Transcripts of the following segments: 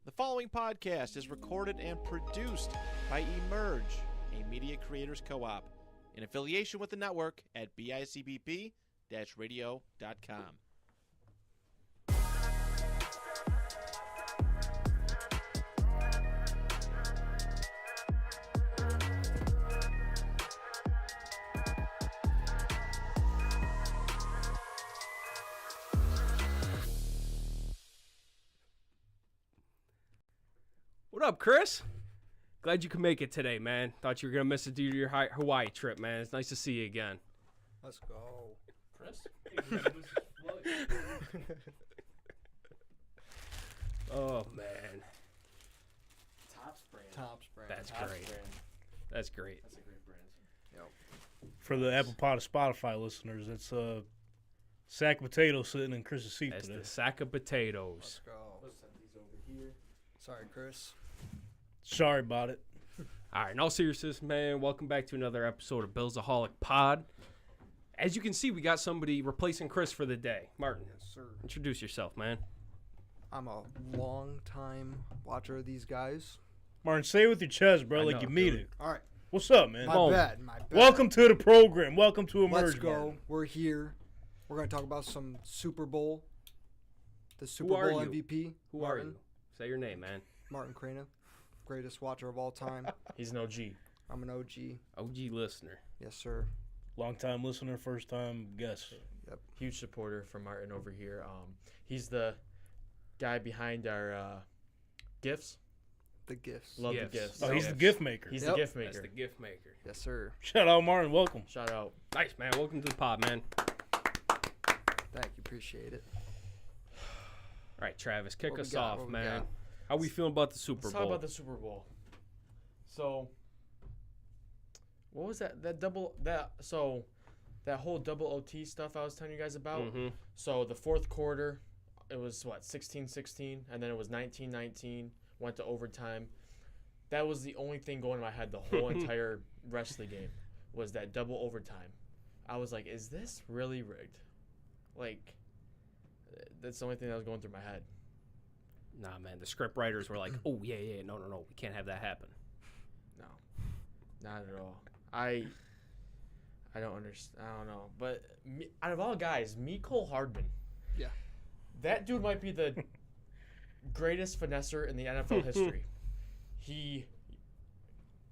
The following podcast is recorded and produced by Emerge, a media creators co-op, in affiliation with the network at bicbp-radio.com. What up, Chris? Glad you could make it today, man. Thought you were going to miss it due to your Hawaii trip, man. It's nice to see you again. Let's go. Chris? Oh, man. Topps brand. That's Topps great. brand. That's great. That's a great brand. Yep. For the Apple Pod Spotify listeners, it's a sack of potatoes sitting in Chris's seat That's today. the sack of potatoes. Let's go. Let's set these over here. Sorry, Chris. Sorry about it. All right, in all seriousness, man, welcome back to another episode of BillsAholic As you can see, we got somebody replacing Chris for the day. Martin, Yes, sir. introduce yourself, man. I'm a long-time watcher of these guys. Martin, say it with your chest, bro, I like know, you mean dude. it. All right. What's up, man? My Boom. bad. Welcome to the program. Welcome to Emerge. Let's go. Martin. We're here. We're going to talk about some Super Bowl. The Super Who are Bowl you? MVP. Who Martin. are you? Say your name, man. Martin Crana. Greatest watcher of all time. He's an OG. I'm an OG. OG listener. Yes, sir. Long-time listener, first-time guest. Huge supporter from Martin over here. He's the guy behind our gifts. The gifts. Love Gifts. the gifts. Oh, he's the Gifts. gift maker. He's Yep. the gift That's maker. the gift maker. Yes, sir. Shout out, Martin. Welcome. Shout out. Nice, man. Welcome to the pod, man. Thank you. Appreciate it. All right, Travis, kick What we us got? off, What we man. got? How we feeling about the Super Let's Bowl? talk about the Super Bowl. So, what was that? That whole double OT stuff I was telling you guys about. Mhm. So the fourth quarter, it was what 16-16, and then it was 19-19. Went to overtime. That was the only thing going in my head the whole entire rest of the game was that double overtime. I was like, is this really rigged? Like, that's the only thing that was going through my head. Nah, man. The script writers were like, "Oh yeah, no, we can't have that happen." No, not at all. I don't understand. I don't know. But out of all guys, Cole Hardman. Yeah. That dude might be the greatest finesser in the NFL history. He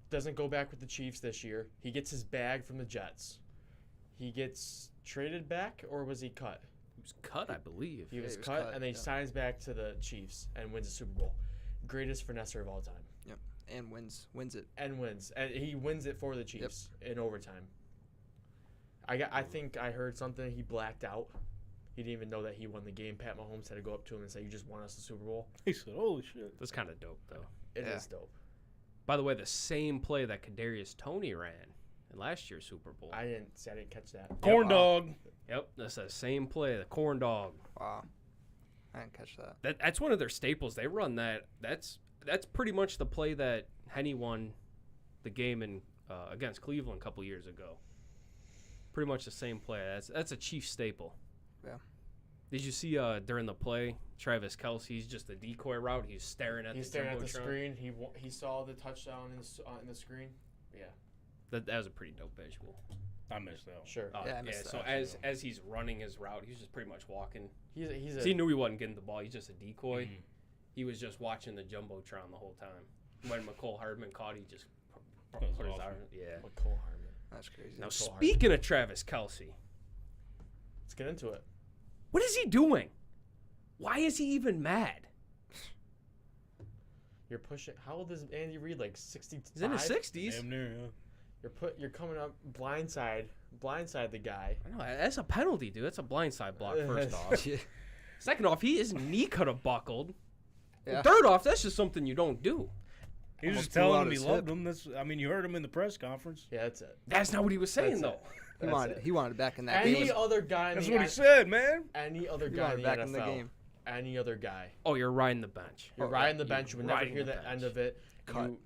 doesn't go back with the Chiefs this year. He gets his bag from the Jets. He gets traded back, or was he cut? He was cut, I believe. He was he was cut, cut, and then he yeah. signs back to the Chiefs and wins the Super Bowl. Greatest finesser of all time. Yep. And wins it. And wins. And he wins it for the Chiefs in overtime. I think I heard something. He blacked out. He didn't even know that he won the game. Pat Mahomes had to go up to him and say, "You just won us the Super Bowl." He said, holy shit. That's kind of dope, though. It is Yeah. dope. By the way, the same play that Kadarius Toney ran in last year's Super Bowl. I didn't catch that. Corn wow. dog. Yep, that's the same play. The corn dog. Wow. I didn't catch that. That's one of their staples. They run that. That's pretty much the play that Henny won the game in against Cleveland a couple years ago. Pretty much the same play. That's a Chiefs staple. Yeah. Did you see during the play, Travis Kelce's just a decoy route? He's staring at He's the staring at the Jumbotron. screen. He saw the touchdown in the screen. Yeah, That was a pretty dope visual. I missed that one. sure. Yeah, I missed So that. as he's running his route, he's just pretty much walking. He's He knew he wasn't getting the ball. He's just a decoy. Mhm. He was just watching the Jumbotron the whole time. When McCole Hardman caught, he just That's put his awesome. arm. Yeah. Cole Harmon. That's crazy. Now, Cole speaking of Travis Kelce, Let's get into it. what is he doing? Why is he even mad? You're pushing. How old is Andy Reid? Like 65. He's in his 60s. Damn near, yeah. You're coming up blindside the guy. I know, that's a penalty, dude. That's a blindside block, first off. Yeah. Second off, his knee could have buckled. Yeah. Third off, that's just something you don't do. He was Almost just blew telling out him he his loved hip. him. You heard him in the press conference. Yeah, that's it. That's not what he was saying, That's though. it. He wanted it back in that Any game. other guy in That's the what he said, man. Any other He guy wanted in it the back NFL. in the game. Any other guy. Oh, you're riding the bench. You're Oh, riding the you're bench. You would never riding hear the the bench. end of it. Cut. You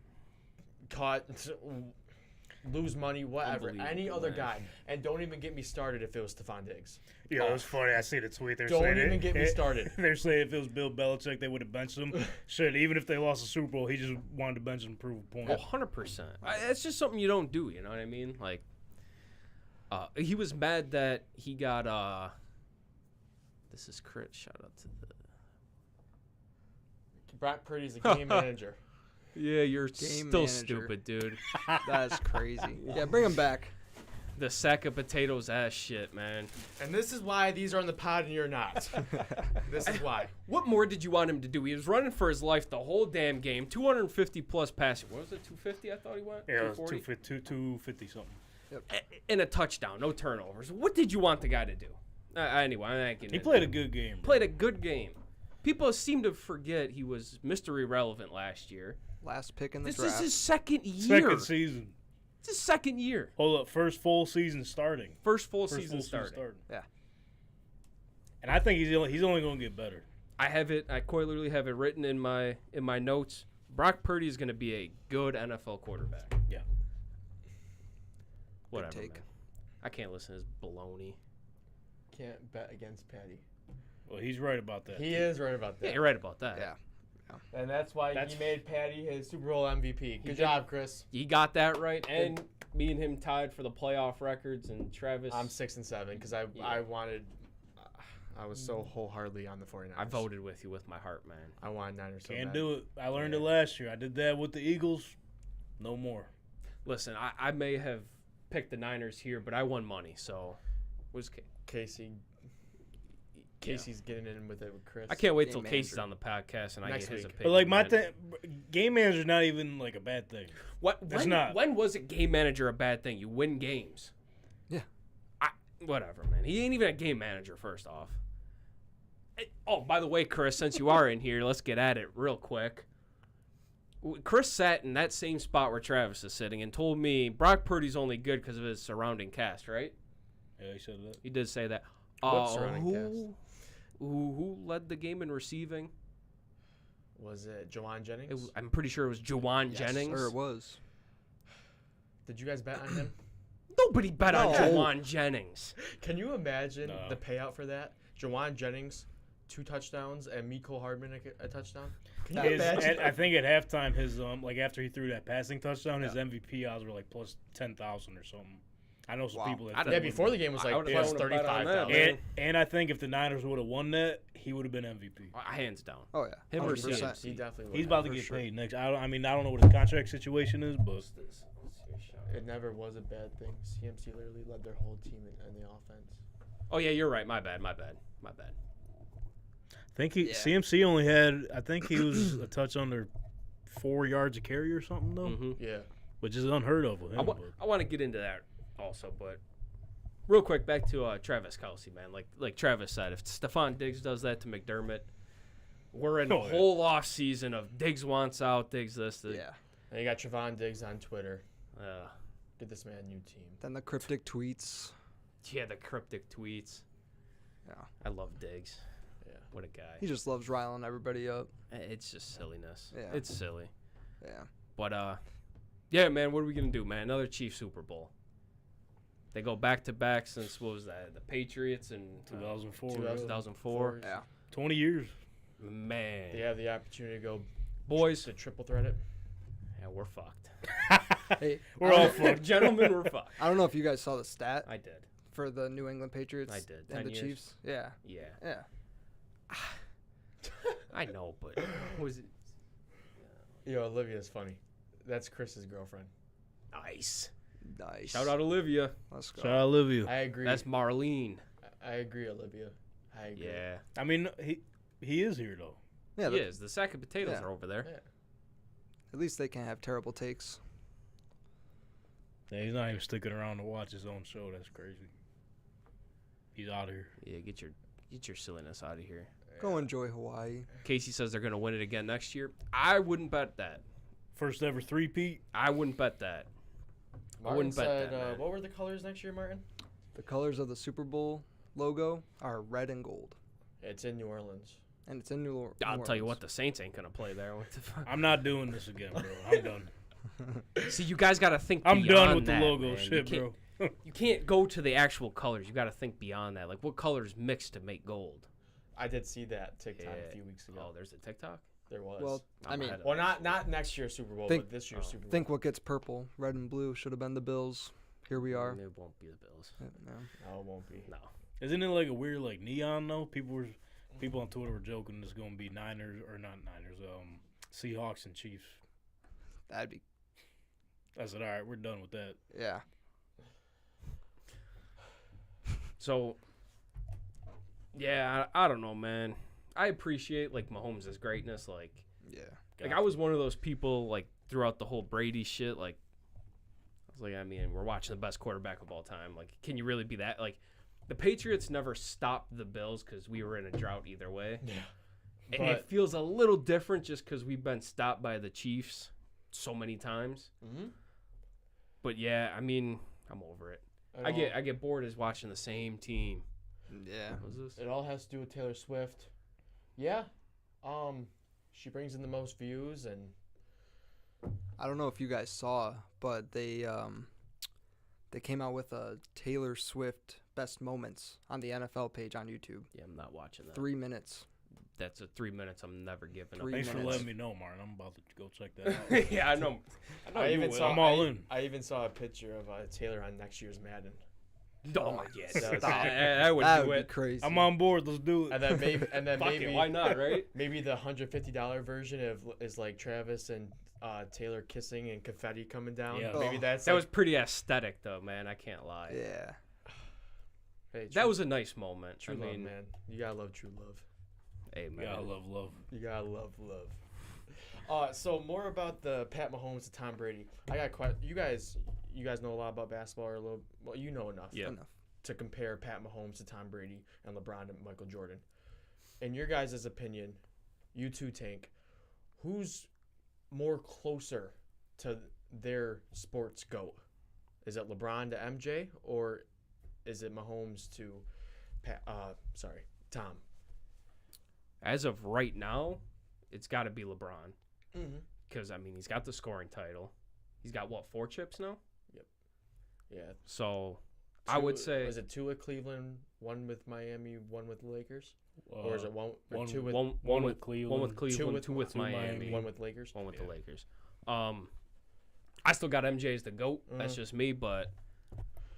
caught. lose money, whatever. Any Unbelievable, other man. guy. And don't even get me started if it was Stephon Diggs. Yeah, it was funny. I see the tweet. They're Don't saying even get me started. They're saying if it was Bill Belichick, they would have benched him. Shit, even if they lost the Super Bowl, he just wanted to bench him and prove a point. Oh, 100%. It's just something you don't do, you know what I mean? Like, he was mad that he got, this is Chris, shout out to the... Brock Purdy's a game manager. Yeah, you're Game still manager. stupid, dude. That's crazy. Yeah, bring him back. The sack of potatoes ass shit, man. And this is why these are on the pod and you're not. This is why. What more did you want him to do? He was running for his life the whole damn game. 250 plus passing. What was it? 250? I thought he went. Yeah, it was 240? 250 something. And a touchdown, no turnovers. What did you want the guy to do? Anyway, I'm not getting He into played it. a good game. Bro. Played a good game. People seem to forget he was Mr. Irrelevant last year. Last pick in the This draft. is his second year. Second season. It's his second year. Hold up, first full season starting. First full season starting. Yeah. And I think he's only going to get better. I have it. I quite literally have it written in my notes. Brock Purdy is going to be a good NFL quarterback. Yeah. Whatever, take. man. I can't listen to his baloney. Can't bet against Patty. Well, he's right about that. He is right about that. Yeah, you're right about that. Yeah. And that's why he made Patty his Super Bowl MVP. Good job, Chris. He got that right, and me and him tied for the playoff records, and Travis. I'm 6-7 because I was so wholeheartedly on the 49ers. I voted with you with my heart, man. I wanted Niners so Can't bad. do it. I learned it last year. I did that with the Eagles. No more. Listen, I may have picked the Niners here, but I won money, so was Casey's getting in with it with Chris. I can't wait Game till manager. Casey's on the podcast and I Next get his week. opinion. But like my man. game manager's not even like a bad thing. It's not. When was a game manager a bad thing? You win games. Yeah. Whatever, man. He ain't even a game manager. First off. Oh, by the way, Chris, since you are in here, let's get at it real quick. Chris sat in that same spot where Travis is sitting and told me Brock Purdy's only good because of his surrounding cast, right? Yeah, he said that. He did say that. What surrounding cast? Who led the game in receiving? Was it Jawan Jennings? I'm pretty sure it was Jawan Yes. Jennings. Or it was. Did you guys bet on him? Nobody bet on No. Jawan Jennings. Can you imagine No. the payout for that? Jawan Jennings, 2 touchdowns, and Mecole Hardman a touchdown? Can you imagine? I think at halftime, his like after he threw that passing touchdown, his MVP odds were like plus 10,000 or something. I know some Wow. people. That I- thought Yeah, he before would- the game was I like would've plus thrown a bet on that, 35,000. man. and I think if the Niners would have won that, he would have been MVP. Hands down. Oh, yeah. Him or 100%. CMC? He definitely He's would about have. to for get sure. paid next. I don't know what his contract situation is, but It never was a bad thing. CMC literally led their whole team in the offense. Oh yeah, you're right. My bad. I think Yeah. CMC only had. I think he was a touch under 4 yards a carry or something though, Mm-hmm. Yeah. which is unheard of with him. but- I want to get into that also, but real quick back to Travis Kelce, man. Like Travis said, if Stephon Diggs does that to McDermott, we're in Oh, a yeah. whole off season of Diggs wants out, Diggs this. Yeah. And you got Trevon Diggs on Twitter. Uh, Get this man a new team. Then the cryptic tweets. yeah, the cryptic tweets. Yeah. I love Diggs. Yeah. What a guy. He just loves riling everybody up. It's just silliness. Yeah. It's silly. Yeah. But yeah, man, what are we gonna do, man? Another Chiefs Super Bowl. They go back to back since what was that? The Patriots in 2004, 2004. Yeah. 20 years. Man, They have the opportunity to go boys, to triple threat it. yeah, we're fucked. Hey, We're all fucked. Gentlemen, we're fucked. I don't know if you guys saw the stat I did. for the New England Patriots I did. 10 and the years. Chiefs. Yeah. Yeah, Yeah. I know, but was it Yo, Olivia's funny. That's Chris's girlfriend. nice? Nice. Shout out Olivia. Let's go. Shout out Olivia. I agree. That's Marlene. I agree, Olivia. I agree. Yeah, I mean, he is here though. Yeah. he is. The sack of potatoes Yeah. are over there. Yeah. At least they can have terrible takes. Yeah, he's not even sticking around to watch his own show. That's crazy. He's out of here. Yeah, get your silliness out of here. Go enjoy Hawaii. Casey says they're gonna win it again next year. I wouldn't bet that. First ever three-peat. I wouldn't bet that. Martin wouldn't bet said, that, man. what were the colors next year, Martin? The colors of the Super Bowl logo are red and gold, It's in New Orleans. and it's in New Orleans. I'll tell you what, the Saints ain't gonna play there. What the fuck? I'm not doing this again, bro. I'm done. See, you guys got to think I'm beyond done with that, the logo man. shit, bro. You can't go to the actual colors. You got to think beyond that. Like, what colors mix to make gold? I did see that TikTok Yeah. a few weeks ago. Oh, there's a TikTok? There was. Well, I I'm mean, ahead of well, that not shit. next year's Super Bowl, Think- but this year's oh. Super Bowl. Think what gets purple, red and blue should have been the Bills. Here we are. It won't be the Bills. Yeah. No, it won't be. No. Isn't it like a weird like neon though? People on Twitter were joking it's gonna be Niners or not Niners, Seahawks and Chiefs. That'd be I said, all right, we're done with that. yeah. So, yeah, I don't know, man. I appreciate, like, Mahomes' greatness. Like, I was one of those people, like, throughout the whole Brady shit, like, I was like, I mean, we're watching the best quarterback of all time. Like, can you really be that? Like, the Patriots never stopped the Bills because we were in a drought either way. Yeah. And it feels a little different just because we've been stopped by the Chiefs so many times. Mm-hmm. But, yeah, I mean, I'm over it. I get bored as watching the same team. Yeah. What was this? It all has to do with Taylor Swift. Yeah. She brings in the most views, and I don't know if you guys saw, but they came out with a Taylor Swift best moments on the NFL page on YouTube. Yeah, I'm not watching that. 3 minutes. That's a 3 minutes I'm never giving up. 3 Thanks for minutes. letting me know, Martin. I'm about to go check that out. Yeah, I know. I even saw. I'm all in. I even saw a picture of Taylor on next year's Madden. Oh my yes, That was- that would That do would be it. crazy. I'm on board. Let's do it. And then maybe, Fuck it, why not, right? maybe the $150 version is like Travis and Taylor kissing and confetti coming down. Yeah. Maybe Oh. that's That like, was pretty aesthetic, though, man. I can't lie. Yeah. hey, That was a nice moment. true I love, mean, man. You gotta love true love. hey, man. Yeah, I love love. You gotta love love. So more about the Pat Mahomes to Tom Brady. I got quite. You guys know a lot about basketball, or a little. Well, you know enough. Yeah. Enough. To compare Pat Mahomes to Tom Brady and LeBron to Michael Jordan. In your guys' opinion, you two, Tank, who's more closer to their sports GOAT? Is it LeBron to MJ, or is it Mahomes to Tom? As of right now, it's got to be LeBron. Mm-hmm. Because, I mean, he's got the scoring title. He's got, what, 4 chips now? Yeah. So, I would say... Was it 2 with Cleveland, 1 with Miami, 1 with the Lakers? Or is it 1 or one- 2 with one with Cleveland. 1 with Cleveland, 2 with two Miami, 1 with Lakers? 1 with Yeah. the Lakers. I still got MJ as the GOAT. That's just me, but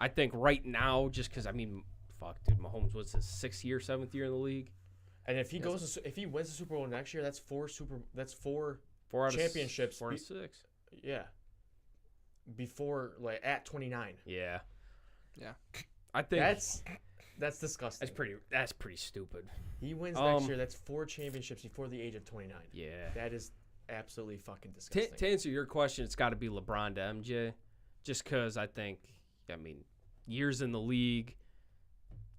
I think right now, just because, I mean, fuck, dude, Mahomes was his 6th year, 7th year in the league. And if he if he wins the Super Bowl next year, that's 4 4 out championships. of 4 out of 6. Yeah. Before at 29. Yeah. Yeah. I think That's disgusting. that's pretty stupid. He wins next year. That's 4 championships before the age of 29. Yeah. That is absolutely fucking disgusting. To answer your question, it's got to be LeBron to MJ, just because I think, I mean, years in the league,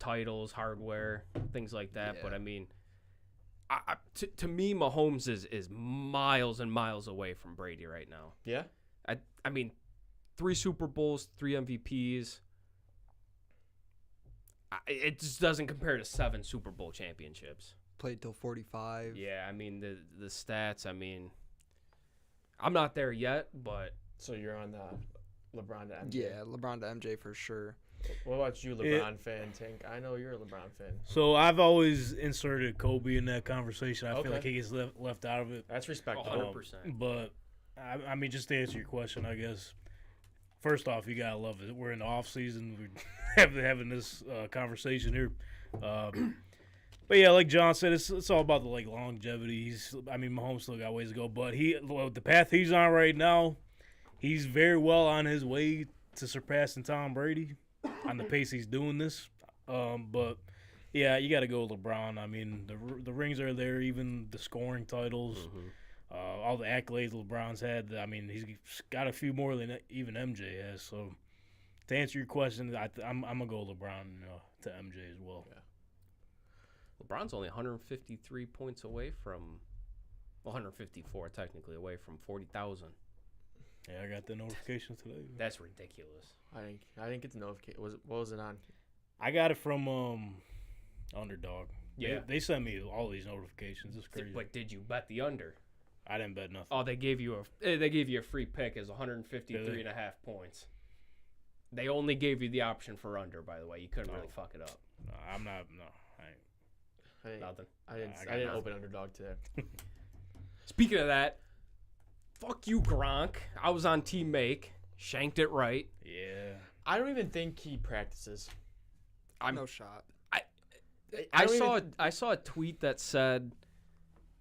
titles, hardware, things like that. Yeah. But I mean, to me, Mahomes is miles and miles away from Brady right now. Yeah. I mean, 3 Super Bowls, 3 MVPs. It just doesn't compare to 7 Super Bowl championships. Played till 45. Yeah, I mean the stats. I mean, I'm not there yet, but So you're on the LeBron to MJ. Yeah, LeBron to MJ for sure. What about you, LeBron fan, Tank? I know you're a LeBron fan. So I've always inserted Kobe in that conversation. I Okay. feel like he gets left out of it. That's respectable. 100%. But I mean, just to answer your question, I guess. First off, you gotta love it. We're in the off season. We're having this conversation here. But yeah, like John said, it's all about the longevity. Mahomes still got ways to go, but the path he's on right now, he's very well on his way to surpassing Tom Brady on the pace he's doing this. But yeah, you got to go LeBron. I mean, the rings are there, even the scoring titles. Mm-hmm. All the accolades LeBron's had, I mean, he's got a few more than even MJ has. So, to answer your question, I'm going to go LeBron to MJ as well. Yeah. LeBron's only 153 points away from, 154 technically away from 40,000. Yeah, I got the notification today. That's ridiculous. I didn't get the notification. What was it on? I got it from Underdog. Yeah. They sent me all these notifications. It's crazy. But did you bet the under? I didn't bet nothing. Oh, they gave you a free pick as 153.5 points. They only gave you the option for under, by the way. You couldn't really fuck it up. No, I'm not. No, I ain't. Nothing. I didn't nothing. open underdog today. Speaking of that, fuck you, Gronk. I was on Team Make. Shanked it right. Yeah. I don't even think he practices. No shot. I saw a tweet that said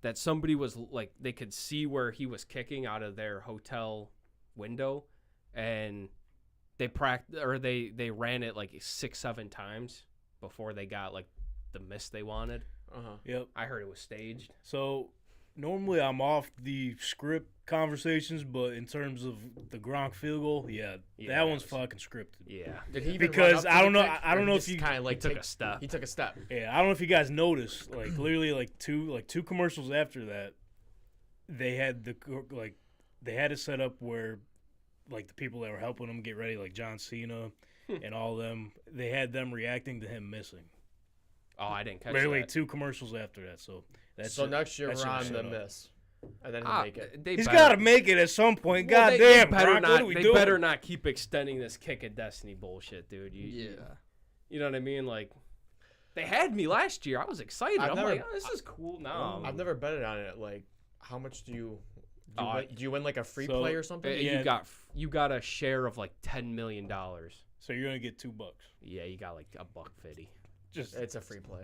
that somebody was like they could see where he was kicking out of their hotel window, and they ran it like 6-7 times before they got like the miss they wanted. Yep. I heard it was staged. So normally I'm off the script conversations, but in terms of the Gronk field goal, that one's fucking scripted. Yeah. Did he even Because run up I to don't the know. kick, I or don't know he if just you kind of like took a step. He took a step. Yeah, I don't know if you guys noticed, like literally like two commercials after that, they had they had it set up where like the people that were helping him get ready, like John Cena and all them, they had them reacting to him missing. Oh, I didn't catch Literally that. 2 commercials after that, so that's So next year that's we're on set the up. miss, and then he'll make it. He's got to make it at some point. Well, Goddamn, they better Gronk, not. what are we They doing? better not keep extending this kick of destiny bullshit, dude. You know what I mean? Like, they had me last year. I was excited. I'm like, oh, this is cool. No, I've never betted on it. Like, how much do you do you win like a free So- play or something? You got a share of like $10 million. So you're gonna get $2. Yeah, you got like $1.50. Just It's a free play.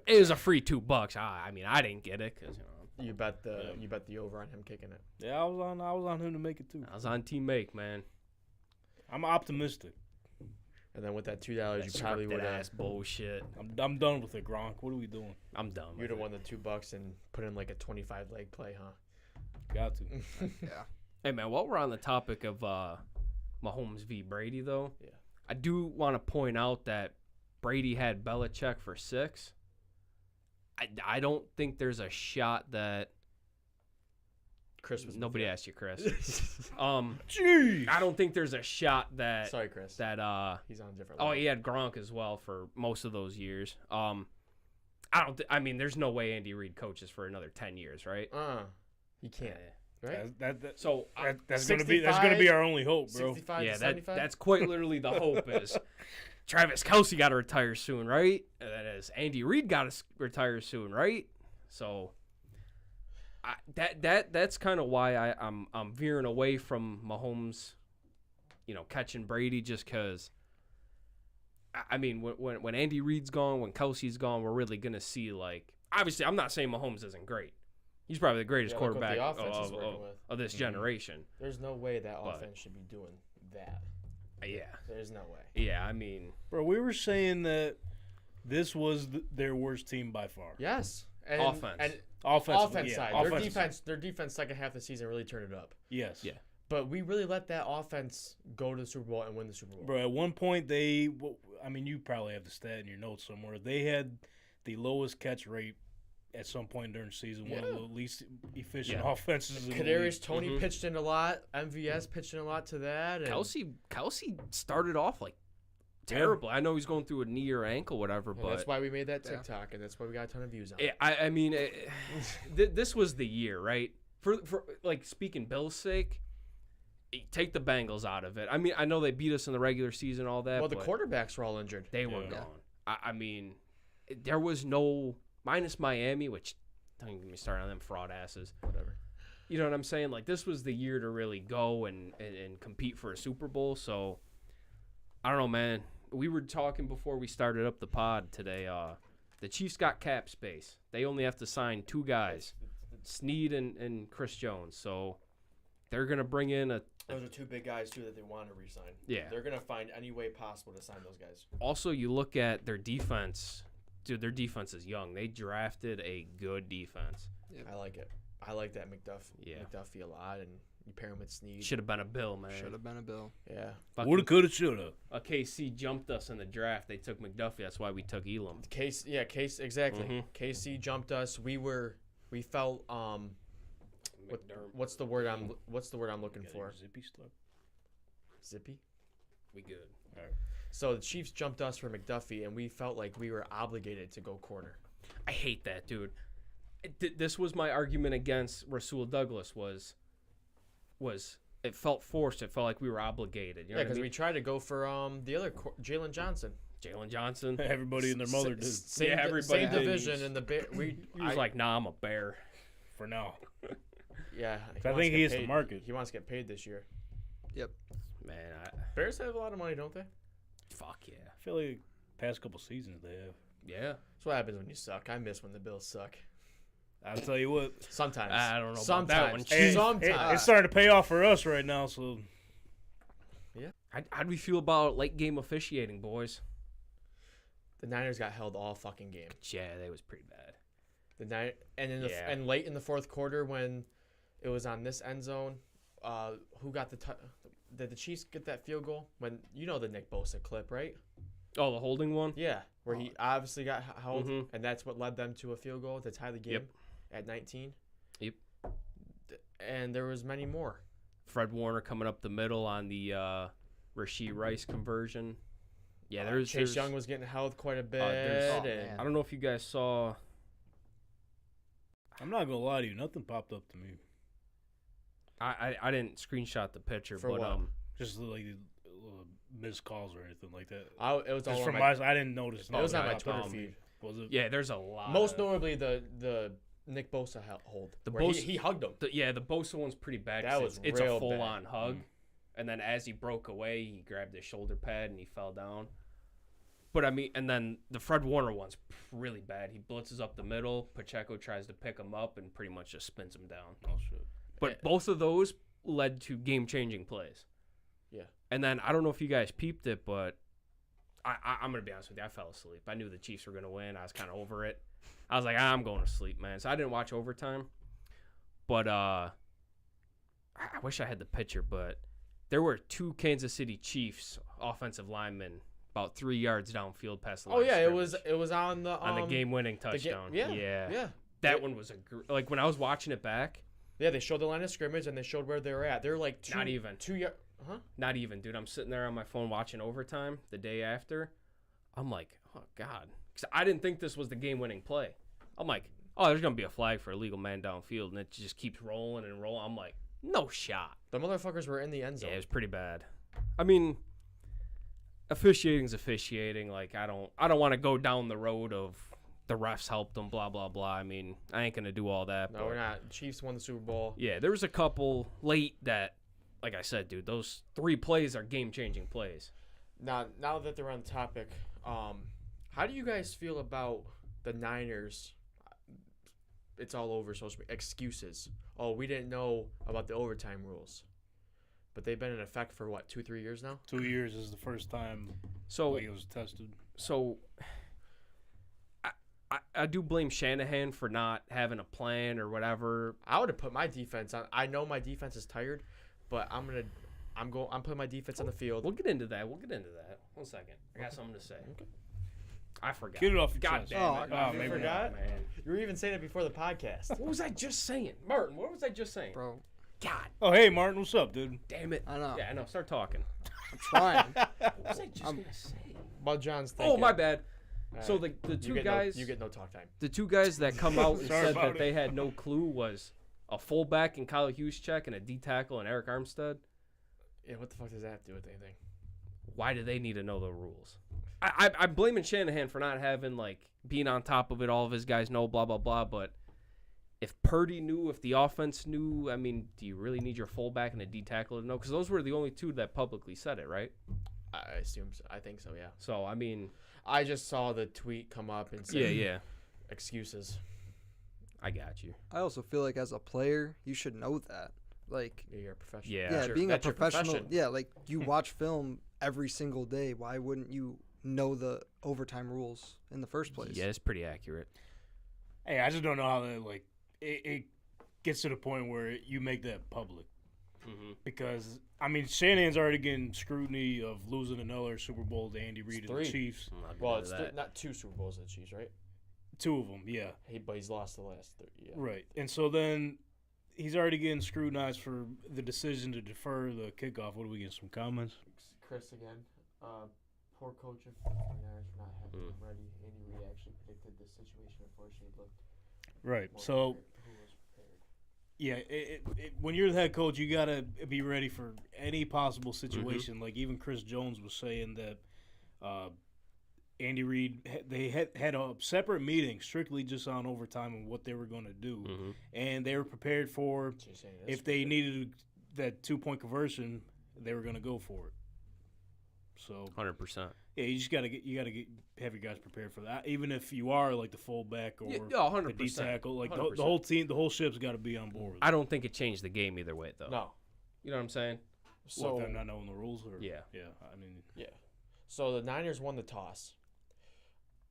It was a free $2. I mean, I didn't get it because You bet the over on him kicking it. yeah, I was on him to make it too. I was on Team Make, man. I'm optimistic. And then with that $2, you probably Scripted would ass have. bullshit. I'm done with it, Gronk. What are we doing? I'm done. You'd have won the $2 and put in like a 25 leg play, huh? Got to. Yeah. Hey man, while we're on the topic of Mahomes v. Brady, though, Yeah. I do want to point out that Brady had Belichick for 6. I don't think there's a shot that Chris was nobody asked you, Chris. Jeez. I don't think there's a shot that Sorry, Chris. that He's on a different. oh level. he had Gronk as well for most of those years. I mean, there's no way Andy Reid coaches for another 10 years, right? He can't. Right? So That's gonna be our only hope, bro. 65 yeah, to 75? that's quite literally the hope is Travis Kelce got to retire soon, right? And that is Andy Reid got to retire soon, right? So that's kind of why I'm veering away from Mahomes, catching Brady, just because. I mean, when Andy Reid's gone, when Kelce's gone, we're really gonna see like. Obviously, I'm not saying Mahomes isn't great. He's probably the greatest Yeah, look what quarterback the offense is working with. of this generation. There's no way that offense should be doing that. Yeah. There's no way. Yeah, I mean. Bro, we were saying that this was their worst team by far. Yes. Offense. And Offense offense side. Their defense second half of the season really turned it up. Yes. Yeah. But we really let that offense go to the Super Bowl and win the Super Bowl. Bro, at one point you probably have the stat in your notes somewhere. They had the lowest catch rate at some point during the season, one of the least efficient offenses in the league. Kadarius Toney pitched in a lot. MVS pitched in a lot to that. And Kelsey started off like terrible. I know he's going through a knee or ankle, whatever, but that's why we made that TikTok, and that's why we got a ton of views on it. I mean, this was the year, right? For like speaking Bill's sake, take the Bengals out of it. I mean, I know they beat us in the regular season, all that. Well, the but quarterbacks were all injured. they were gone. I mean, there was no minus Miami, which don't even get me started on them fraud asses. Whatever. You know what I'm saying? Like, this was the year to really go and compete for a Super Bowl. So, I don't know, man. We were talking before we started up the pod today. The Chiefs got cap space. They only have to sign 2 guys, Snead and Chris Jones. So, they're going to bring in Those are 2 big guys, too, that they want to re-sign. Yeah. They're going to find any way possible to sign those guys. Also, you look at their defense. Dude, their defense is young. They drafted a good defense. Yep. I like it. I like that McDuffie a lot, and you pair him with Snead. Should have been a Bill, man. Should have been a Bill. Yeah. Woulda, coulda, shoulda. KC jumped us in the draft. They took McDuffie. That's why we took Elam. Case exactly. KC jumped us. We felt what's the word I'm looking for? Zippy stuff. Zippy? We good. All right. So the Chiefs jumped us for McDuffie, and we felt like we were obligated to go corner. I hate that, dude. this was my argument against Rasul Douglas was it felt forced. It felt like we were obligated. You know Yeah, what I because mean? we tried to go for the other Jalen Johnson. Jalen Johnson. Everybody and their mother did. Same, everybody same did. division in the Bear. He was like, nah, I'm a Bear. For now. Yeah, I think he is the market. He wants to get paid this year. Man, Bears have a lot of money, don't they? fuck yeah. I feel like past couple seasons they have. Yeah. That's what happens when you suck. I miss when the Bills suck. I'll tell you what. Sometimes. I don't know about Sometimes. that one. Hey, Sometimes. it's starting to pay off for us right now, so. How'd we feel about late game officiating, boys? The Niners got held all fucking game. Yeah, that was pretty bad. And late in the fourth quarter when it was on this end zone, who got did the Chiefs get that field goal? When you know the Nick Bosa clip, right? Oh, the holding one? Yeah, where he obviously got held, Mhm. and that's what led them to a field goal to tie the game at 19. Yep. And there was many more. Fred Warner coming up the middle on the Rashee Rice conversion. Yeah, there's Chase Young was getting held quite a bit. there's- man. I don't know if you guys saw. I'm not gonna lie to you, nothing popped up to me. I didn't screenshot the picture, For but what? Just like missed calls or anything like that. It was all Just on from my, I didn't notice. it was on my nothing Twitter popped up. feed. Was it? yeah, there's a lot. Most of- notably the Nick Bosa hold. The Where he hugged him. the Bosa one's pretty bad. That 'cause was it's a real full on bad. hug, and then as he broke away, he grabbed his shoulder pad and he fell down. But I mean, and then the Fred Warner one's really bad. He blitzes up the middle. Pacheco tries to pick him up and pretty much just spins him down. Oh shit. But both of those led to game-changing plays. Yeah. And then I don't know if you guys peeped it, but I'm gonna be honest with you. I fell asleep. I knew the Chiefs were gonna win. I was kind of over it. I was like, I'm going to sleep, man. So I didn't watch overtime. But I wish I had the picture. But there were two Kansas City Chiefs offensive linemen about 3 yards downfield past the line. Oh of yeah, scrimmage it was on the on the game-winning touchdown. yeah. That one was like when I was watching it back. Yeah, they showed the line of scrimmage and they showed where they were at. They're like Not even. 2 yards. Huh? Not even, dude. I'm sitting there on my phone watching overtime the day after. I'm like, oh, God. Because I didn't think this was the game-winning play. I'm like, oh, there's going to be a flag for illegal man downfield, and it just keeps rolling and rolling. I'm like, no shot. The motherfuckers were in the end zone. Yeah, it was pretty bad. I mean, officiating's officiating. Like, I don't want to go down the road of the refs helped them, blah, blah, blah. I mean, I ain't going to do all that. No, but we're not. Chiefs won the Super Bowl. yeah, there was a couple late that, like I said, dude, those 3 plays are game-changing plays. Now that they're on the topic, how do you guys feel about the Niners? It's all over social media. Excuses. Oh, we didn't know about the overtime rules. But they've been in effect for, 2-3 years now? 2 years is the first time So it was tested. So I do blame Shanahan for not having a plan or whatever. I would have put my defense on. I know my defense is tired, but I'm putting my defense on the field. We'll get into that. 1 second. I got something to say. Okay. I forgot. Get it off your God chest. damn it. Oh, You maybe forgot? Man. You were even saying it before the podcast. What was I just saying? Martin, what was I just saying? Bro, God Oh, hey, Martin, what's up, dude? damn it. I know. Yeah, I know. Start talking. I'm trying. What was I just going to say? Well, John's Oh, thinking. my bad. All So right. the You two get guys, you get no talk time. the two guys that come out and Sorry said about that it. they had no clue was a fullback in Kyle Juszczyk and a D tackle and Eric Armstead. Yeah, what the fuck does that have to do with anything? Why do they need to know the rules? I'm blaming Shanahan for not having, being on top of it. All of his guys know, blah, blah, blah. But if Purdy knew, if the offense knew, I mean, do you really need your fullback and a D tackle to know? Because those were the only two that publicly said it, right? I assume so. I think so, yeah. So, I mean, I just saw the tweet come up and say yeah. excuses. I got you. I also feel like as a player, you should know that. Like, You're a professional. Yeah. yeah, That's being a that's your professional. profession. Yeah, like you watch film every single day. Why wouldn't you know the overtime rules in the first place? Yeah, it's pretty accurate. Hey, I just don't know how that, it gets to the point where you make that public. Mm-hmm. Because, I mean, Shanahan's already getting scrutiny of losing another Super Bowl to Andy Reid and the 3. Chiefs. Well, it's not 2 Super Bowls of the Chiefs, right? 2 of them, yeah. But he's lost the last 3. Yeah. Right. And so then he's already getting scrutinized for the decision to defer the kickoff. What do we get? Some comments? Chris again. Poor coaching for the 49ers for not having him ready. Andy Reid actually predicted this situation. Unfortunately, it looked Right. So, yeah, when you're the head coach, you got to be ready for any possible situation. Like even Chris Jones was saying that Andy Reid, they had a separate meeting strictly just on overtime and what they were going to do. And they were prepared for if they needed that 2-point conversion, they were going to go for it. So 100%. Yeah, you just gotta have your guys prepared for that. Even if you are like the fullback or 100%. the D tackle, like the 100%. whole team, the whole ship's got to be on board. I don't think it changed the game either way, though. No. You know what I'm saying? So them not knowing the rules, or Yeah. I mean, yeah. So the Niners won the toss.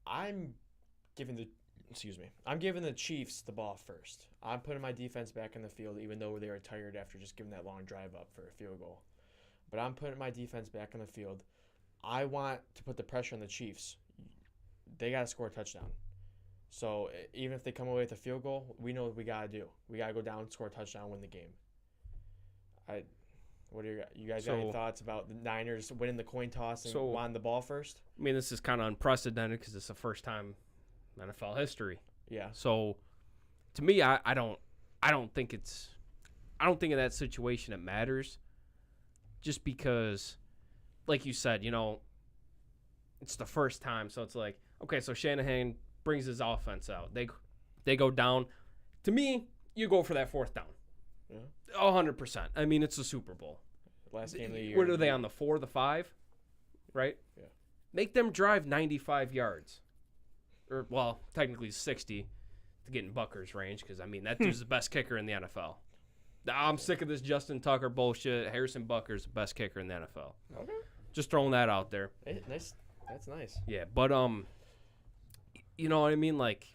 I'm giving the Chiefs the ball first. I'm putting my defense back in the field, even though they were tired after just giving that long drive up for a field goal. But I'm putting my defense back in the field. I want to put the pressure on the Chiefs. They got to score a touchdown. So even if they come away with a field goal, we know what we got to do. We got to go down, score a touchdown, win the game. What are you guys got any thoughts about the Niners winning the coin toss and wanting the ball first? I mean, this is kind of unprecedented because it's the first time in NFL history. Yeah. So to me, I don't think in that situation it matters. Just because, like you said, it's the first time, so it's like, okay, so Shanahan brings his offense out. They go down. To me, you go for that fourth down. Yeah. 100%. I mean, it's the Super Bowl. Last game of the year. What are they on, the 4, the 5? Right? Yeah. Make them drive 95 yards. Or, well, technically 60 to get in Bucker's range because, I mean, that dude's the best kicker in the NFL. I'm sick of this Justin Tucker bullshit. Harrison Butker's the best kicker in the NFL. Okay. Just throwing that out there. Hey, nice. That's nice. Yeah, but you know what I mean? Like,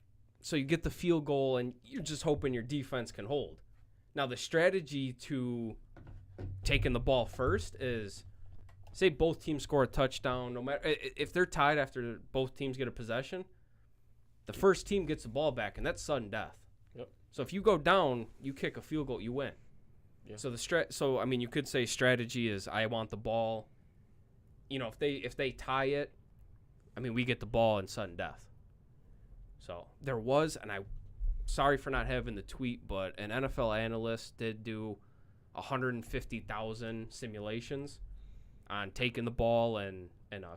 so you get the field goal, and you're just hoping your defense can hold. Now, the strategy to taking the ball first is, say both teams score a touchdown. No matter if they're tied after both teams get a possession, the first team gets the ball back, and that's sudden death. Yep. So if you go down, you kick a field goal, you win. Yeah. So I mean, you could say strategy is I want the ball. If they tie it, I mean, we get the ball in sudden death. So there was, and sorry for not having the tweet, but an NFL analyst did do 150,000 simulations on taking the ball and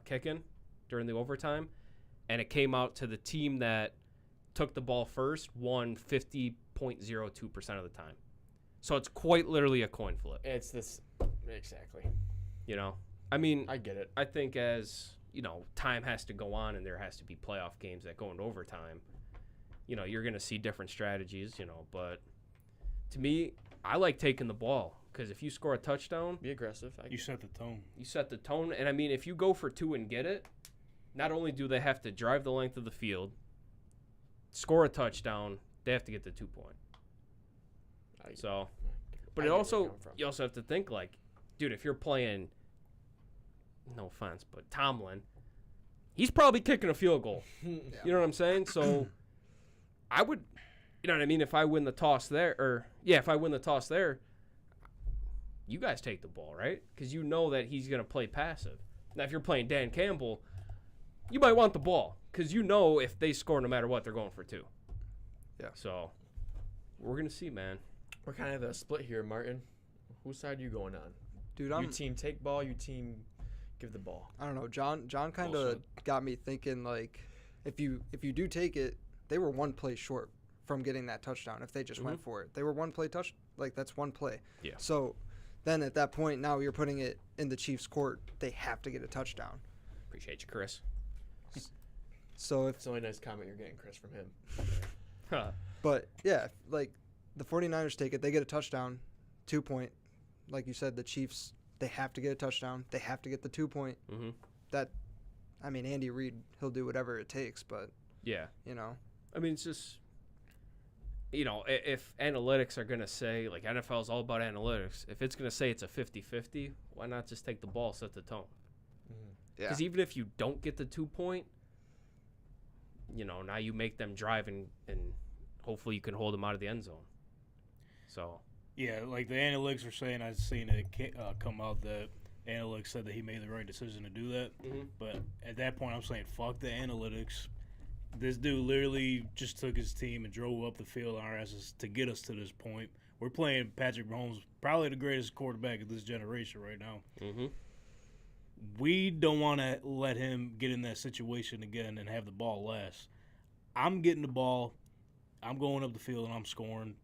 kicking during the overtime, and it came out to the team that took the ball first won 50.02% of the time. So it's quite literally a coin flip. It's this exactly. I mean, I get it. I think as time has to go on and there has to be playoff games that go into overtime, you're going to see different strategies, but to me, I like taking the ball because if you score a touchdown, be aggressive. You set the tone. You set the tone. And I mean, if you go for 2 and get it, not only do they have to drive the length of the field, score a touchdown, they have to get the 2-point. So, but you also have to think like, dude, if you're playing, no offense, but Tomlin, he's probably kicking a field goal. Yeah. You know what I'm saying? So I would, you know what I mean? If I win the toss there, you guys take the ball, right? Because you know that he's going to play passive. Now, if you're playing Dan Campbell, you might want the ball because you know if they score no matter what, they're going for 2. Yeah. So we're going to see, man. We're kind of a split here, Martin. Whose side are you going on? Dude, you team take ball, you team give the ball. I don't know. John kind of got me thinking, like, if you do take it, they were 1 play short from getting that touchdown if they just went for it. They were 1 play that's 1 play. Yeah. So then at that point, now you're putting it in the Chiefs' court. They have to get a touchdown. Appreciate you, Chris. So if it's the only nice comment you're getting, Chris, from him. But, yeah, like, the 49ers take it. They get a touchdown, 2-point. Like you said, the Chiefs, they have to get a touchdown. They have to get the 2-point. Mm-hmm. I mean, Andy Reid, he'll do whatever it takes, but, yeah. I mean, it's just, if analytics are going to say, like, NFL is all about analytics, if it's going to say it's a 50-50, why not just take the ball, set the tone? Because even if you don't get the 2-point, now you make them drive and hopefully you can hold them out of the end zone. So. Yeah, like the analytics were saying, I've seen it come out that analytics said that he made the right decision to do that. Mm-hmm. But at that point, I'm saying, fuck the analytics. This dude literally just took his team and drove up the field on our asses to get us to this point. We're playing Patrick Mahomes, probably the greatest quarterback of this generation right now. Mm-hmm. We don't want to let him get in that situation again and have the ball last. I'm getting the ball. I'm going up the field and I'm scoring.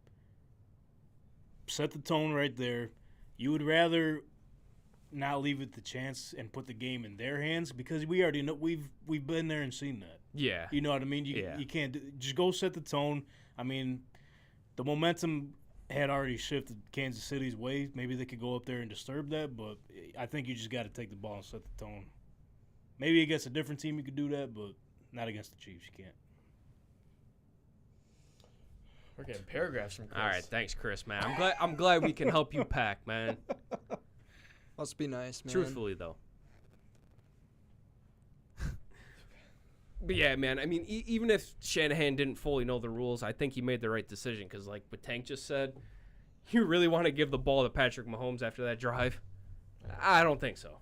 Set the tone right there. You would rather not leave it to chance and put the game in their hands because we already know we've been there and seen that. Yeah. You know what I mean? You can't just go set the tone. I mean, the momentum had already shifted Kansas City's way. Maybe they could go up there and disturb that, but I think you just got to take the ball and set the tone. Maybe against a different team you could do that, but not against the Chiefs. You can't. We're getting paragraphs from Chris. All right, thanks, Chris, man. I'm glad we can help you pack, man. Must be nice, man. Truthfully, though. But yeah, man. I mean, even if Shanahan didn't fully know the rules, I think he made the right decision because, like what Tank just said, you really want to give the ball to Patrick Mahomes after that drive? I don't think so.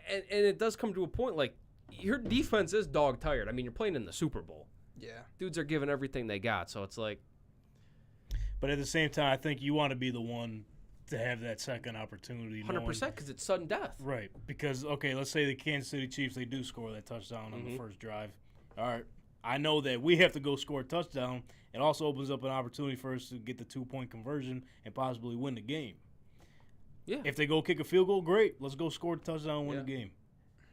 And it does come to a point like your defense is dog tired. I mean, you're playing in the Super Bowl. Yeah. Dudes are giving everything they got, so it's like. But at the same time, I think you want to be the one to have that second opportunity. 100% because it's sudden death. Right. Because, okay, let's say the Kansas City Chiefs, they do score that touchdown on the first drive. All right. I know that we have to go score a touchdown. It also opens up an opportunity for us to get the 2-point conversion and possibly win the game. Yeah. If they go kick a field goal, great. Let's go score the touchdown and win the game.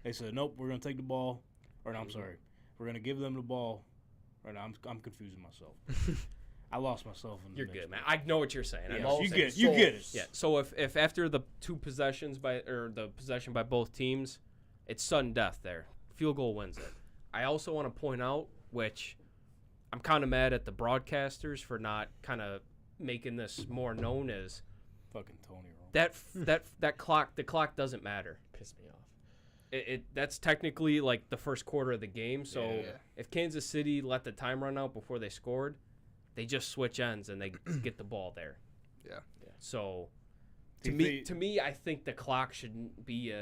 They said, nope, we're going to take the ball. Or, no, I'm sorry. We're going to give them the ball. Right now, I'm confusing myself. I lost myself. You're good, man. I know what you're saying. Yeah, you get it. Yeah. So if after the two possessions the possession by both teams, it's sudden death there. Field goal wins it. I also want to point out, which I'm kind of mad at the broadcasters for not kind of making this more known as fucking Tony Romo. that clock. The clock doesn't matter. Pissed me off. That's technically like the first quarter of the game. So if Kansas City let the time run out before they scored, they just switch ends and they get the ball there. Yeah. So to me, I think the clock shouldn't be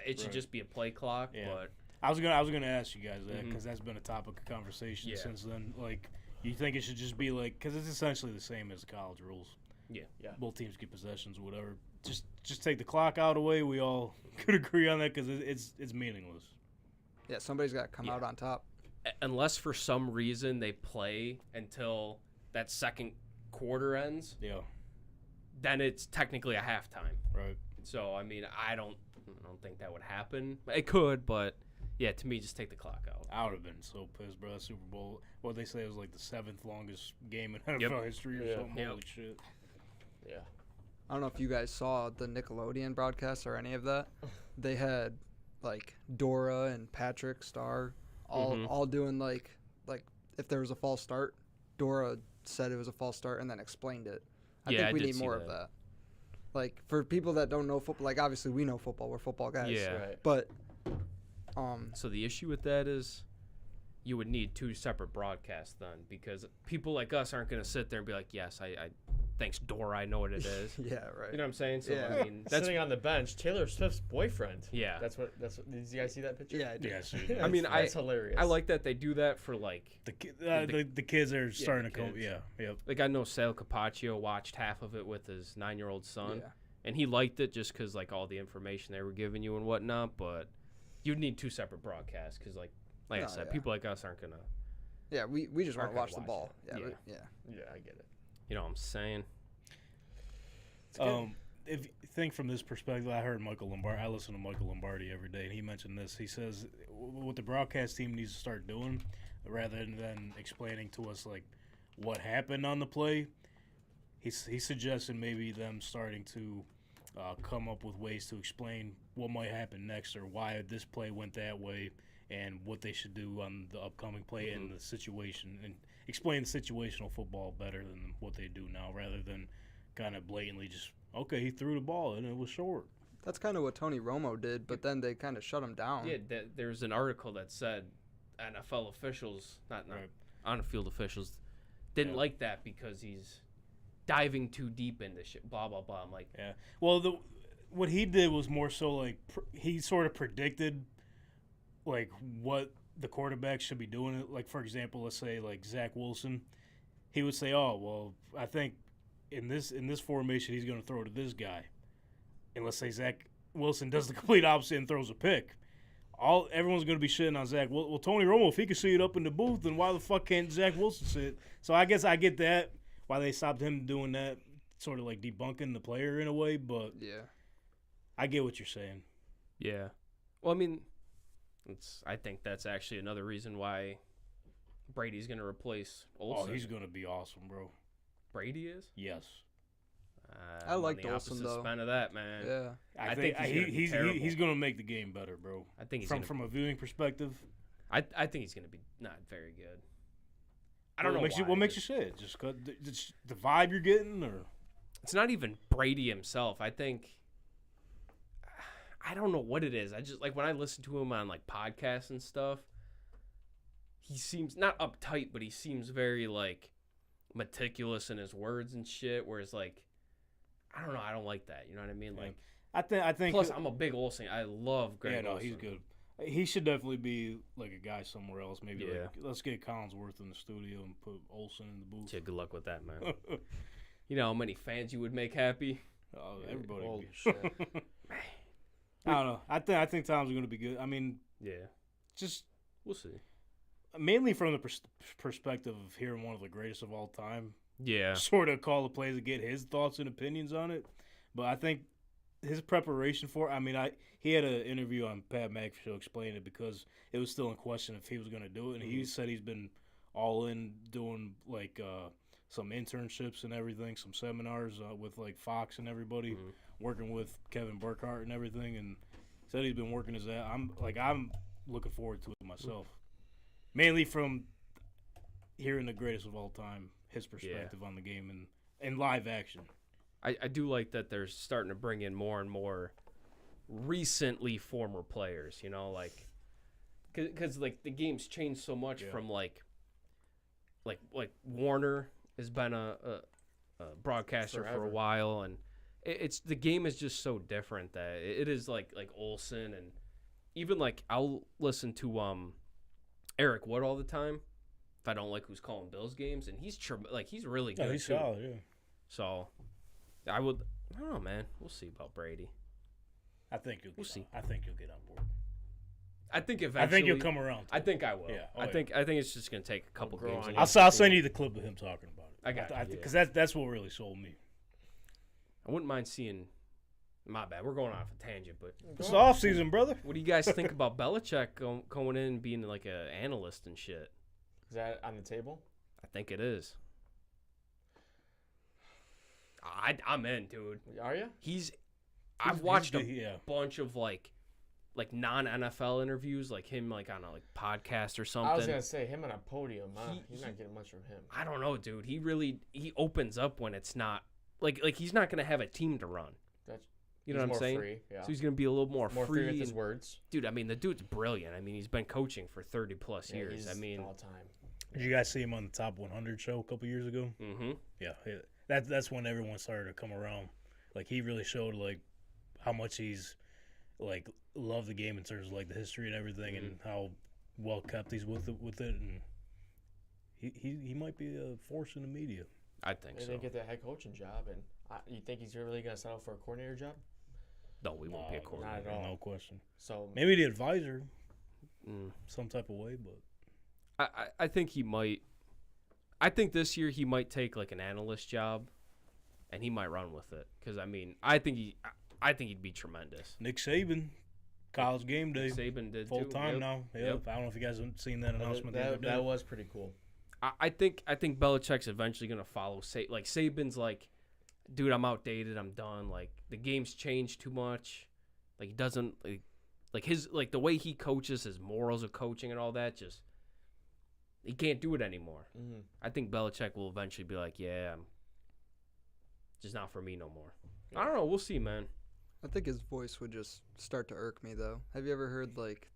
it should just be a play clock. Yeah. But I was gonna ask you guys that because that's been a topic of conversation since then. Like, you think it should just be like, because it's essentially the same as the college rules. Yeah. Both teams get possessions, whatever. Just take the clock out of the way. We all could agree on that because it's meaningless. Yeah, somebody's got to come out on top. Unless for some reason they play until that second quarter ends. Yeah. Then it's technically a halftime. Right. So I mean, I don't think that would happen. It could, but yeah, to me, just take the clock out. I would have been so pissed, bro. That Super Bowl, what they say was like the 7th longest game in NFL history or something. Holy shit. Yeah. I don't know if you guys saw the Nickelodeon broadcast or any of that. They had like Dora and Patrick Star all doing like if there was a false start, Dora said it was a false start and then explained it. I think we need more of that. Like, for people that don't know football, like obviously we know football, we're football guys. Yeah. Right. But so the issue with that is you would need 2 separate broadcasts then, because people like us aren't going to sit there and be like, yes, I thanks Dora, I know what it is. yeah, right. You know what I'm saying? So Yeah. I mean, that's Sitting on the bench, Taylor Swift's boyfriend. Yeah. That's what. Did you guys see that picture? Yeah, I did. Yeah, I mean, that's hilarious. I like that they do that for like the kids are starting to come. Yeah, yep. like I know Sal Capaccio watched half of it with his 9-year-old son, Yeah. and he liked it just because like all the information they were giving you and whatnot. But you'd need 2 separate broadcasts because like I said, people like us aren't gonna. Yeah, we just want to watch the watch ball. it. Yeah, Yeah. Yeah, I get it. You know what I'm saying? If you think from this perspective, I heard Michael Lombardi. I listen to Michael Lombardi every day, and he mentioned this. He says what the broadcast team needs to start doing, rather than explaining to us like what happened on the play, he suggested maybe them starting to come up with ways to explain what might happen next or why this play went that way and what they should do on the upcoming play and the situation, and explain situational football better than what they do now, rather than kind of blatantly just, okay, he threw the ball and it was short. That's kind of what Tony Romo did, but then they kind of shut him down. Yeah, there's an article that said NFL officials, not Right. on-field officials, didn't like that because he's diving too deep into shit, blah, blah, blah. I'm like... Yeah. Well, what he did was more so like he sort of predicted like what the quarterback should be doing it. Like, for example, let's say like Zach Wilson, he would say, "Oh, well, I think in this formation he's going to throw to this guy," and let's say Zach Wilson does the complete opposite and throws a pick. Everyone's going to be shitting on Zach. Well, Tony Romo, if he could see it up in the booth, then why the fuck can't Zach Wilson see it? So I guess I get that, why they stopped him doing that, sort of like debunking the player in a way, but Yeah. I get what you're saying. Yeah. Well, I mean, I think that's actually another reason why Brady's going to replace Olsen. Oh, he's going to be awesome, bro. Brady is? Yes. I I'm liked on the Olsen, opposite though. spin of that, man. Yeah. I think he's he's going to make the game better, bro. I think he's from a viewing perspective. I think he's going to be not very good. I don't know What makes you say it? Just the vibe you're getting, or it's not even Brady himself. I don't know what it is. I just like when I listen to him on like podcasts and stuff. He seems not uptight, but he seems very like meticulous in his words and shit. Whereas like, I don't know. I don't like that. You know what I mean? Like, I think. Plus, I'm a big Olsen. I love Greg. Yeah, no, Olsen. he's good. He should definitely be like a guy somewhere else. Maybe Yeah. like, let's get Collinsworth in the studio and put Olsen in the booth. Yeah, good luck with that, man. You know how many fans you would make happy? Oh, everybody. would Holy be. shit. I don't know. I think Tom's going to be good. I mean, Yeah, just we'll see. mainly from the perspective of hearing one of the greatest of all time, Yeah, sort of call the plays and get his thoughts and opinions on it. But I think his preparation for it, I mean, he had an interview on Pat McAfee show explaining it because it was still in question if he was going to do it. And he said he's been all in doing like some internships and everything, some seminars with like Fox and everybody, working with Kevin Burkhardt and everything. And said he's been working his ass. I'm looking forward to it myself. Mainly from hearing the greatest of all time, his perspective on the game and live action. I do like that they're starting to bring in more and more recently former players. You know, like because like the game's changed so much from like Warner has been a broadcaster for a Forever. while, and it's the game is just so different that it is like Olsen, and even like I'll listen to Eric Wood all the time if I don't like who's calling Bills games, and he's he's really good. Yeah, he's too. solid, yeah. So I don't know, man. We'll see about Brady. I think you'll We'll see. I think you'll get on board. I think eventually. I think you'll come around. I think I will. Yeah. Oh, I think it's just gonna take a couple grow games. on of you. it. I'll send you the clip of him talking about it. I got you, because that's what really sold me. I wouldn't mind seeing. My bad. We're going off a tangent, but It's the off season, brother. what do you guys think about Belichick going in and being like an analyst and shit? Is that on the table? I think it is. I'm in, dude. Are you? I've watched a yeah. bunch of like non-NFL interviews, like him like on a podcast or something. I was gonna say him on a podium. You're not getting much from him. I don't know, dude. He opens up when it's not like he's not gonna have a team to run. That's You know what I'm more saying? Free, yeah. So he's gonna be a little more More free. free with his and- words. Dude, I mean, the dude's brilliant. I mean, he's been coaching for 30 plus Yeah, years. he's I mean, all time. Did you guys see him on the Top 100 show a couple years ago? mm-hmm. Yeah, that's when everyone started to come around. Like he really showed like how much he's like loved the game in terms of like the history and everything, and how well kept he's with it, and he might be a force in the media. I think They so. didn't get that head coaching job, and you think he's really gonna settle for a coordinator job? No, we won't be a coordinator. Not at all. No question. So Maybe the advisor, Mm. some type of way, but I think he might. I think this year he might take like an analyst job, and he might run with it. Because I mean, I think he'd be tremendous. Nick Saban, college game day, Saban did full too. time Yep. now. Yep. I don't know if you guys have seen that announcement. the other day. that was pretty cool. I think Belichick's eventually gonna follow. Like Saban's like, dude, I'm outdated. I'm done. Like the game's changed too much. Like he doesn't like his like the way he coaches, his morals of coaching and all that. Just he can't do it anymore. Mm-hmm. I think Belichick will eventually be like, yeah, just not for me no more. I don't know. We'll see, man. I think his voice would just start to irk me though. Have you ever heard like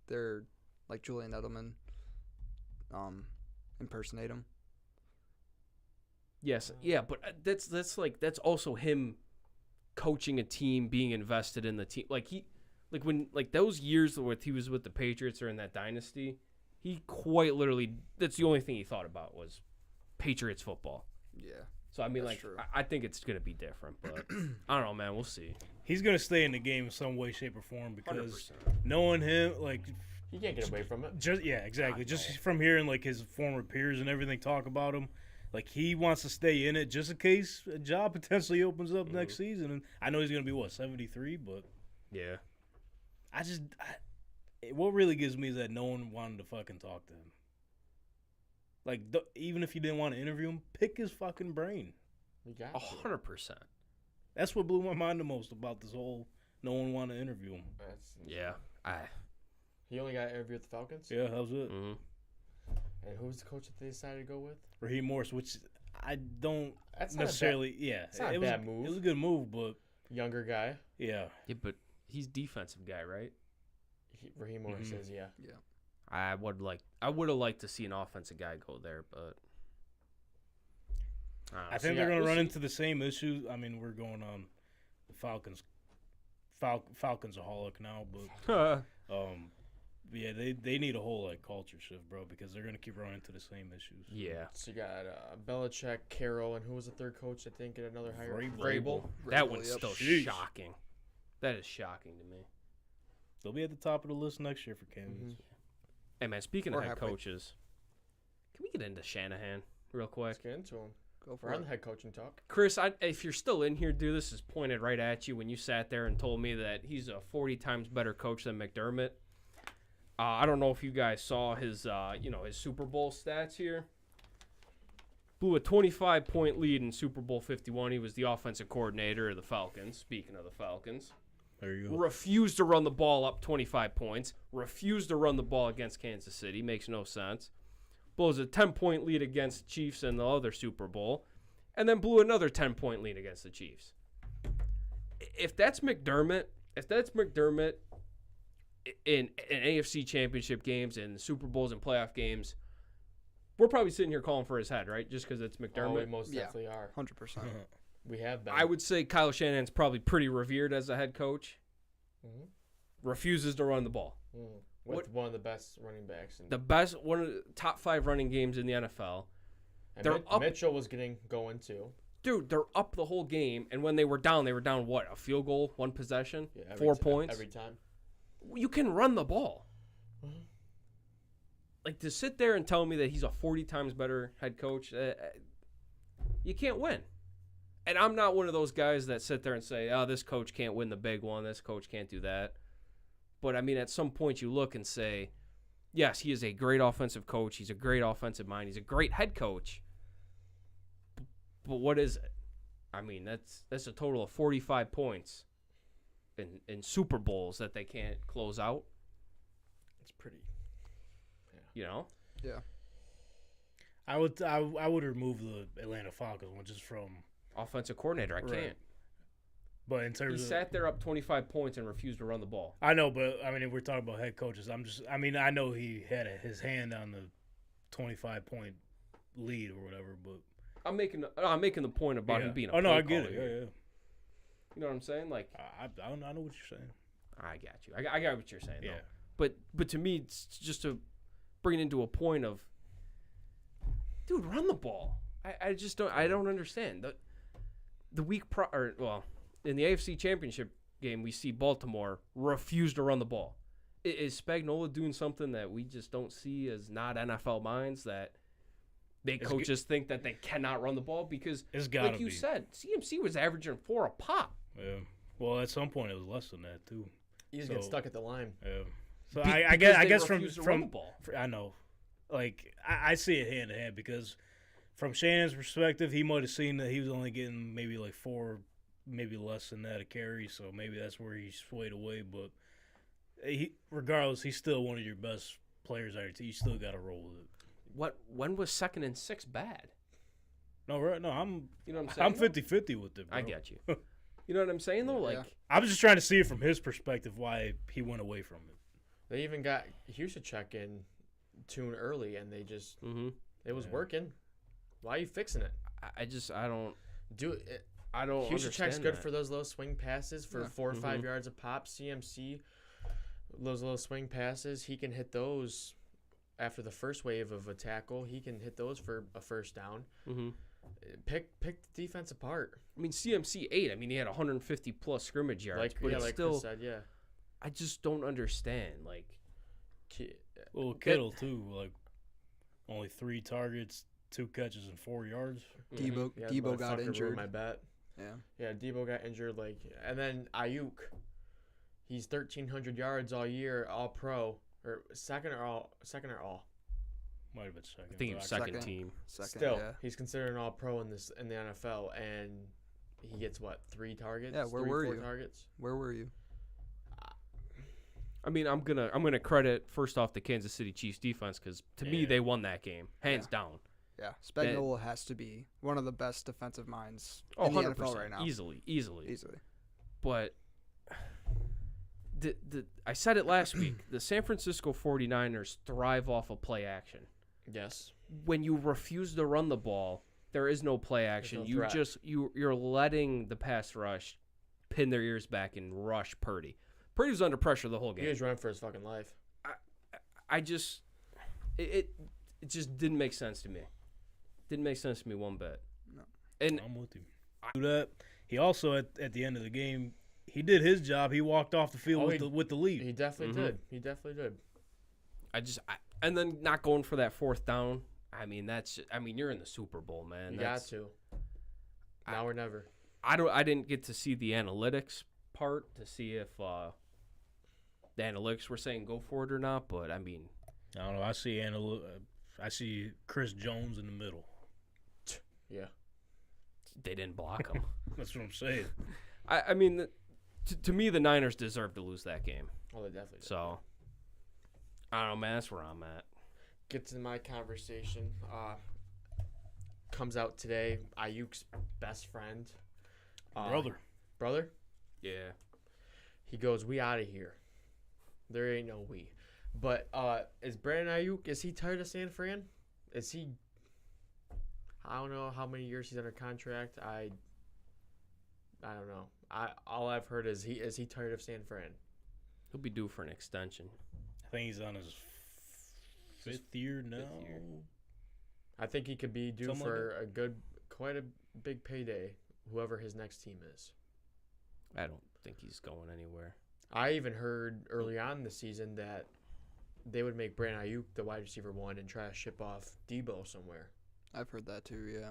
Julian Edelman impersonate him? Yes, yeah, but that's also him coaching a team, being invested in the team. Like when those years where he was with the Patriots or in that dynasty, He quite literally, that's the only thing he thought about was Patriots football. Yeah. So, I mean, That's like, true. I think it's going to be different, but I don't know, man. We'll see. He's gonna stay in the game in some way, shape, or form because 100%. knowing him, like, You can't get away from it. just exactly. God, Just no. from hearing like his former peers and everything talk about him, like he wants to stay in it just in case a job potentially opens up next season. And I know he's gonna be 73, but Yeah. what really gives me is that no one wanted to fucking talk to him. Like, even if you didn't want to interview him, pick his fucking brain. You got 100%. That's what blew my mind the most about this whole no one wanted to interview him. Yeah. He only got an interview with the Falcons. Yeah, that was it. Mm-hmm. And who was the coach that they decided to go with? Raheem Morris, which I don't That's not necessarily. it's not a bad move. It was a good move, but Younger guy. yeah. Yeah, but he's defensive guy, right? Raheem Morris Mhm. says, yeah. Yeah. I would have liked to see an offensive guy go there, but I think they're going to run into the same issue. I mean, we're going on the Falcons-aholic now, but yeah, they need a whole like culture shift, bro, because they're going to keep running into the same issues. yeah. So you got Belichick, Carroll, and who was the third coach that didn't get another hire? Vrabel. That Vrabel, one's yep. still Sheesh. shocking. That is shocking to me. They'll be at the top of the list next year for Kansas. Mhm. Hey, man, speaking We're of head halfway. coaches, can we get into Shanahan real quick? Let's get into him. Go for We're on it. the head coaching talk. Chris, if you're still in here, dude, this is pointed right at you when you sat there and told me that he's a 40 times better coach than McDermott. I don't know if you guys saw his, his Super Bowl stats here. Blew a 25-point lead in Super Bowl 51. He was the offensive coordinator of the Falcons. Speaking of the Falcons. There you go. Refused to run the ball up 25 points. Refused to run the ball against Kansas City. Makes no sense. Blows a 10-point lead against the Chiefs in the other Super Bowl. And then blew another 10-point lead against the Chiefs. If that's McDermott in AFC championship games and Super Bowls and playoff games, we're probably sitting here calling for his head, right? Just because it's Oh, we McDermott. most Yeah. definitely are. 100%. We have been. I would say Kyle Shanahan's probably pretty revered as a head coach. Mhm. Refuses to run the ball. With What- one of the best running backs. One of the top 5 running games in the NFL. And they're up- Mitchell was going too. Dude, they're up the whole game, and when they were down what? A field goal, one possession, Yeah, 4 points. every time. You can run the ball. Mhm. Like, to sit there and tell me that he's a 40 times better head coach, you can't win. And I'm not one of those guys that sit there and say, oh, this coach can't win the big one, this coach can't do that. But, I mean, at some point you look and say, yes, he is a great offensive coach, he's a great offensive mind, he's a great head coach. But what is it? I mean, that's a total of 45 points in Super Bowls that they can't close out, It's pretty. you know? Yeah. I would remove the Atlanta Falcons one just from. Offensive coordinator, I Right. can't. But in He terms of, sat there up 25 points and refused to run the ball. I know, but I mean, if we're talking about head coaches, I know he had his hand on the 25-point lead or whatever, but I'm making the point about yeah. him being a Oh no, play I get caller it. here. Yeah, yeah. You know what I'm saying? Like, I know what you're saying. I got you. I got what you're saying. Yeah. Though. But to me, it's just to bring it into a point of, dude, run the ball. I just don't. I don't understand the week in the AFC Championship game, we see Baltimore refuse to run the ball. Is Spagnuolo doing something that we just don't see as not NFL minds, that coaches think that they cannot run the ball? Because, It's gotta like you be. said, CMC was averaging 4 a pop. Yeah. Well, at some point it was less than that too. He's So- getting stuck at the line. Yeah. So Be- I because they guess from refuse to run the ball. I know, like I see it hand to hand because from Shannon's perspective, he might have seen that he was only getting maybe like 4, maybe less than that a carry, so maybe that's where he swayed away. But regardless, he's still one of your best players out there. You still got to roll with it. When was 2nd and 6 bad? No, right? No, I'm You know what I'm saying? I'm 50-50 with it. Bro. I get you. You know what I'm saying though? Like, Yeah. I was just trying to see it from his perspective why he went away from it. They even got Houston check in tune early, and they just it was Yeah. working. Why are you fixing it? I don't Do it. I don't Houston check's understand good that. for those little swing passes for Yeah. 4 or 5 yards a pop. CMC, those little swing passes, he can hit those after the first wave of a tackle, he can hit those for a first down. Mm-hmm. Pick the defense apart. I mean, CMC 8. I mean, he had 150 plus scrimmage yards, but it's like still. Chris said, yeah. I just don't understand. Like, Well, Kittle too. Like, only 3 targets, 2 catches, and 4 yards. Debo Yeah, Debo got motherfucker injured. ruined my bet. Yeah, Debo got injured. And then Ayuk, he's 1,300 yards all year, all pro, or second or all. Might have been second. I think he was second team. Still, yeah. he's considered an all pro in the NFL, and he gets what, 3 targets? Yeah, where 3, were 4 you? targets. Where were you? I mean, I'm gonna credit first off the Kansas City Chiefs defense because to me they won that game hands down. Yeah, Spagnuolo has to be one of the best defensive minds Oh, in the 100% NFL right now. easily. But I said it last week. The San Francisco 49ers thrive off of play action. Yes. When you refuse to run the ball, there is no play action. no threat. You're letting the pass rush pin their ears back and rush Purdy. Purdy was under pressure the whole game. He was running for his fucking life. I just it just didn't make sense to me. Didn't make sense to me one bit. No. And I'm with you. Do that. He also at the end of the game, he did his job. He walked off the field with the lead. He definitely did. And then not going for that 4th down. I mean, you're in the Super Bowl, man. You got to. Now or never. I didn't get to see the analytics part to see if the analytics were saying go for it or not, but I mean, I don't know. I see Chris Jones in the middle. Yeah. they didn't block him. That's what I'm saying. I mean, to me, the Niners deserve to lose that game. Oh, they definitely did. So, I don't know, man. That's where I'm at. Get to my conversation. Comes out today. Ayuk's best friend. Brother? Yeah. He goes, we out of here. There ain't no we. But is Brandon Ayuk, is he tired of San Fran? Is he... I don't know how many years he's under contract. I don't know. All I've heard is he tired of San Fran? He'll be due for an extension. I think he's on his 5th year now. I think he could be due Something for quite a big payday, whoever his next team is. I don't think he's going anywhere. I even heard early on in the season that they would make Brandon Ayuk the wide receiver 1 and try to ship off Debo somewhere. I've heard that too, yeah.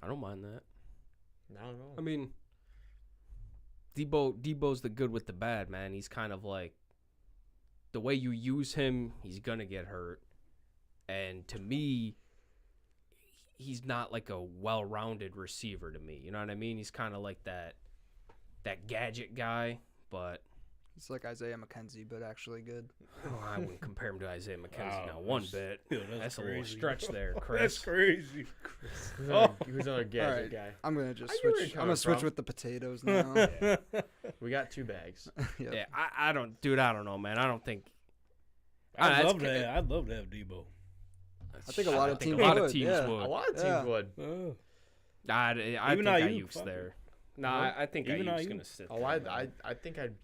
I don't mind that. I don't know. I mean, Debo's the good with the bad, man. He's kind of like, the way you use him, he's going to get hurt. And to me, he's not like a well-rounded receiver to me. You know what I mean? He's kind of like that gadget guy, but... He's like Isaiah McKenzie, but actually good. I wouldn't compare him to Isaiah McKenzie now one bit. Yo, That's a crazy. little stretch there, Chris. That's crazy. Who's another gadget Alright. guy? I'm gonna just I get where switch. you're I'm gonna coming switch from. with the potatoes now. We got 2 bags. Yep. Yeah, I don't, dude. I don't know, man. I don't think. I'd love to have Debo. I think a lot of teams a lot would, of teams yeah. would. A lot of teams Yeah. would. I Even think Ayuk, Ayuk's fuck there. Nah, I think Even Ayuk's Ayuk. gonna sit. Oh, there, man. I think I'd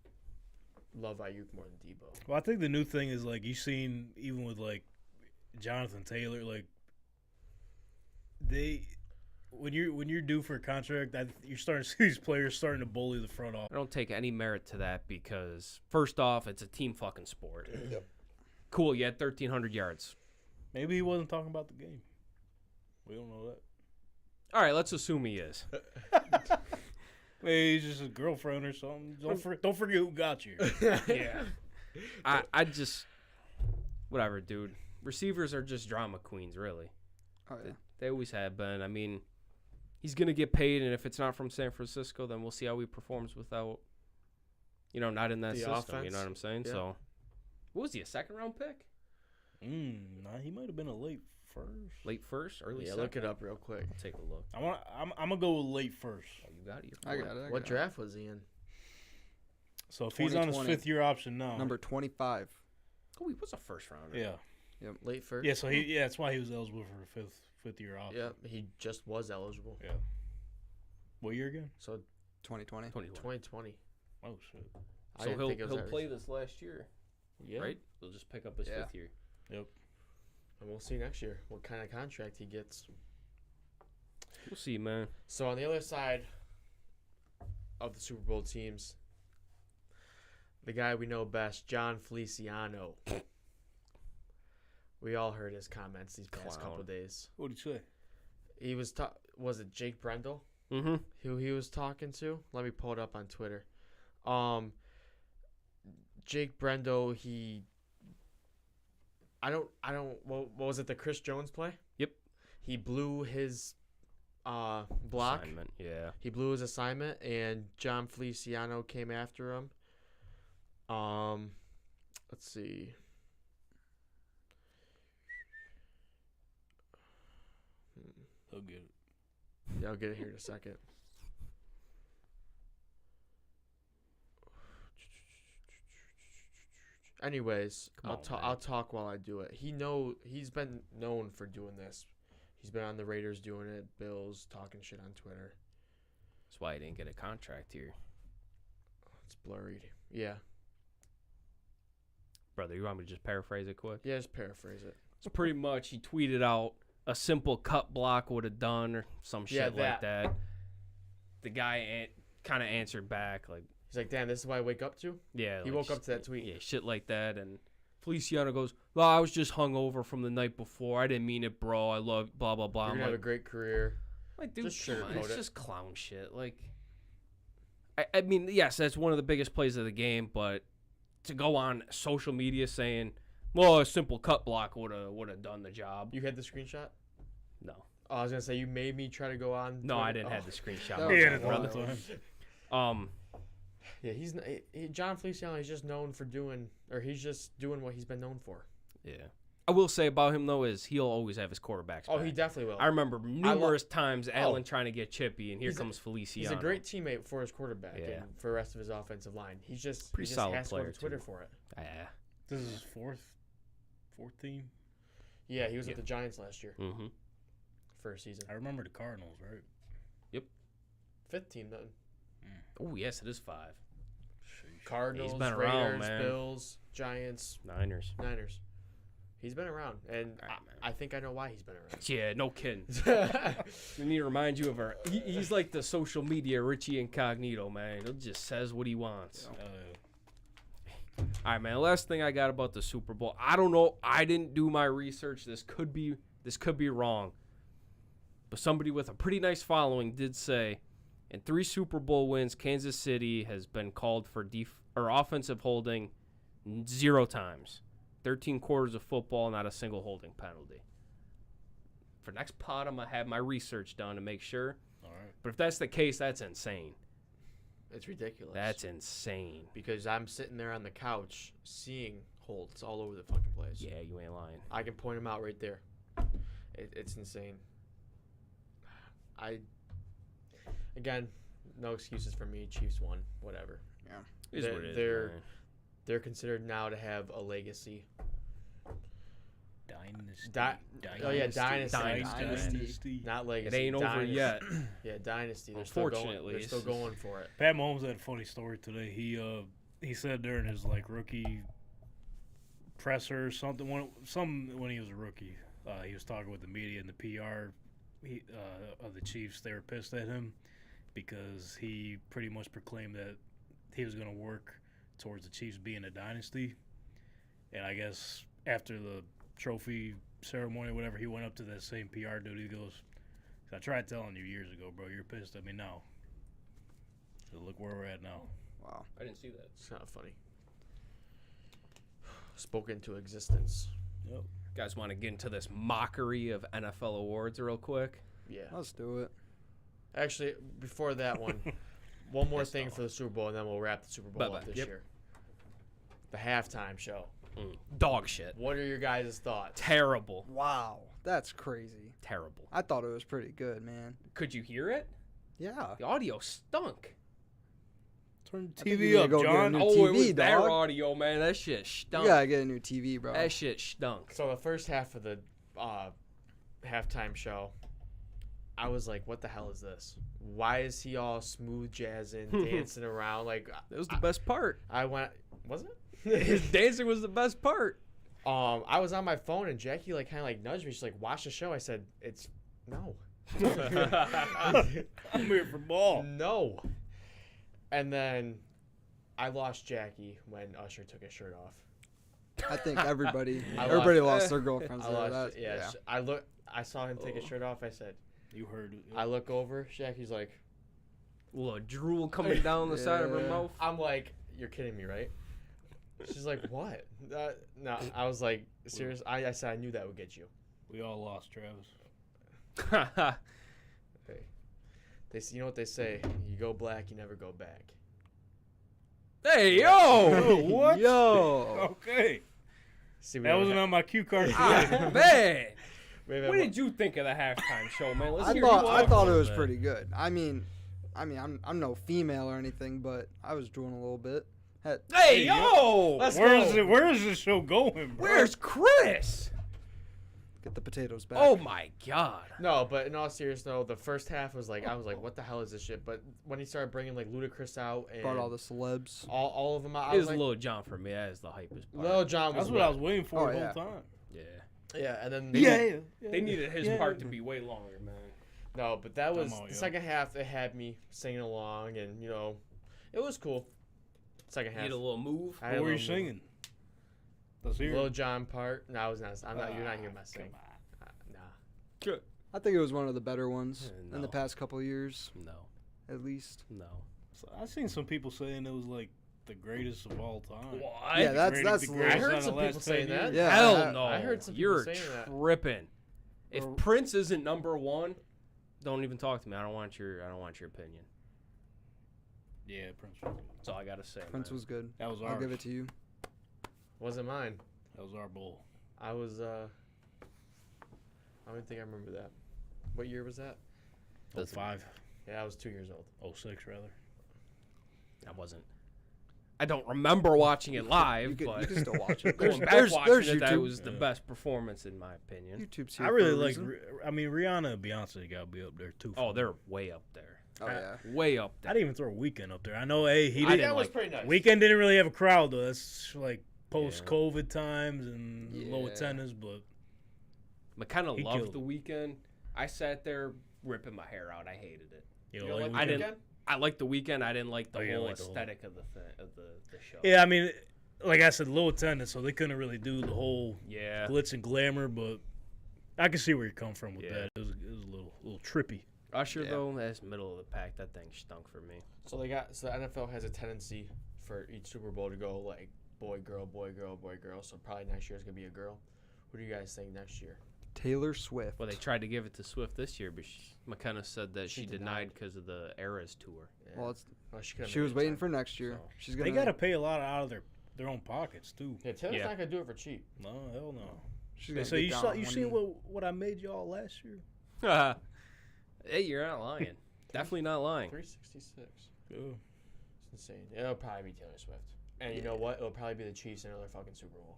love Ayuk more than Debo. Well, I think the new thing is, like, you've seen, even with, like, Jonathan Taylor, like, when you're due for a contract, you're starting to see these players starting to bully the front office. I don't take any merit to that because first off, it's a team fucking sport. Yep. Cool, you had 1,300 yards. Maybe he wasn't talking about the game. We don't know that. All right, let's assume he is. Maybe he's just a girlfriend or something. Don't forget who got you. Yeah. I just, whatever, dude. Receivers are just drama queens, really. Oh yeah. They always have been. I mean, he's going to get paid, and if it's not from San Francisco, then we'll see how he performs without, not in that The system. offense. You know what I'm saying? Yeah. So, what was he, a second-round pick? Nah, he might have been a late first. Late first? Early Yeah, second? look it up real quick. I'll take a look. I'm gonna go with late first. Oh, you got it. I got it. What draft was he in? So if he's on his 2020. 5th year option now, Number 25. Oh, he was a first-rounder. yeah, Late first? yeah. So that's why he was eligible for a fifth year option. Yeah, he just was eligible. Yeah. What year again? So 2020. 2020. Oh shit. I So didn't think it was he'll that play recent. this last year, Yeah. right? He'll just pick up his Yeah. 5th year. Yep. And we'll see next year what kind of contract he gets. We'll see, man. So on the other side of the Super Bowl teams, the guy we know best, John Feliciano. We all heard his comments these past couple days. What did you say? He was was it Jake Brendel? Mm-hmm. Who he was talking to? Let me pull it up on Twitter. Jake Brendel, what was it, the Chris Jones play? Yep. He blew his block. Assignment, yeah. He blew his assignment, and John Feliciano came after him. Let's see. He'll get it. Yeah, I'll get it here in a second. Anyways, I'll talk while I do it. He's been known for doing this. He's been on the Raiders doing it, Bills, talking shit on Twitter. That's why he didn't get a contract here. It's blurred. Yeah. Brother, you want me to just paraphrase it quick? Yeah, just paraphrase it. So pretty much he tweeted out a simple cut block would have done or some shit like that. The guy kind of answered back like, he's like, damn, this is what I wake up to? yeah. He like, woke up to that tweet. Yeah, shit like that. And Feliciano goes, well, I was just hungover from the night before. I didn't mean it, bro. I love blah, blah, blah. You're going to have a great career. Like, dude, Just come on, sugarcoat it's it. just clown shit. Like, I mean, yes, that's one of the biggest plays of the game, but to go on social media saying, well, a simple cut block would have done the job. You had the screenshot? No. Oh, I was going to say, you made me try to go on. No, Twitter. I didn't have the screenshot. Oh. Yeah, Wow. all the time. Yeah, John Feliciano, he's just known for doing, or he's just doing what he's been known for. Yeah. I will say about him, though, is he'll always have his quarterbacks Oh, back. he definitely will. I remember numerous times Allen trying to get chippy, and here He's comes Feliciano. He's a great teammate for his quarterback Yeah. and for the rest of his offensive line. He just Pretty solid has to go player, to Twitter too. for it. Yeah. This is his fourth team. Yeah, he was with the Giants last year Mm-hmm. for a season. I remember the Cardinals, right? Fifth team then. Oh, yes, it is 5. Cardinals, been Raiders, around, man. Bills, Giants, Niners. Niners. He's been around, and All right, man. I think I know why he's been around. Yeah, no kidding. We need to remind you of he's like the social media Richie Incognito, man. He just says what he wants. All right, man. Last thing I got about the Super Bowl. I don't know. I didn't do my research. This could be wrong. But somebody with a pretty nice following did say, in 3 Super Bowl wins, Kansas City has been called for offensive holding 0 times. 13 quarters of football, not a single holding penalty. For next pod, I'm going to have my research done to make sure. All right. But if that's the case, that's insane. It's ridiculous. That's insane. because I'm sitting there on the couch seeing holds all over the fucking place. Yeah, you ain't lying. I can point them out right there. It's insane. Again, no excuses for me. Chiefs won. Whatever. Is what it is, they're man. they're considered now to have a legacy. Dynasty. Oh yeah, dynasty. Dynasty. Not legacy. It ain't over dynasty. yet. Yeah, dynasty. They're Unfortunately, still it's going for it. Pat Mahomes had a funny story today. He said during his rookie presser or something when he was a rookie, he was talking with the media and the PR of the Chiefs. They were pissed at him because he pretty much proclaimed that he was going to work towards the Chiefs being a dynasty. And I guess after the trophy ceremony or whatever, he went up to that same PR dude. He goes, I tried telling you years ago, bro. You're pissed at me now. So look where we're at now. Wow. I didn't see that. It's not funny. Spoken to existence. Yep. Guys want to get into this mockery of NFL awards real quick? Yeah. Let's do it. Actually, before that one more thing for the Super Bowl, and then we'll wrap the Super Bowl Bye-bye. up this Yep. year. The halftime show. Dog shit. What are your guys' thoughts? Terrible. Wow. That's crazy. Terrible. I thought it was pretty good, man. Could you hear it? Yeah. The audio stunk. Turn the think TV you gotta up, go get a John. new Oh, it TV, was their dog. audio, man. That shit stunk. You gotta get a new TV, bro. That shit stunk. So the first half of the halftime show, I was like, what the hell is this? Why is he all smooth jazzing, dancing around? Like, That was the best part. I went, wasn't it? His dancing was the best part. I was on my phone and Jackie like kind of like nudged me. She's like, "Watch the show." I said, "It's no." I'm here for ball. No. And then I lost Jackie when Usher took his shirt off. I think everybody I lost their girlfriends. I there. lost. That- Yeah. I saw him take his shirt off. I said, You heard it. I look over. Jackie's like, A little drool coming down the side of her Yeah. mouth. I'm like, you're kidding me, right? She's like, what? No, I was like, serious. I said I knew that would get you. We all lost Travis. You know what they say? You go black, you never go back. Hey, yo! Oh, what? Yo. Okay. See, we That don't wasn't have- on my cue card. Ah, man! Wait, What did you think of the halftime show, man? Let's I hear thought you I talk thought it about was that. pretty good. I mean, I'm no female or anything, but I was drooling a little bit. Hey, yo! Let's Where is this show going, bro? Where's Chris? Get the potatoes back. Oh my God! No, but in all seriousness, though, the first half was like, I was like, what the hell is this shit? But when he started bringing like Ludacris out and Brought all the celebs. all of them out, I It was was like, Lil Jon for me. That is the hypest part. Lil Jon was That's what I was wet. waiting for Oh, the yeah. whole time. Yeah. Yeah, and then They needed his part to be way longer, man. No, but that was Come on, the yo. second half. It had me singing along, and it was cool. Second half. Need a little move. I had What a were you little singing? Let's hear Lil it. Jon part. No, I was not. I'm not. You're not hearing my sing. Come on. Nah. I think it was one of the better ones in No. the past couple of years, No, at least. no. So I seen some people saying it was like the greatest of all time. What? Yeah, that's The that's. greatest I heard out of some the people last saying 10 that. years. Yeah, Hell no. I heard some people You're saying that. tripping. If Or- Prince isn't number one, don't even talk to me. I don't want your opinion. Yeah, Prince was good. That's all I gotta say. Prince man. was good. That was I'll ours. give it to you. Wasn't mine. That was our bowl. I was. I don't think I remember that. What year was that? Doesn't- 05, Yeah, I was 2 years old. 06 rather. I wasn't. I don't remember watching it live, You but can still watch it. going back there's watching it, that YouTube. was the Yeah. best performance in my opinion. YouTube's here I for really a like. reason. I mean, Rihanna and Beyonce got to be up there too. for Oh, me. they're way up there. Oh yeah. Way up I there. didn't even throw Weekend up there. I know, he I didn't. didn't That was like- pretty nice. Weekend didn't really have a crowd though. That's like post-COVID times and low Yeah. attendance, but I kind of He loved killed the it. Weekend. I sat there ripping my hair out. I hated it. you You know, don't like like I the didn't- weekend? I liked the Weekend. I didn't like the Oh, you whole like the whole- aesthetic of the show. Yeah, I mean, like I said, low attendance, so they couldn't really do the whole Yeah. glitz and glamour. But I can see where you come from with Yeah. that. It was a little trippy. Usher Yeah. though, that's middle of the pack. That thing stunk for me. So the NFL has a tendency for each Super Bowl to go like boy, girl, boy, girl, boy, girl. So probably next year is gonna be a girl. Who do you guys think next year? Taylor Swift. Well, they tried to give it to Swift this year, but McKenna said that she She denied because of the Eras tour. Yeah. Well, it's, She, could've she made was it waiting time. for next year. So- She's gonna. They got to pay a lot out of their own pockets too. Yeah, Taylor's Yeah. not gonna do it for cheap. No, hell no. She's gonna So get you down saw on you one seen knee. what I made y'all last year? Hey, you're not lying. Definitely not lying. 366. Yeah. It's insane. It'll probably be Taylor Swift. And you know what? It'll probably be the Chiefs in another fucking Super Bowl.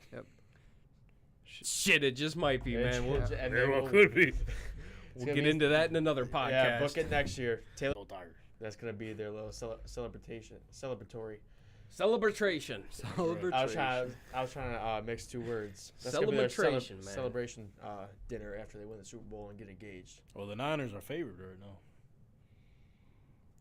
Shit, it just might be, man. We'll, And Very they well will- could be. we'll gonna get be- into that in another podcast. Yeah, book it next year. Taylor. Go Tigers. That's gonna be their little celebratory. Celebration. Celebration. I was trying to mix two words. That's gonna be their Celebration, man. celebration dinner after they win the Super Bowl and get engaged. Well, the Niners are favored right now.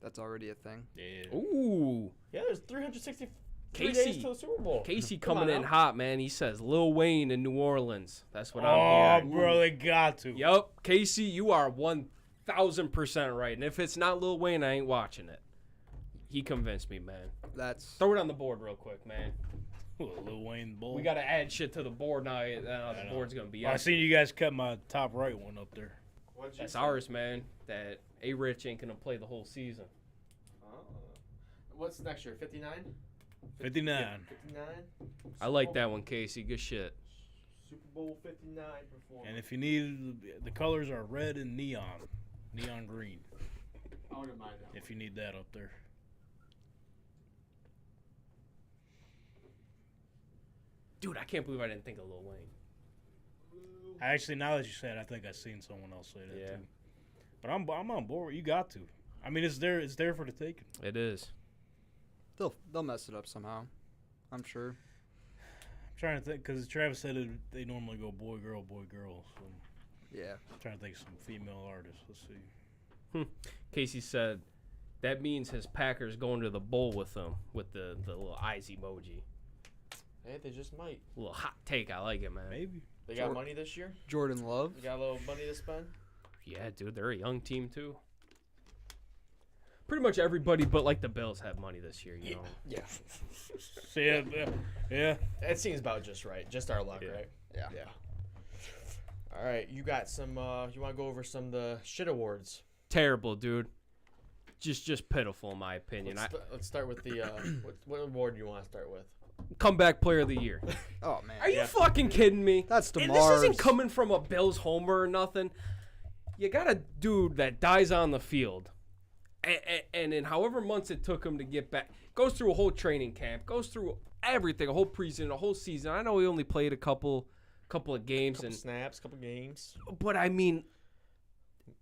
That's already a thing. Yeah. Ooh. Yeah, there's 363 Casey. days till the Super Bowl. Casey Come coming on in now. hot, man. He says Lil Wayne in New Orleans. That's what Oh, I'm hearing. bro, they got to. Yup. Casey, you are 1,000% right. And if it's not Lil Wayne, I ain't watching it. He convinced me, man. That's Throw it on the board real quick, man. Lil Wayne Bowl. We got to add shit to the board now. The know. board's going to be I up. seen you guys cut my top right one up there. What'd you That's say? ours, man. That A-Rich ain't going to play the whole season. What's next year? 59? 59. 59? I like that one, Casey. Good shit. Super Bowl 59 performance. And if you need, the colors are red and neon green. I wouldn't mind that. If you need that up there. Dude, I can't believe I didn't think of Lil Wayne. Actually, now that you said it, I think I've seen someone else say that Yeah. too. But I'm on board. You got to. I mean, it's there for the taking. It is. they'll mess it up somehow. I'm sure. I'm Trying to think, because Travis said they normally go boy, girl, boy, girl. So Yeah. I'm trying to think of some female artists. Let's see. Casey said that means his Packers going to the bowl with them with the little eyes emoji. Hey, they just might. A little hot take. I like it, man. Maybe. They got money this year? Jordan Love. They got a little money to spend? Yeah, dude, they're a young team too. Pretty much everybody but like the Bills have money this year, you know. Yeah. So, yeah. It seems about just right. Just our luck, Yeah. right? Yeah. All right, you got some. You want to go over some of the shit awards? Terrible, dude. Just pitiful in my opinion. Let's start with the. What award do you want to start with? Comeback player of the year. Oh man. Are you fucking kidding me? That's And DeMar's. this isn't coming from a Bills homer or nothing. You got a dude that dies on the field, and in however months it took him to get back, goes through a whole training camp, goes through everything, a whole preseason, a whole season. I know he only played a couple of games, Couple snaps, couple games. but I mean,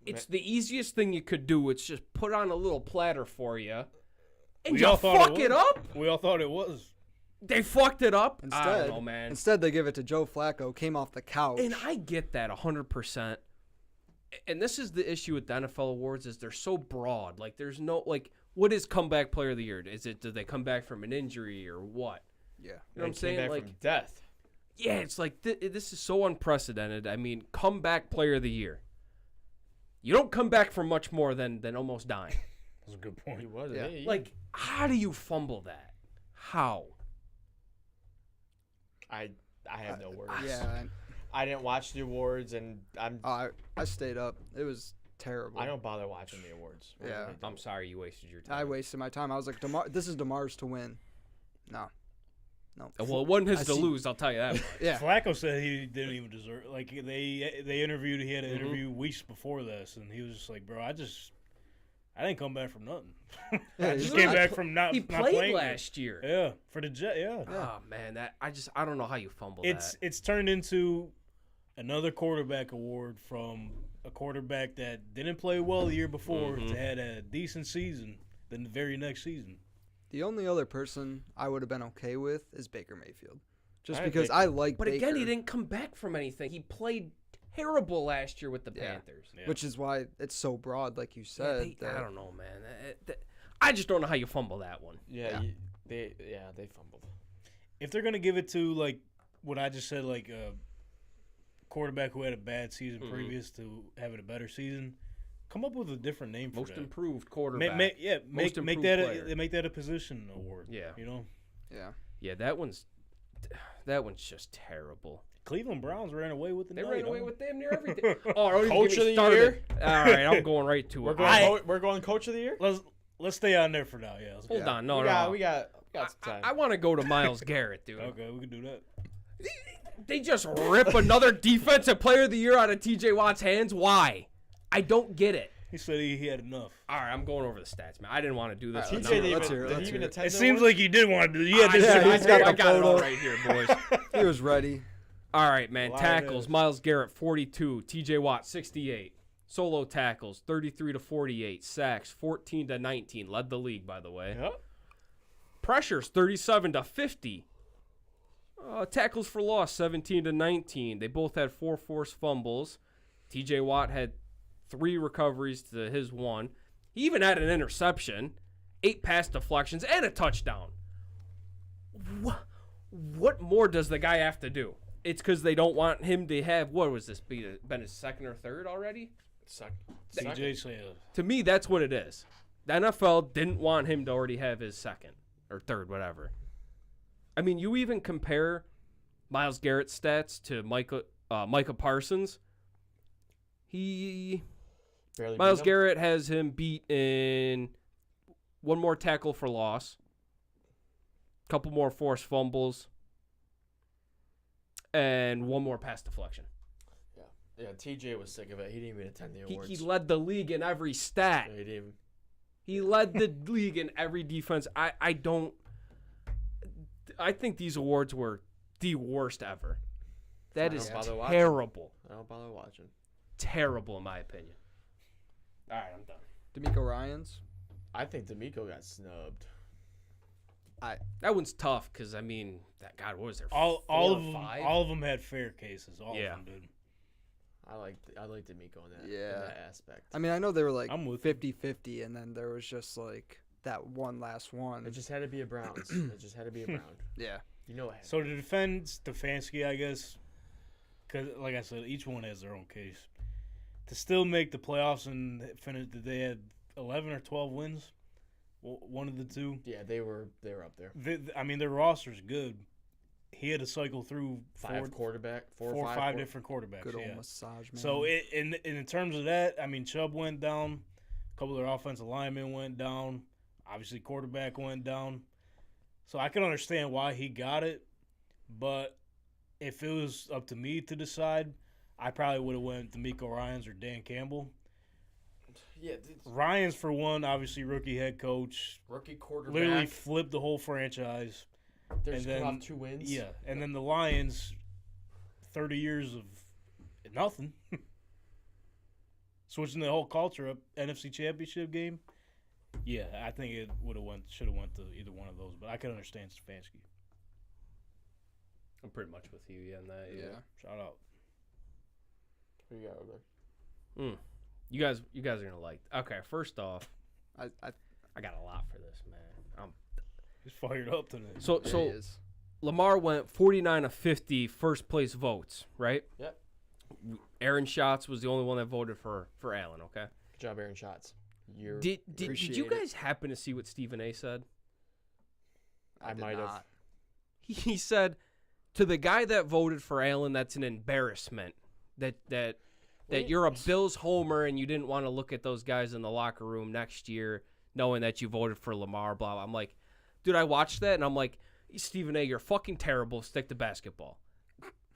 it's the easiest thing you could do. It's just put on a little platter for you, and We you all thought fuck it it was. up. We all thought it was. They fucked it up. I Instead, don't know, man. instead they give it to Joe Flacco. Came off the couch. And I get that 100%. And this is the issue with the NFL awards is they're so broad. Like there's no what is comeback player of the year? Is it do they come back from an injury or what? Yeah. You know what I'm saying? Back Like from death. yeah, it's like this is so unprecedented. I mean, comeback player of the year. You don't come back from much more than almost dying. That's a good He point. was. Yeah. Like how do you fumble that? How? I have no words. Yeah. I didn't watch the awards, and I stayed up. It was terrible. I don't bother watching the awards. I Yeah. really don't. I'm sorry you wasted your time. I wasted my time. I was like, this is DeMar's to win. No. Well, it wasn't his I to see- lose, I'll tell you that much. Yeah. Flacco said he didn't even deserve. Like they interviewed. He had an interview weeks before this, and he was just like, "Bro, I didn't come back from nothing. Yeah, I just he's came not- back from not He not played playing last year. Yeah, for the Jet. Yeah, Oh man, I don't know how you fumble that. it's turned into another quarterback award from a quarterback that didn't play well the year before to had a decent season than the very next season. The only other person I would have been okay with is Baker Mayfield. Just I because think- I like But Baker. again, he didn't come back from anything. He played terrible last year with the Yeah. Panthers. Yeah. Which is why it's so broad, like you Yeah, said. I don't know, man. I just don't know how you fumble that one. Yeah. They fumbled. If they're gonna give it to like what I just said, like a quarterback who had a bad season previous to having a better season, come up with a different name for Most that. improved quarterback. Make Most that improved make that a position award. Yeah. you know, Yeah. Yeah, that one's just terrible. Cleveland Browns ran away with the They night. ran away huh? with damn near everything. Oh, don't even Coach get of me the started. year? All right, I'm going right to We're it. going. We're going coach of the year. Let's stay on there for now. Yeah. let's go. Hold on, no, we no. got. We got some time. I want to go to Myles Garrett, dude. Okay, we can do that. They just rip another defensive player of the year out of TJ Watt's hands. Why? I don't get it. He said he had enough. All right, I'm going over the stats, man. I didn't want to do this. All right, but TJ now- did let's hear it, did let's he even hear it. attend It the seems awards? like you did want to do. Yeah, I this got he's got I the got it all photo. right here, boys. He was ready. All right, man. Line Tackles: is- Myles Garrett 42, TJ Watt 68. Solo tackles 33 to 48. Sacks 14 to 19. Led the league, by the way. Yep. Pressures 37 to 50. Tackles for loss 17 to 19. They both had 4 forced fumbles. TJ Watt had 3 recoveries to his 1. He even had an interception, 8 pass deflections, and a touchdown. What more does the guy have to do? It's because they don't want him to have, what was this, been his second or third already? CJ said To me, that's what it is. The NFL didn't want him to already have his second or third, whatever. I mean, you even compare Myles Garrett's stats to Micah Parsons. Barely beat Myles him. Garrett has him beat in 1 more tackle for loss, couple more forced fumbles, and 1 more pass deflection. Yeah, TJ was sick of it. He didn't even attend the He awards. led the league in every stat. Yeah, he didn't even. He led the league in every defense. I think these awards were the worst ever. That I is don't bother watching. terrible. I don't bother watching. Terrible, in my opinion. All right, I'm done. D'Amico Ryans. I think D'Amico got snubbed. That one's tough because I mean, what was there? All four of or them, five? all of them had fair cases. All Yeah. of them did. I liked D'Amico in that, Yeah. in that aspect. I mean, I know they were like I'm with you. 50-50, and then there was just like that one last one. It just had to be a Browns. It just had to be a Brown. Yeah. You know it. So to defend Stefanski, I guess, because like I said, each one has their own case. To still make the playoffs and finish, they had 11 or 12 wins, one of the two. Yeah, they were up there. I mean, their roster's good. He had to cycle through Four or five different quarterbacks. Good old yeah. massage, man. So in terms of that, I mean, Chubb went down. A couple of their offensive linemen went down. Obviously, quarterback went down. So I can understand why he got it, but if it was up to me to decide, I probably would have went D'Amico Ryans or Dan Campbell. Yeah, Ryans, for one, obviously rookie head coach, rookie quarterback. literally flipped the whole franchise. They're and just coming then- off 2 wins. Yeah, and then the Lions, 30 years of nothing. Switching the whole culture up, NFC Championship game. Yeah, I think it should have went to either one of those, but I can understand Stefanski. I'm pretty much with you on that. yeah. Shout out. Who you got over there? You guys are gonna like. Okay, first off, I I got a lot for this, man. He's fired up today. So yeah, he is. Lamar went 49 of 50 first place votes, right? Yep. Aaron Schatz was the only one that voted for Allen. Okay. Good job, Aaron Schatz. Did you Appreciate guys happen to see what Stephen A. said? I did might have. not. He said to the guy that voted for Allen, that's an embarrassment. That you're a Bills homer and you didn't want to look at those guys in the locker room next year knowing that you voted for Lamar, blah, blah. I'm like, dude, I watched that and I'm like, Stephen A., you're fucking terrible. Stick to basketball.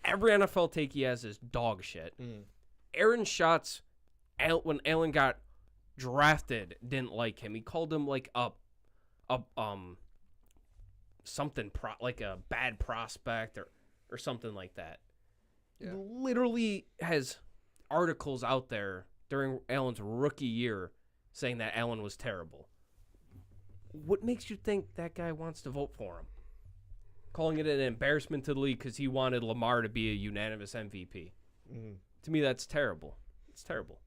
Every NFL take he has is dog shit. Aaron Schatz, when Allen got drafted, didn't like him. He called him like like a bad prospect or something like that. Yeah. Literally has articles out there during Allen's rookie year saying that Allen was terrible. What makes you think that guy wants to vote for him? Calling it an embarrassment to the league because he wanted Lamar to be a unanimous MVP. To me, that's terrible. It's terrible.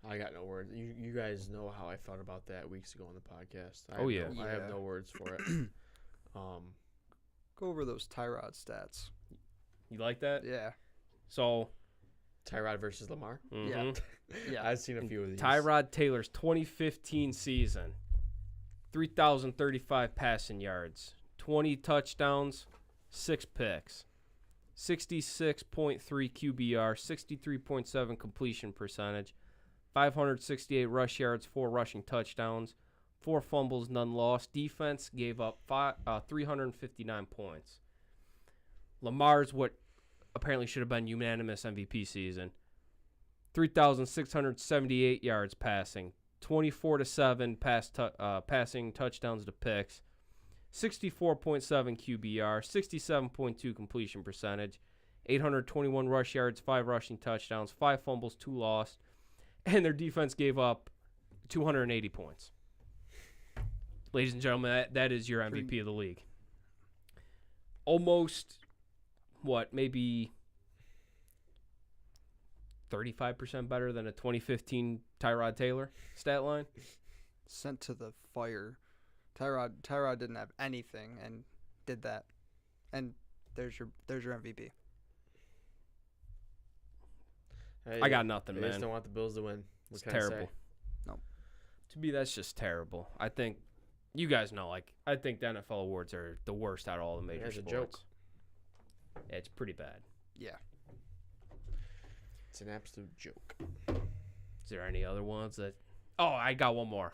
I got no words. You guys know how I felt about that weeks ago on the podcast. Oh, yeah. I have no words for it. Go over those Tyrod stats. You like that? Yeah. So, Tyrod versus Lamar. mhm. Yeah. I've seen a few of these. Tyrod Taylor's 2015 season, 3,035 passing yards, 20 touchdowns, 6 picks, 66.3 QBR, 63.7 completion percentage, 568 rush yards, 4 rushing touchdowns, 4 fumbles, none lost. Defense gave up 359 points. Lamar's what apparently should have been unanimous MVP season. 3,678 yards passing, 24-7 passing touchdowns to picks, 64.7 QBR, 67.2 completion percentage, 821 rush yards, 5 rushing touchdowns, 5 fumbles, 2 lost, and their defense gave up 280 points. Ladies and gentlemen, that is your MVP of the league. Almost, maybe 35% better than a 2015 Tyrod Taylor stat line? Sent to the fire. Tyrod didn't have anything and did that. And there's your MVP. Hey, I got nothing, they man. just don't want the Bills to win. What It's can I say? terrible. Nope. To me, that's just terrible. I think, you guys know, I think the NFL awards are the worst out of all the major It's a sports. joke. Yeah, it's pretty bad. Yeah. It's an absolute joke. Is there any other ones that... Oh, I got one more.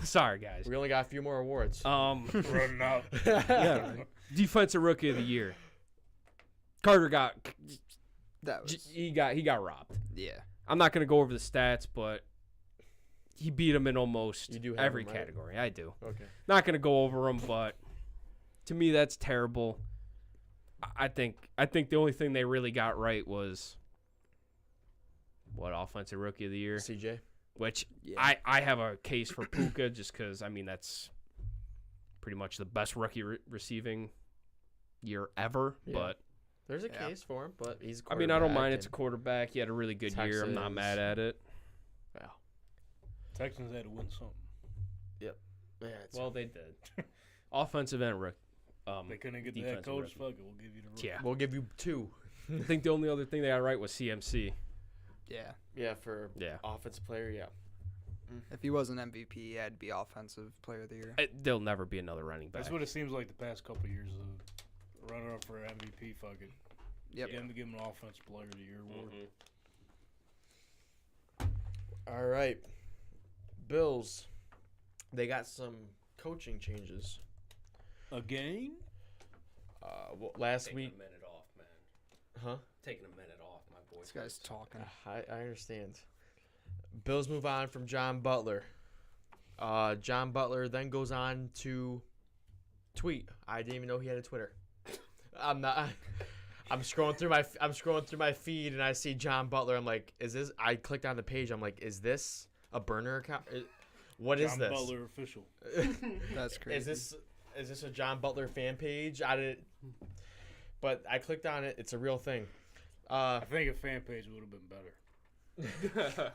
Sorry, guys. We only got a few more awards. Running out. Yeah, Defensive Rookie of the Year. Carter That was he got robbed. yeah. I'm not going to go over the stats, but he beat him in almost You do have every him, right? category. I do. Okay. Not going to go over them, but to me, that's terrible. I think the only thing they really got right was Offensive Rookie of the Year, CJ. which Yeah. I have a case for Puka just because, I mean, that's pretty much the best rookie receiving year ever. Yeah. But There's a case for him, but he's. I mean, I don't mind. It's a quarterback. He had a really good year. I'm not Texas. mad at it. Yeah. Texans had to win something. Yeah. Well, they did. Offensive and rook. They couldn't get the defensive head coach. rookie. Fuck it, we'll give you the rookie. Yeah. We'll give you 2. I think the only other thing they got right was CMC. Yeah. Yeah, for Yeah. offensive player. Yeah. If he wasn't MVP, he had to be offensive player of the year. There'll never be another running back. That's what it seems like the past couple of years of runner up for MVP. Fuck it. Yep. Get him to give him an offensive player of the year award. All right. Bills. They got some coaching changes. Again? Last Taking week. a minute off, man. Huh? Taking a minute off, my boy. This guy's talking. I understand. Bills move on from John Butler. John Butler then goes on to tweet. I didn't even know he had a Twitter. I'm scrolling through my feed and I see John Butler. I'm like, is this? I clicked on the page. I'm like, is this a burner account? What is John this? Butler official. That's crazy. Is this a John Butler fan page? But I clicked on it. It's a real thing. I think a fan page would have been better.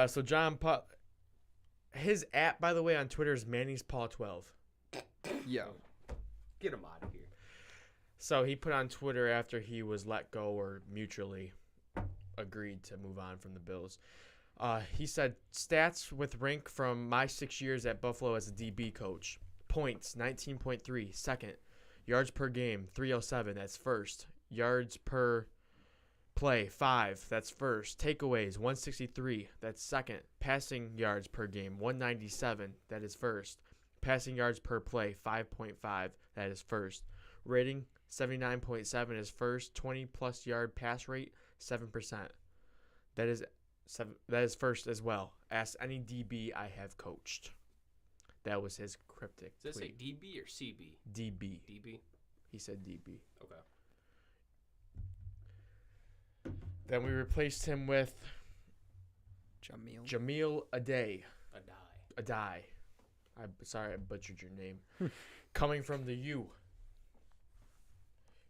So John his app, by the way, on Twitter is Manny's Paw 12. Yo. Get him out of here. So he put on Twitter after he was let go or mutually agreed to move on from the Bills. He said, stats with rank from my 6 years at Buffalo as a DB coach. Points, 19.3, second. Yards per game, 307, that's first. Yards per play, 5, that's first. Takeaways, 163, that's second. Passing yards per game, 197, that is first. Passing yards per play, 5.5, that is first. Rating, 79.7 is first. 20-plus yard pass rate, 7%. That is first as well. Ask any DB I have coached. That was his cryptic Does it say tweet. DB or CB? DB. DB? He said DB. Okay. Then we replaced him with Jamil. Jamil Adai. A die. Adai. Sorry I butchered your name. Coming from the U.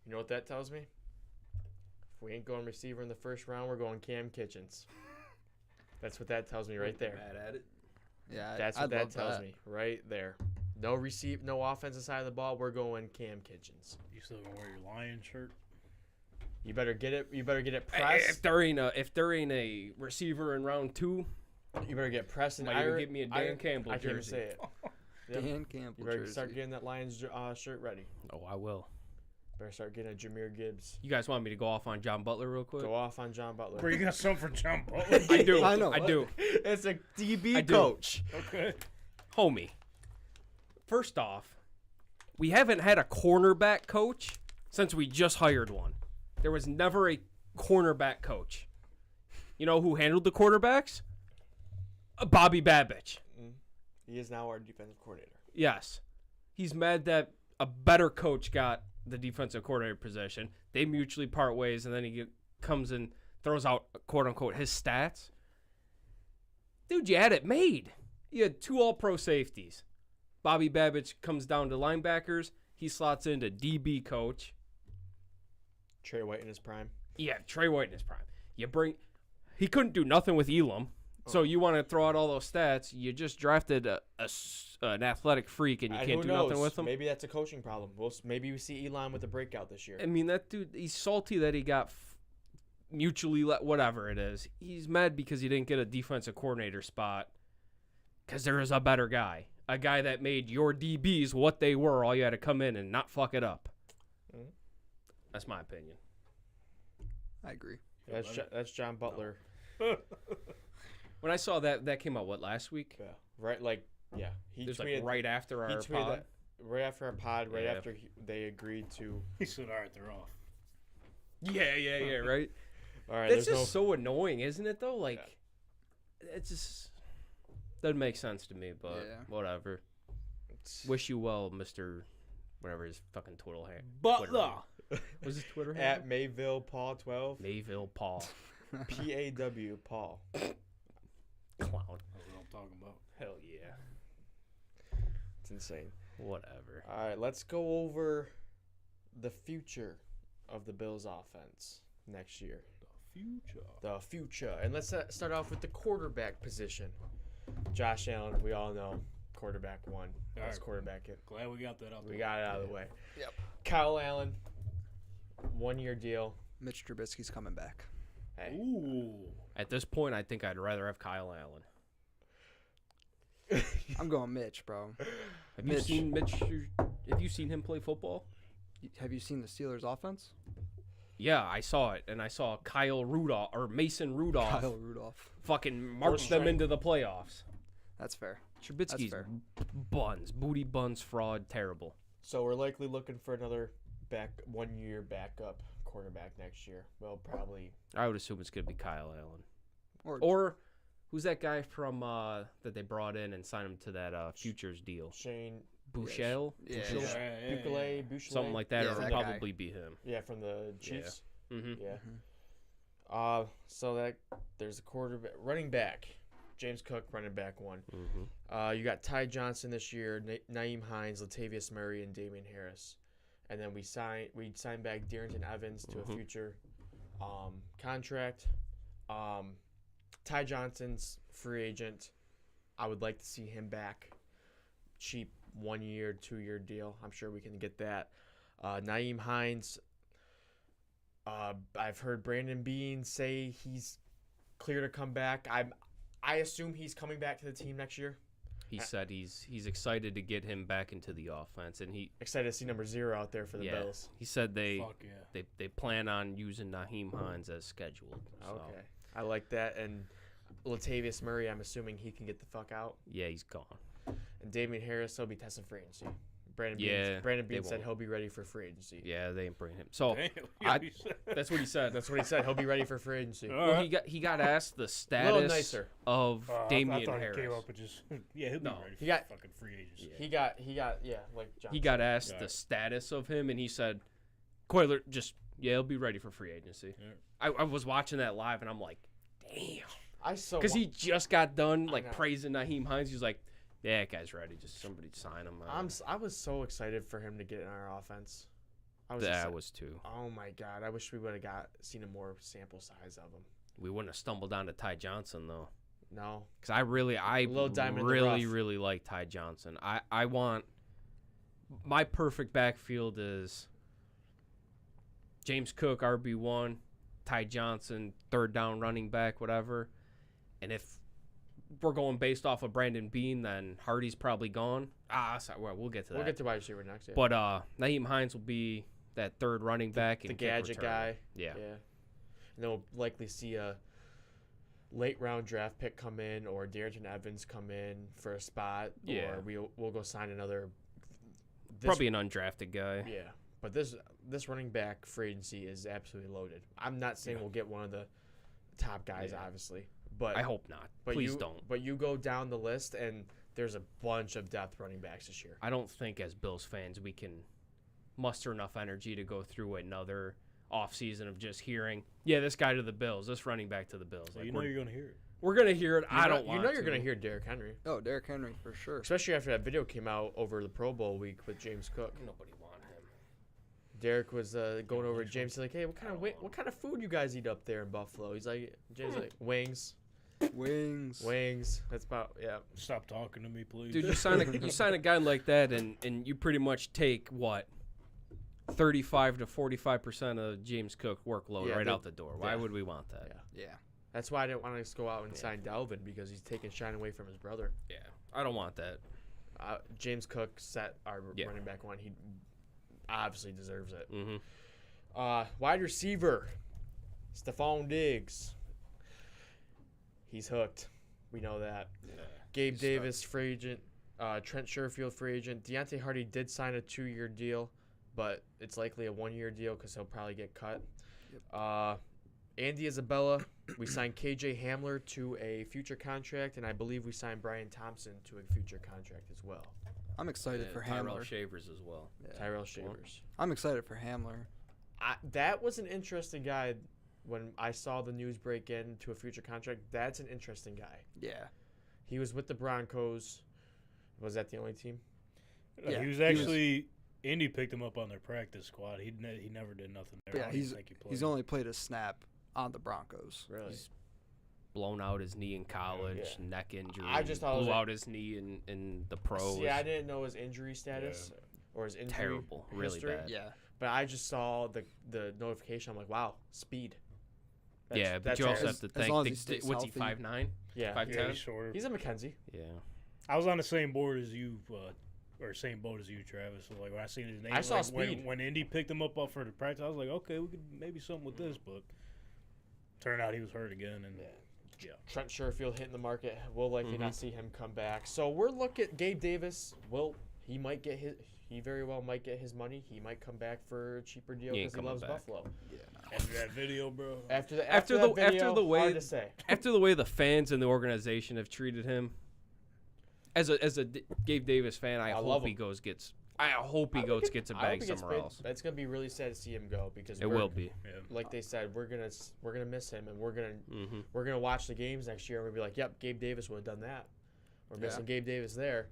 You know what that tells me? If we ain't going receiver in the first round, we're going Cam Kitchens. That's what that tells me right there. Mad at it. Yeah, That's I'd what that love tells me right there. No offensive side of the ball. We're going Cam Kitchens. You still gonna wear your Lion shirt? You better get it. You better get it If pressed. there ain't a receiver in round 2, You better get pressed and might even give me a Dan Campbell I can't even jersey. say it. Yep. Dan Campbell You better jersey. start getting that Lions shirt ready. Oh, I will. Better start getting a Jameer Gibbs. You guys want me to go off on John Butler real quick? Go off on John Butler. Bro, you got something for John Butler? I do. I know. I do. It's a DB I do. coach. Okay. Homie. First off, we haven't had a cornerback coach since we just hired one. There was never a cornerback coach. You know who handled the quarterbacks? Bobby Babich. He is now our defensive coordinator. Yes. He's mad that a better coach got the defensive coordinator position. They mutually part ways, and then he comes and throws out, quote-unquote, his stats. Dude, you had it made. You had 2 all-pro safeties. Bobby Babich comes down to linebackers. He slots into DB coach. Trey White in his prime. Yeah, Trey White in his prime. He couldn't do nothing with Elam. So you want to throw out all those stats? You just drafted an athletic freak, and you can't who do knows? nothing with him. Maybe that's a coaching problem. Maybe we see Elon with a breakout this year. I mean, that dude, he's salty that he got mutually whatever it is. He's mad because he didn't get a defensive coordinator spot because there is a better guy. A guy that made your DBs what they were. All you had to come in and not fuck it up. Mhm. That's my opinion. I agree. That's John Butler. When I saw that came out, last week? Yeah. Right, yeah. He It was tweeted right after he our tweeted pod. that right after our pod, right Yeah. after they agreed to. He said, all right, they're off. Yeah, right? All right, That's there's just so annoying, isn't it, though? Like, it just doesn't make sense to me, but Yeah. whatever. Wish you well, Mr. whatever his fucking Twitter handle. Butler. What's his Twitter at handle? Mayville Paul 12. Mayville Paul. PAW Paul. Clown. That's what I'm talking about. Hell yeah. It's insane. Whatever. All right, let's go over the future of the Bills offense next year. The future. And let's start off with the quarterback position. Josh Allen, we all know, quarterback one. Let's quarterback it. Glad we got that out. We got it out of the way. Yep. Kyle Allen, 1 year deal. Mitch Trubisky's coming back. Hey. Ooh. At this point, I think I'd rather have Kyle Allen. I'm going Mitch, bro. Have you seen Mitch? Have you seen him play football? Have you seen the Steelers' offense? Yeah, I saw it, and I saw Mason Rudolph Kyle Rudolph. fucking march them into the playoffs. That's fair. Trubisky's fair. booty buns, fraud, terrible. So we're likely looking for another 1 year backup quarterback next year. Well, probably. I would assume it's gonna be Kyle Allen, Or or who's that guy from that they brought in and signed him to that futures deal? Shane Bouchel, Yeah. Bouchel, something like that. Yeah, Or that it'll guy. probably be him. Yeah, from the Chiefs. Mm-hmm. Yeah. So that there's a quarterback, running back, James Cook, running back one. Mm-hmm. You got Ty Johnson this year, Naeem Hines, Latavius Murray, and Damian Harris, and then we signed back Darrington Evans to a future contract. Ty Johnson's free agent. I would like to see him back. Cheap 1 year, 2 year deal. I'm sure we can get that. Naeem Hines. I've heard Brandon Beane say he's clear to come back. I assume he's coming back to the team next year. He said he's excited to get him back into the offense, and he Excited to see number 0 out there for the Bills. He said Fuck yeah. they plan on using Naeem Hines as scheduled. So. Okay, I like that. And Latavius Murray, I'm assuming he can get the fuck out. Yeah, he's gone. And Damian Harris, he'll be testing free agency. Brandon they Beane said won't. he'll be ready for free agency. Yeah, they ain't bring him. So Damn, that's what he said. That's what he said. He'll be ready for free agency. Well, he got asked the status nicer. of I Damian thought Harris. he came up and just he'll be No. ready for He got- fucking free agency. He got like John He got said. asked Got the it. status of him, and he said, "Coiler, he'll be ready for free agency." Yeah. I was watching that live, and I'm like, damn, because he just got done I know. praising Naeem Hines. He's like, yeah, that guy's ready. Just somebody sign him. I was so excited for him to get in our offense. I was That excited. was too. Oh my god! I wish we would have seen a more sample size of him. We wouldn't have stumbled onto Ty Johnson though, No, because I little diamond in the really, rough. really like Ty Johnson. I want my perfect backfield is James Cook RB1, Ty Johnson third down running back, whatever. And if we're going based off of Brandon Beane, then Hardy's probably gone. Sorry, well, we'll get to that. we'll get to wide receiver next. Yeah. But Naeem Hines will be that third running back the and kick gadget returner. guy. Yeah. Yeah. And then we'll likely see a late round draft pick come in, or Darrington Evans come in for a spot. Yeah. Or we'll go sign another. Probably an undrafted guy. Yeah. But this running back free agency is absolutely loaded. I'm not saying we'll get one of the top guys, Yeah. obviously. But I hope not. Please don't. But you go down the list, and there's a bunch of depth running backs this year. I don't think as Bills fans we can muster enough energy to go through another offseason of just hearing, yeah, this guy to the Bills, this running back to the Bills. Well, Like, you're gonna hear it. we're going to hear it. I don't want You know you're to. going to hear Derrick Henry. Oh, Derrick Henry for sure. Especially after that video came out over the Pro Bowl week with James Cook. Nobody want him. Derek was going over to James. He's like, "Hey, what kind of food you guys eat up there in Buffalo?" He's like, "James, like wings, Wings. That's about Stop talking to me, please. Dude, you sign a guy like that, and you pretty much take what 35 to 45% of James Cook workload Yeah, right the- out the door. Why yeah. would we want that? Yeah. Yeah. That's why I didn't want to just go out and sign Dalvin, because he's taking shine away from his brother. Yeah, I don't want that. James Cook set our Yeah. running back one. He obviously deserves it. Mm-hmm. Wide receiver, Stephon Diggs. He's hooked. We know that. Gabe Davis, free agent. Trent Sherfield, free agent. Deontay Hardy did sign a 2-year deal, but it's likely a 1-year deal because he'll probably get cut. Andy Isabella, we signed KJ Hamler to a future contract, and I believe we signed Brian Thompson to a future contract as well. I'm excited for Tyrell Hamler. Shavers as well. Yeah. Tyrell Shavers. I'm excited for Hamler. That was an interesting guy when I saw the news break into a future contract. That's an interesting guy. Yeah. He was with the Broncos. Was that the only team? Yeah, he was he was- actually Indy picked him up on their practice squad. He never did nothing there. Yeah, I don't even think he played. he's only played a snap on the Broncos. Really? He's blown out his knee in college, Yeah. neck injury. I just thought it was blew a- out his knee in the pros. See, I didn't know his injury status or his injury Terrible, really history, bad. Yeah. But I just saw the notification. I'm like, wow, speed. Yeah, but that's you also it. have to As think. long as he stays what's he, healthy. 5'9"? Yeah, 5'10"? Yeah, he's shorter. he's a McKenzie. Yeah. I was on the same board as you, or same boat as you, Travis. So like when I seen his name, I saw like, speed. when Indy picked him up for the practice. I was like, okay, we could maybe something with this, but turned out he was hurt again, and yeah. Trent Sherfield hitting the market. We'll likely not see him come back. So we're looking at Gabe Davis. He might get his. He very well might get his money. He might come back for a cheaper deal He ain't because he coming loves back. Buffalo. After that video, bro. After that After video, the way hard to say. after the way the fans and the organization have treated him, as a Gabe Davis fan, I love hope he him. goes gets. I hope he goes gets a I hope bag he gets somewhere paid. else. It's gonna be really sad to see him go because It we're- will be. Yeah. Like they said, we're gonna miss him, and we're Mm-hmm. gonna watch the games next year, and we'll be like, "Yep, Gabe Davis would have done that." We're missing Gabe Davis there.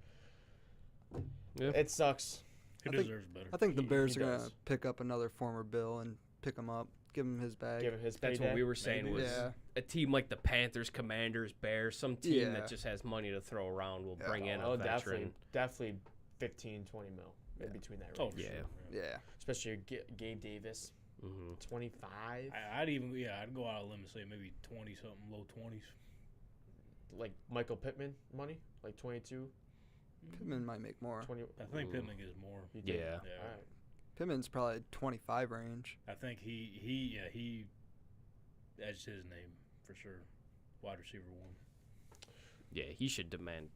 Yeah. It sucks. He I think- deserves better. I think the He Bears are does. gonna pick up another former Bill and pick him up, give him his bag. Give him his That's payday. what we were saying Maybe. was Yeah. a team like the Panthers, Commanders, Bears, some team Yeah. that just has money to throw around will Yeah. bring in Oh, a veteran. definitely 15, 20 mil in between that Oh, range. for Yeah. sure. Yeah. Especially Gabe Davis, Mm-hmm. 25, I'd go out on a limb and say maybe 20 something, low 20s. like Michael Pittman money, like 22, Pittman might make more. 20. I think Ooh. Pittman gets more. You think? Yeah. Yeah. All right. Pittman's probably 25 range. I think he that's his name for sure. Wide receiver 1. Yeah, he should demand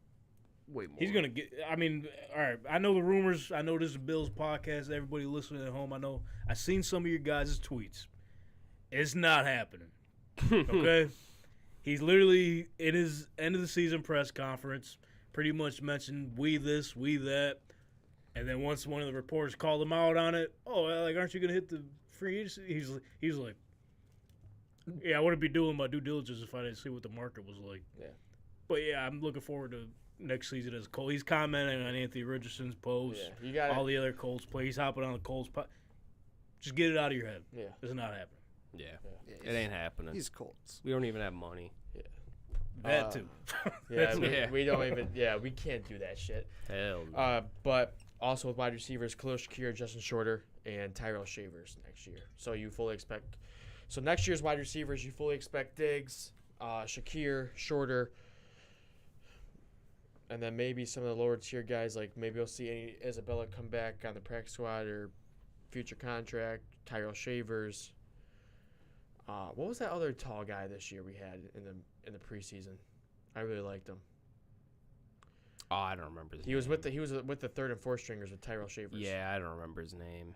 way more. He's gonna get. I mean, all right. I know the rumors. I know this is Bill's podcast. Everybody listening at home, I know. I seen some of your guys' tweets. It's not happening. Okay. He's literally in his end of the season press conference. Pretty much mentioned we this, we that, and then once one of the reporters called him out on it, like, aren't you gonna hit the free agency? He's like, yeah, I wouldn't be doing my due diligence if I didn't see what the market was like. Yeah. But yeah, I'm looking forward to next season as Cole. He's commenting on Anthony Richardson's post. Yeah, you got All the other Colts play. He's hopping on the Colts. Just get it out of your head. Yeah. It's not happening. Yeah, Yeah, it ain't happening. He's Colts. We don't even have money. That too. Yeah, Yeah. we don't even. Yeah, we can't do that shit. Hell no. But also with wide receivers, Khalil Shakir, Justin Shorter, and Tyrell Shavers next year. So you fully expect. So next year's wide receivers, you fully expect Diggs, Shakir, Shorter, and then maybe some of the lower tier guys, like maybe we'll see any Isabella come back on the practice squad or future contract. Tyrell Shavers. What was that other tall guy this year we had in the preseason? I really liked him. Oh, I don't remember his He name. was with the third and fourth stringers with Tyrell Shavers. Yeah, I don't remember his name.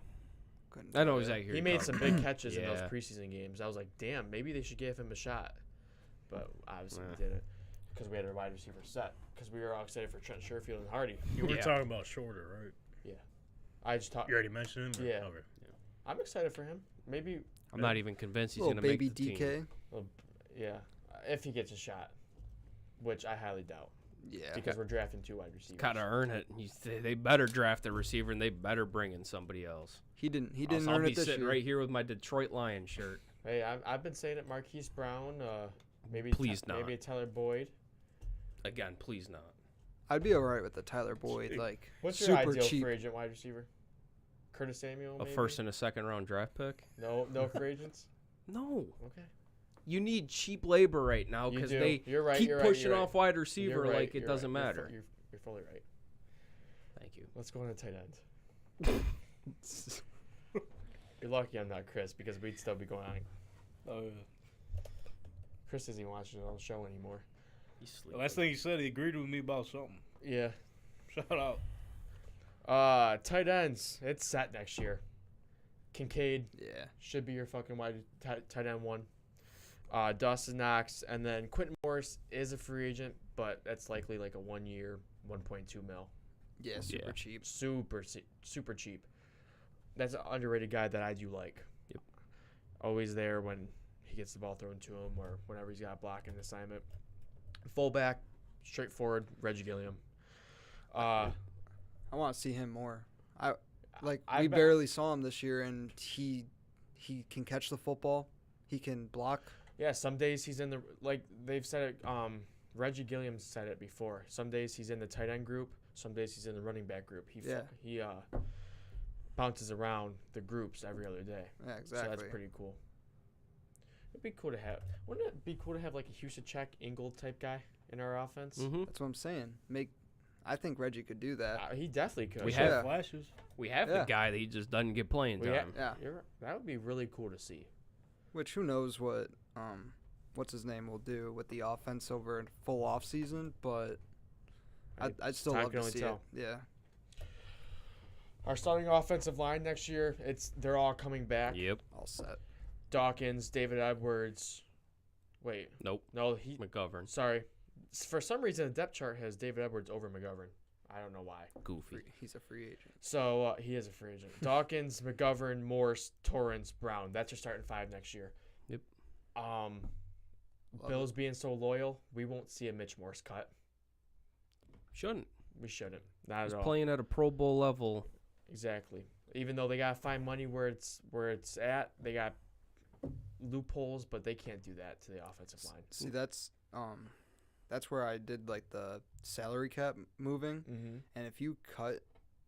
Couldn't I know tell ya. exactly. who He you're made talking some big catches in those Yeah. preseason games. I was like, damn, maybe they should give him a shot. But obviously Yeah. we didn't because we had a wide receiver set because we were all excited for Trent Sherfield and Hardy. You were Yeah. talking about Shorter, right? I just talked. You already mentioned him? Or? Yeah. Okay. I'm excited for him. Maybe, I'm not even convinced he's Little going to make baby the DK. team. yeah, if he gets a shot, which I highly doubt Yeah. because we're drafting 2 wide receivers. Got to earn it. They better draft a receiver and they better bring in somebody else. He didn't I'll earn be it this sitting year. right here with my Detroit Lions shirt. Hey, I've been saying it. Marquise Brown, maybe Please not. maybe Tyler Boyd. Again, please not. I'd be all right with the Tyler Boyd, like What's your super ideal cheap. free agent wide receiver? Curtis Samuel. A Maybe? first and a second round draft pick? No free agents. No. Okay. You need cheap labor right now You because do. they You're right, keep you're right, pushing you're right. off wide You're receiver right, like it you're doesn't right. matter. You're fully right. Thank you. Let's go on to tight end. You're lucky I'm not Chris because we'd still be going on. Oh, yeah. Chris isn't even watching the show anymore. He's The sleeping. last thing he said, he agreed with me about something. Yeah. Shout out. Tight ends. It's set next year. Kincaid Yeah. should be your fucking tight end 1. Dawson Knox, and then Quentin Morris is a free agent, but that's likely like a 1 year, 1.2 mil. Yeah, super Yeah. cheap. Super cheap. That's an underrated guy that I do like. Yep. Always there when he gets the ball thrown to him or whenever he's got a blocking assignment. Fullback, straightforward, Reggie Gilliam. I want to see him more. We I bet- barely saw him this year, and he can catch the football. He can block. Yeah, some days he's in the they've said it. Reggie Gilliam said it before. Some days he's in the tight end group. Some days he's in the running back group. He bounces around the groups every other day. Yeah, exactly. So that's pretty cool. It'd be cool to have. Wouldn't it be cool to have like a Houston Ingold type guy in our offense? Mm-hmm. That's what I'm saying. I think Reggie could do that. He definitely could. We Have have flashes. we have Yeah. the guy that he just doesn't get playing time. Yeah. That would be really cool to see. Which who knows what's his name will do with the offense over a full off season, but I'd still Time love can to only see tell. it. Yeah. Our starting offensive line next year, they're all coming back. Yep. All set. Dawkins, David Edwards. Wait, Nope. no, McGovern. sorry. For some reason, the depth chart has David Edwards over McGovern. I don't know why. Goofy. He's a free agent. So he is a free agent. Dawkins, McGovern, Morse, Torrance, Brown. That's your starting five next year. Yep. Bills being so loyal, we won't see a Mitch Morse cut. Shouldn't. We shouldn't. Not He's at all. playing at a Pro Bowl level. Exactly. Even though they gotta find money where it's at, they got loopholes, but they can't do that to the offensive line. See, that's where I did like the salary cap moving, Mm-hmm. and if you cut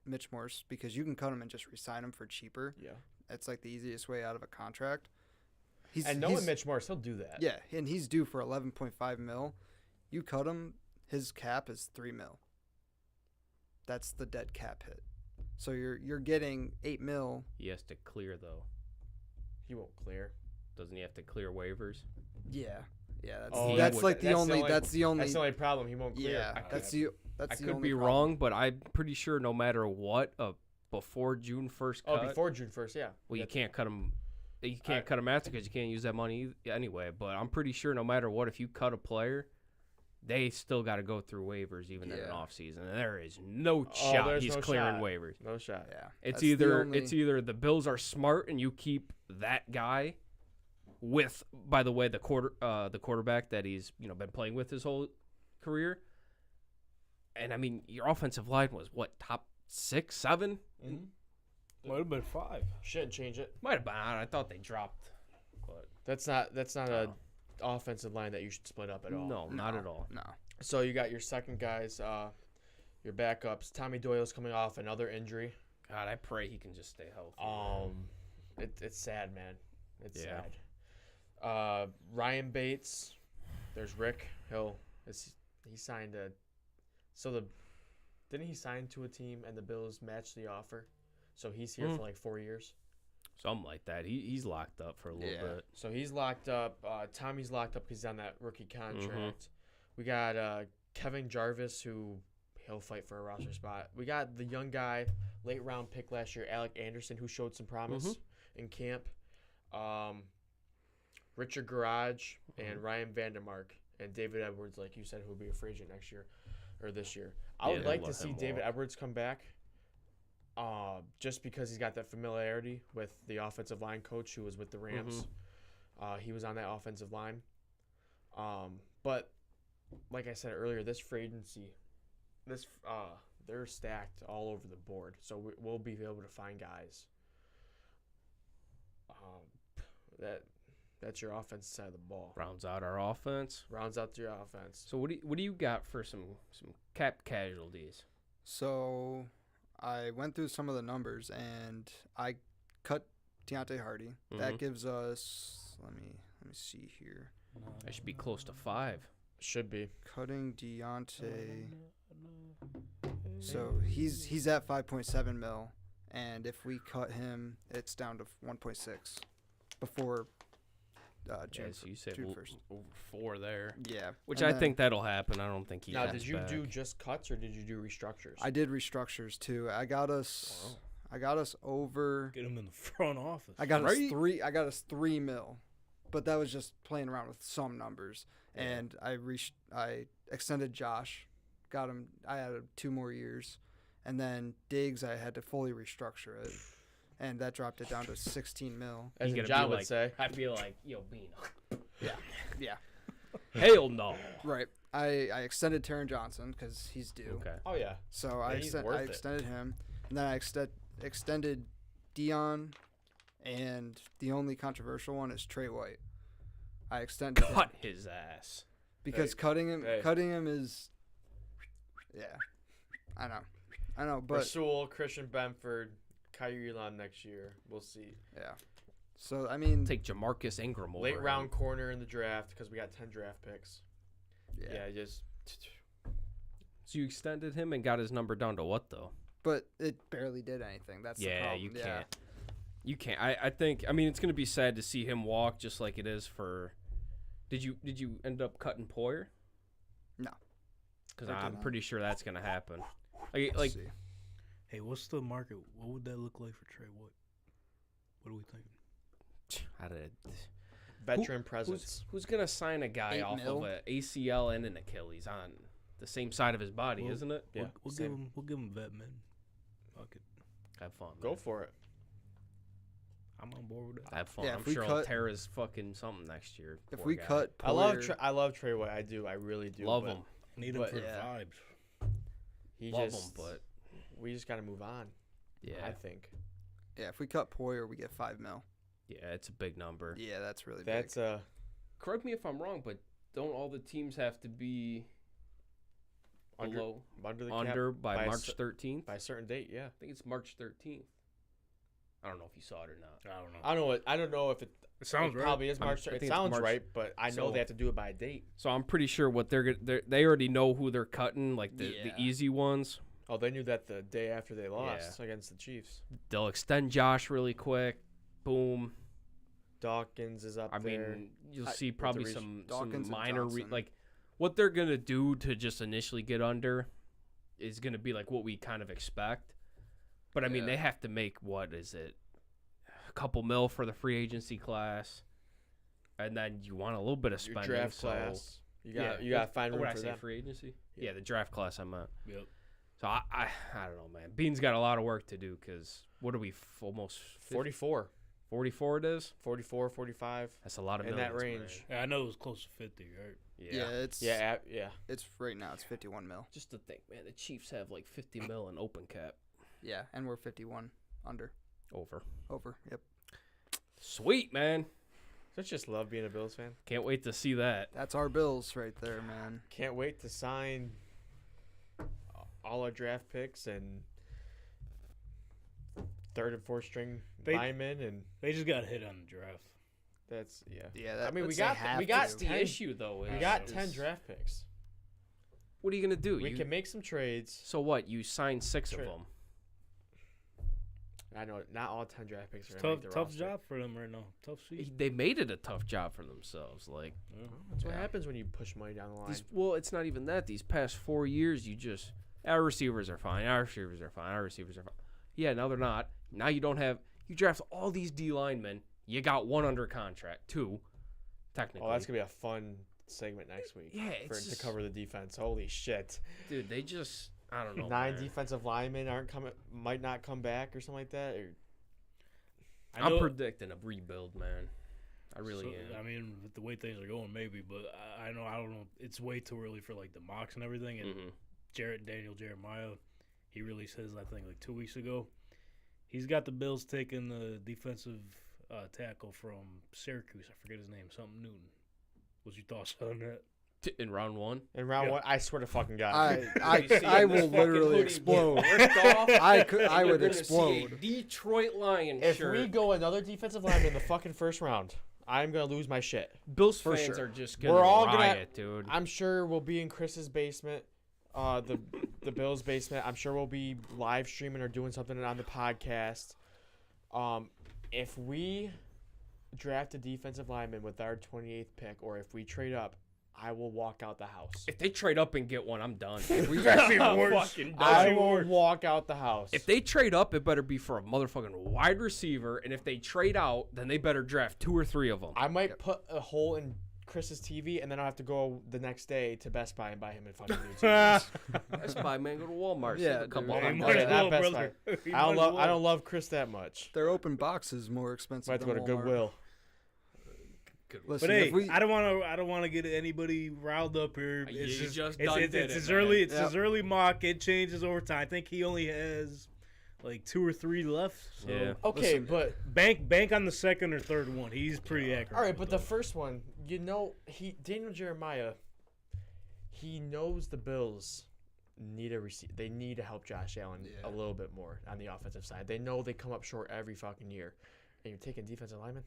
Mitch Morse, because you can cut him and just re-sign him for cheaper, Yeah. it's like the easiest way out of a contract. Knowing Mitch Morse, he'll do that. Yeah, and he's due for 11.5 mil. You cut him, his cap is 3 mil. That's the dead cap hit. So you're getting 8 mil. He has to clear though. He won't clear. Doesn't he have to clear waivers? Yeah, that's Oh, that's he like would. the That's the only only- that's the only That's the only problem. He won't clear. yeah I that's could- the that's I the could only be problem. wrong, but I'm pretty sure no matter what, before June 1st cut, Before June 1st, yeah. well, you can't cut him. You can't cut him after because you can't use that money anyway. But I'm pretty sure no matter what, if you cut a player, they still got to go through waivers even in an Yeah. off season. And there is no shot there's he's no clearing shot. waivers. No shot. Yeah, It's that's the only- either the Bills are smart and you keep that guy with, by the way, the quarterback that he's been playing with his whole career. And I mean, your offensive line was what, top 6, 7? Mm-hmm. Might have been 5. Shouldn't change it. Might have been. I thought they dropped, but That's not a offensive line that you should split up at all. no, not at all. No. So you got your second guys, your backups. Tommy Doyle's coming off another injury. God, I pray he can just stay healthy. It's sad, man. It's Yeah. sad. Ryan Bates. There's Rick. He signed didn't he sign to a team and the Bills matched the offer? So he's here for like 4 years. Something like that. He's locked up for a little Yeah. bit. So he's locked up. Tommy's locked up because he's on that rookie contract. We got Kevin Jarvis, who he'll fight for a roster spot. We got the young guy, late round pick last year, Alec Anderson, who showed some promise in camp. Richard Garage and Ryan Vandermark and David Edwards, like you said, who will be a free agent next year or this year. I Yeah, would they like to let see him David walk. Edwards come back. Just because he's got that familiarity with the offensive line coach who was with the Rams. He was on that offensive line. But like I said earlier, this free agency, they're stacked all over the board. So we'll be able to find guys. That's your offense side of the ball. Rounds out our offense. Rounds out your offense. So what do you got for some cap casualties? So I went through some of the numbers and I cut Deontay Hardy. That gives us let me see here. I should be close to 5. Should be. Cutting Deontay. So he's at 5.7 mil, and if we cut him, it's down to 1.6 before June. As you said, June 1st. over 4 there. Yeah, Which and I then think that'll happen. I don't think he. Now, comes did you back. do just cuts or did you do restructures? I did restructures too. I got us over. Get him in the front office. I got us Right? 3. I got us 3 mil, but that was just playing around with some numbers. Yeah. And I extended Josh, got him. I added 2 more years, and then Diggs I had to fully restructure it, and that dropped it down to 16 mil. As You gotta John be would like- say. I feel like Bean. Yeah, Hell no. right. I extended Taron Johnson because he's due. Okay. Oh yeah. So Yeah, I he's worth it. extended him, and then I extended Dion, and the only controversial one is Trey White. I extended him Cut his ass. because Hey, cutting him hey. is, yeah, I know, but Rasul, Christian Benford, Kyrie Elon next year. We'll see. yeah. So I mean, Take Jamarcus Ingram over Late him. round corner in the draft because we got 10 draft picks. Yeah, just So you extended him and got his number down to what though? but it barely did anything. That's the Yeah, problem. you Yeah. can't. You can't. I think. I mean, it's gonna be sad to see him walk, just like it is for. Did you end up cutting Poyer? No. Because I did I'm not. pretty sure that's gonna happen. Let's Like see. Hey, what's the market? What would that look like for Trey White? What are we thinking? how did veteran presence. who's gonna sign a guy 8 off mil? of an ACL and an Achilles on the same side of his body, Well, isn't it? Yeah, We'll same. give him vet men. Fuck it. Have fun. Go man. for it. I'm on board with that. Have fun. Yeah, I'm if we sure he'll cut- tear his fucking something next year. If poor we guy. cut Poyer, I love Trey White. I do. I really do. love but him, Need him But- for Yeah. the vibes. He love just, him, but we just got to move on. yeah, I think yeah, if we cut Poyer, we get 5 mil. yeah, it's a big number. Yeah, that's really that's big. Correct me if I'm wrong, but don't all the teams have to be under below under the cap under by by a March cer- 13th? by a certain date. Yeah. I think it's March 13th. I don't know if you saw it or not. I don't know. I don't know if it. It sounds It right. probably is I'm- March. I It think it's sounds March. right, but I know So- they have to do it by a date. So I'm pretty sure what they already know who they're cutting, like the Yeah. easy ones. Oh, they knew that the day after they lost against the Chiefs. They'll extend Josh really quick. Boom. Dawkins is up I there. mean, you'll with see the probably reach. some Dawkins and minor Johnson. like what they're gonna do to just initially get under is gonna be like what we kind of expect. But I mean, Yeah. they have to make what is it, a couple mil for the free agency class, and then you want a little bit of Your spending. draft so class. You got to find room what I for say, them. free agency. Yeah. Yeah, the draft class I meant. Yep. So I don't know, man. Bean's got a lot of work to do because what are we almost 44, 44 it is? 44, 45 That's a lot of in that millions, range. man. Yeah, I know it was close to 50, right? Yeah, it's Yeah. it's right now it's 51 mil. Just to think, man, the Chiefs have like 50 mil in open cap. Yeah, and we're 51 under Over. Yep. Sweet, man. Don't you just love being a Bills fan? Can't wait to see that. That's our Bills right there, man. Can't wait to sign all our draft picks and third and fourth string They- linemen, and They just got hit on the draft. that's Yeah, that, I mean, we that's- got- they have we got to. The 10 issue, though, is we got is- 10 draft picks. what are you going to do? We can make some trades. So what? You sign 6 of Sure. them. I know not all 10 draft picks are It's going to make the tough roster. job for them right now. Tough season. They made it a tough job for themselves. Like, Yeah. That's what Yeah. happens when you push money down the line. well, it's not even that. These past 4 years, you just our receivers are fine. Our receivers are fine. Our receivers are fine. Yeah, now they're not. Now you don't have. You draft all these D linemen. You got 1 under contract, 2, technically. Oh, that's going to be a fun segment next week. Yeah, for it's to just- cover the defense. Holy shit. Dude, they just I don't know. 9 man. defensive linemen might not come back or something like that. Or I I'm know- predicting a rebuild, man. I really am. I mean, with the way things are going, maybe, but I don't know. It's way too early for like the mocks and everything. And Mhm. Daniel Jeremiah, he released his, I think, like 2 weeks ago. He's got the Bills taking the defensive tackle from Syracuse. I forget his name. Something Newton. What's your thoughts on that? In round 1. in round Yeah. 1, I swear to fucking God. I will literally explode. I would explode. Detroit Lions If shirt. we go another defensive lineman in the fucking first round, I'm going to lose my shit. Bills For fans sure. are just gonna We're all gonna- riot, dude. I'm sure we'll be in Chris's basement, the Bills' basement. I'm sure we'll be live streaming or doing something on the podcast. If we draft a defensive lineman with our 28th pick, or if we trade up, I will walk out the house. If they trade up and get one, I'm done. That's even worse. Fucking I done. will walk out the house. If they trade up, it better be for a motherfucking wide receiver. And if they trade out, then they better draft 2 or 3 of them. I might put a hole in Chris's TV, and then I'll have to go the next day to Best Buy and buy him a fucking new TV. That's my man. Go to Walmart. Yeah, Save a couple dude. Hey, $100. might as not well, Best brother. He I don't might as love. I well. don't love Chris that much. Their open box is more expensive Might have to than go to Walmart. Goodwill. Good one. Listen, But hey, if we, I don't want to get anybody riled up here. It's You just, just it's, done it's, did it's it, his man. early, it's Yep. his early mock. It changes over time. I think he only has like 2 or 3 left. So Yeah. Okay, Listen, but bank on the second or third one. He's pretty accurate. all right, but with the those. first one, Daniel Jeremiah, he knows the Bills need a receiver. They need to help Josh Allen Yeah. a little bit more on the offensive side. They know they come up short every fucking year, and you're taking defensive lineman.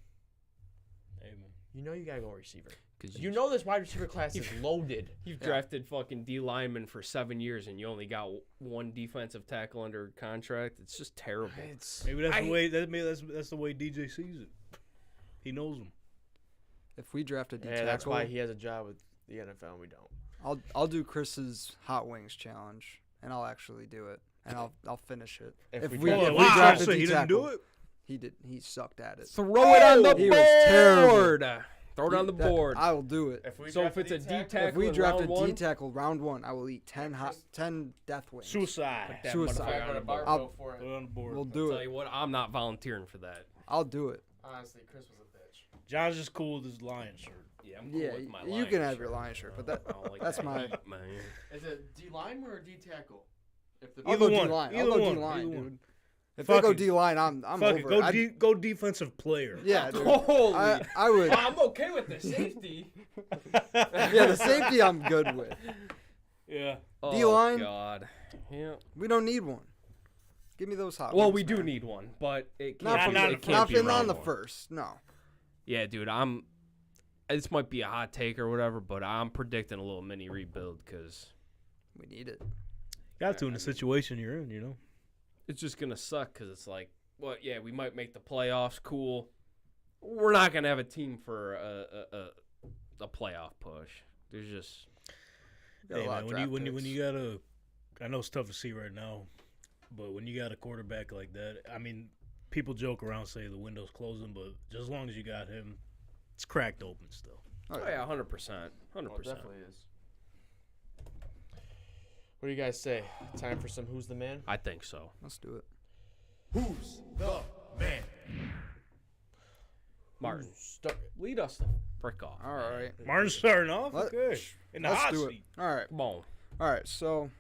Hey, man. You know you gotta go receiver. 'Cause You know this wide receiver class is loaded. You've drafted fucking D linemen for 7 years, and you only got one defensive tackle under contract. It's just terrible. Maybe that's the way. That's the way DJ sees it. He knows him. if we draft a D Yeah, tackle, that's why he has a job with the NFL and we don't. I'll do Chris's hot wings challenge, and I'll actually do it, and I'll finish it. If we we, draft- if Oh, we wow, draft a so D he didn't do tackle, it. he did. He sucked at it. Throw it on the He board. was terrible. Throw it on the That- board. I will do it. So if it's a D tackle, If we in draft a round D one, tackle round 1, I will eat 10 death wings. Suicide. that Suicide. motherfucker on the board. I'll- for Put it on the board. We'll I'll do tell it. you what, I'm not volunteering for that. I'll do it. Honestly, Chris was a bitch. John's just cool with his Lion shirt. Yeah, I'm cool Yeah, with my you Lions can have shirt. your Lion shirt, but I don't like that's that my- heat, man. Is it D lineman or D tackle? If the I'll Either go one. D-line. I'll Either go one. D-line, Either dude. one. If Fuck they go it. D-line, I'm Fuck over it. it. Go defensive player. Yeah, dude. Holy! I would. I'm okay with the safety. Yeah, the safety I'm good with. Yeah. D-line? Oh, God. Yeah. We don't need one. Give me those hot Well, wings, we do man. need one, but it Not can't from be, not it in can't not be in on round the one. first. No. Yeah, dude, this might be a hot take or whatever, but I'm predicting a little mini rebuild because We need it. Got to in the situation you're in, you know. it's just going to suck because it's like, well, yeah, we might make the playoffs, cool. We're not going to have a team for a playoff push. There's just... Got a Hey, lot man, of when draft you picks. got a, I know it's tough to see right now, but when you got a quarterback like that, I mean, people joke around say the window's closing, but just as long as you got him, it's cracked open still. Oh, Oh, yeah, 100%. 100%. is. What do you guys say? Time for some Who's the Man? I think so. Let's do it. Who's the man? Martin, Start. lead us the frick off. All right. Martin's starting off. Let- Okay. In the Let's hot do it. seat. All right. Come on. All right. So,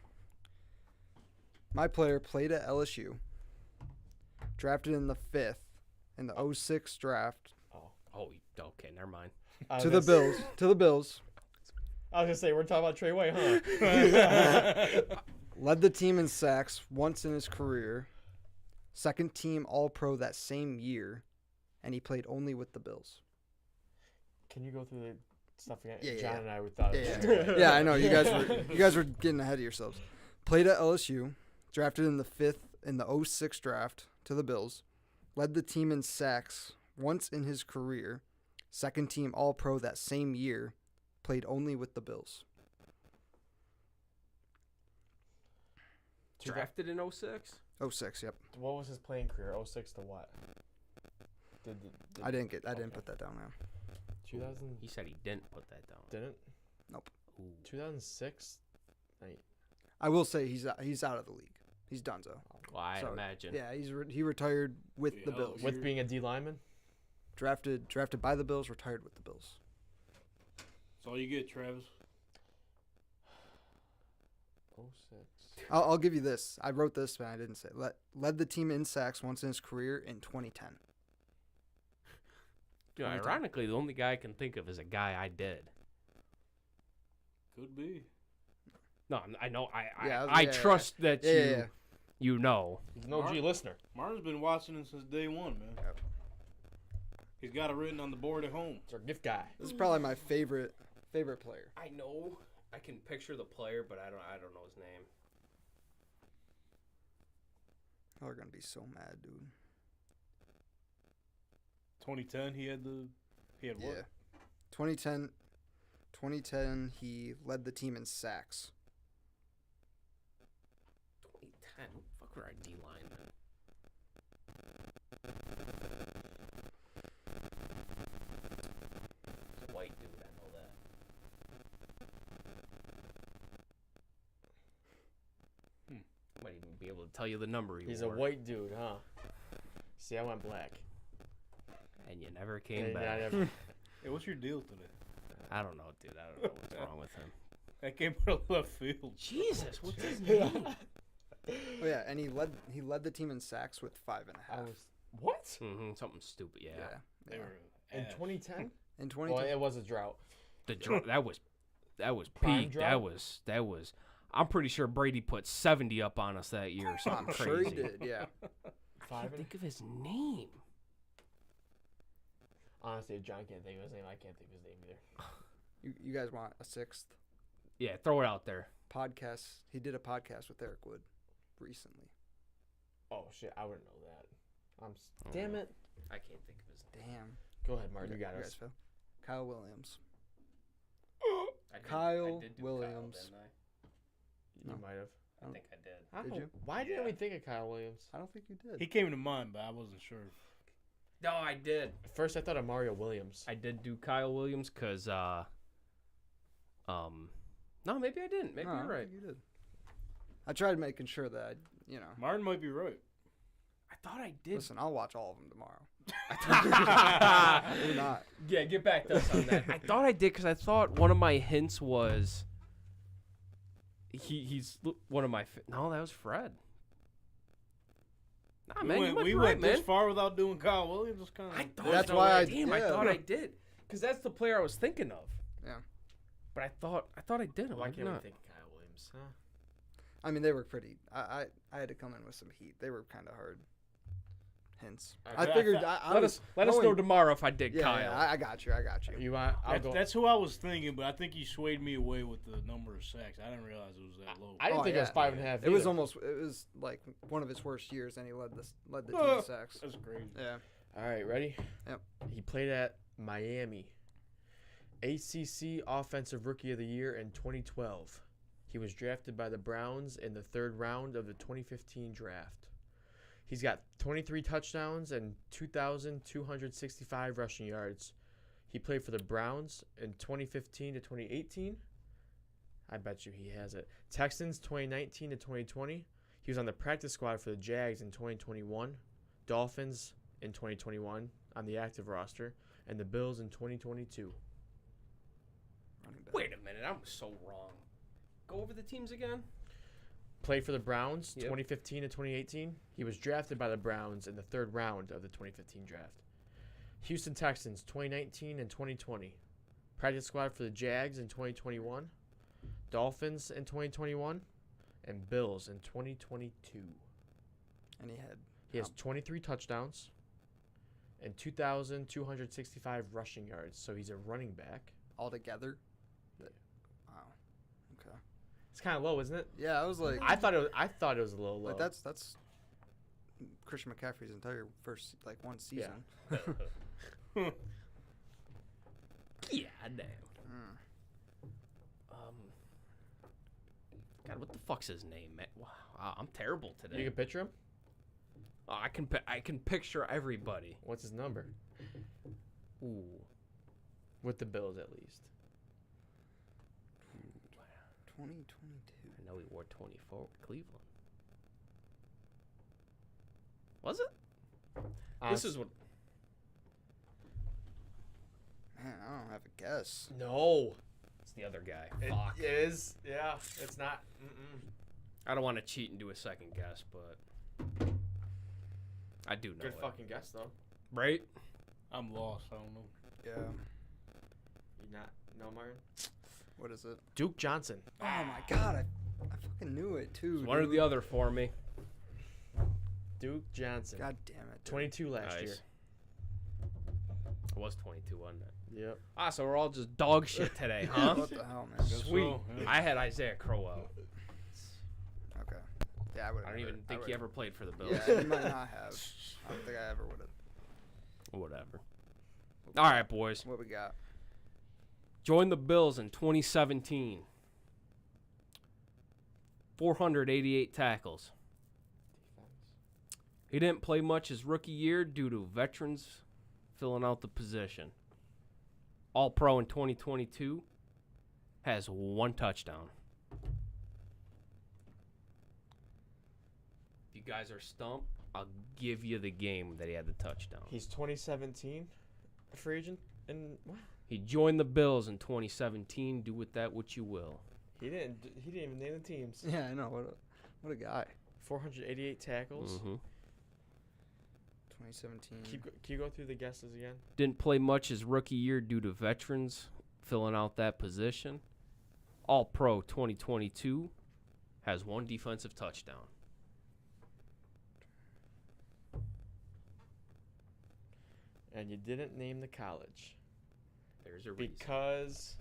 my player played at LSU. Drafted in the 5th in the 06 draft Oh, okay, never mind. to the Bills. To the Bills. I was gonna say we're talking about Trey White, huh? Led the team in sacks once in his career. Second team All-Pro that same year, and he played only with the Bills. Can you go through the stuff again? Yeah, John yeah. and I we thought. Yeah, I know you guys were getting ahead of yourselves. Played at LSU, drafted in the 5th in the 06 draft to the Bills. Led the team in sacks once in his career. Second team All-Pro that same year. Played only with the Bills. Drafted in 06? 06, yep. What was his playing career? 06 to what? I didn't put that down now. 2000 He said he didn't put that down. didn't. Nope. Ooh. 2006. I will say he's out of the league. He's donezo. Well, I'd So, imagine. Yeah, he retired with the Yeah, Bills. With being a D lineman. Drafted by the Bills, retired with the Bills. That's all you get, Travis. 06. I'll give you this. I wrote this, but I didn't say it. Led the team in sacks once in his career in 2010. Dude, ironically, the only guy I can think of is a guy I did. Could be. No, I know. Yeah, I yeah, trust that Yeah. you know. He's an OG listener. Martin's been watching him since day one, man. Yep. He's got it written on the board at home. It's our gift guy. This is probably my favorite player. I know. I can picture the player, but I don't know his name. Y'all are gonna be so mad, dude. 2010, he had what? Yeah. 2010, he led the team in sacks. 2010. Who the fuck were our D linemen? It's a white dude. I know that. Might even be able to tell you the number he He's a wore. white dude, huh? See, I went black. And you never came Yeah, back. I never- Hey, what's your deal today? I don't know, dude. I don't know what's wrong with him. That came out of left field. Jesus, what's his name? Oh yeah, and he led the team in sacks with 5.5. What? Something stupid. Yeah. They were In ass. 2010? In Well, 2010. it was a drought. That was Prime peak. drought? That was. I'm pretty sure Brady put 70 up on us that year or something I'm crazy. sure he did. Yeah. I can't think of his name. Honestly, if John can't think of his name, I can't think of his name either. You guys want a sixth Yeah, throw it out there. podcast? He did a podcast with Eric Wood recently. Oh shit, I wouldn't know that. Damn it. I can't think of his name. Damn. Go ahead, Martin. You got guys us. feel? Kyle Williams. I Kyle did do Williams. Kyle, didn't I? You No. might have. I think I did. I Did don't- you? Why didn't we think of Kyle Williams? I don't think you did. He came to mind, but I wasn't sure. No, I did. First, I thought of Mario Williams. I did do Kyle Williams because, no, maybe I didn't. Maybe No, I you're don't right. think you did. I tried making sure that Martin might be right. I thought I did. Listen, I'll watch all of them tomorrow. You're not. Yeah, get back to us on that. I thought I did because I thought one of my hints was he's one of my. No, that was Fred. Nah, man, you might we be went right, man. this far without doing Kyle Williams. It's kind of. I thought That's no why way. I- Damn, I yeah. thought I did because that's the player I was thinking of. Yeah. But I thought I did. Why Maybe can't we not. think of Kyle Williams? Huh? I mean, they were pretty. I had to come in with some heat. They were kind of hard hints. I I figured. Let us know tomorrow if I did Yeah, Kyle. yeah, I got you. I got you. You want? I'll go. That's who I was thinking, but I think you swayed me away with the number of sacks. I didn't realize it was that low. I didn't Oh, think it was yeah. 5.5. It was either. almost. It was like one of his worst years, and he led the team in sacks. That's crazy. Yeah. All right, ready? Yep. He played at Miami. ACC Offensive Rookie of the Year in 2012. He was drafted by the Browns in the 3rd round of the 2015 draft. He's got 23 touchdowns and 2,265 rushing yards. He played for the Browns in 2015 to 2018. I bet you he has it. Texans 2019 to 2020. He was on the practice squad for the Jags in 2021. Dolphins in 2021 on the active roster. And the Bills in 2022. Running back. Wait a minute, I was so wrong. Go over the teams again. Played for the Browns Yep. 2015 to 2018. He was drafted by the Browns in the 3rd round of the 2015 draft. Houston Texans 2019 and 2020. Practice squad for the Jags in 2021. Dolphins in 2021. And Bills in 2022. And He has 23 touchdowns and 2,265 rushing yards. So he's a running back. altogether. Wow. Okay. It's kind of low, isn't it? Yeah, I was like, I thought it was a little low. like that's Christian McCaffrey's entire first one season. Yeah, damn. Mm. God, what the fuck's his name, man? Wow, I'm terrible today. You can picture him? Oh, I can picture everybody. What's his number? Ooh. With the Bills, at least. 2022. I know he wore 24 with Cleveland. Was it? This is what. Man, I don't have a guess. No. It's the other guy. It Fuck. is. Yeah, it's not. I don't want to cheat and do a second guess, but I do know Good it. fucking guess, though. Right? I'm lost. I don't know. Yeah. You not know, Martin? What is it? Duke Johnson. Oh my god, I fucking knew it too. It's one or the other for me. Duke Johnson. God damn it. dude. 22 last year. It was 22, wasn't it? Yep. Ah, so we're all just dog shit today, huh? What the hell, man? Guess Sweet. so, yeah. I had Isaiah Crowell. Okay. Yeah, I would. I don't even think he ever played for the Bills. Yeah, he might not have. I don't think I ever would have. Whatever. All right, boys. What we got? Joined the Bills in 2017. 488 tackles. He didn't play much his rookie year due to veterans filling out the position. All pro in 2022. Has 1 touchdown. If you guys are stumped, I'll give you the game that he had the touchdown. He's 2017 free agent. And what? He joined the Bills in 2017. Do with that what you will. He didn't even name the teams. Yeah, I know. What a guy. 488 tackles. Mm-hmm. 2017. Can you go through the guesses again? Didn't play much his rookie year due to veterans filling out that position. All-Pro 2022. Has 1 defensive touchdown. And you didn't name the college. There's a reason. Because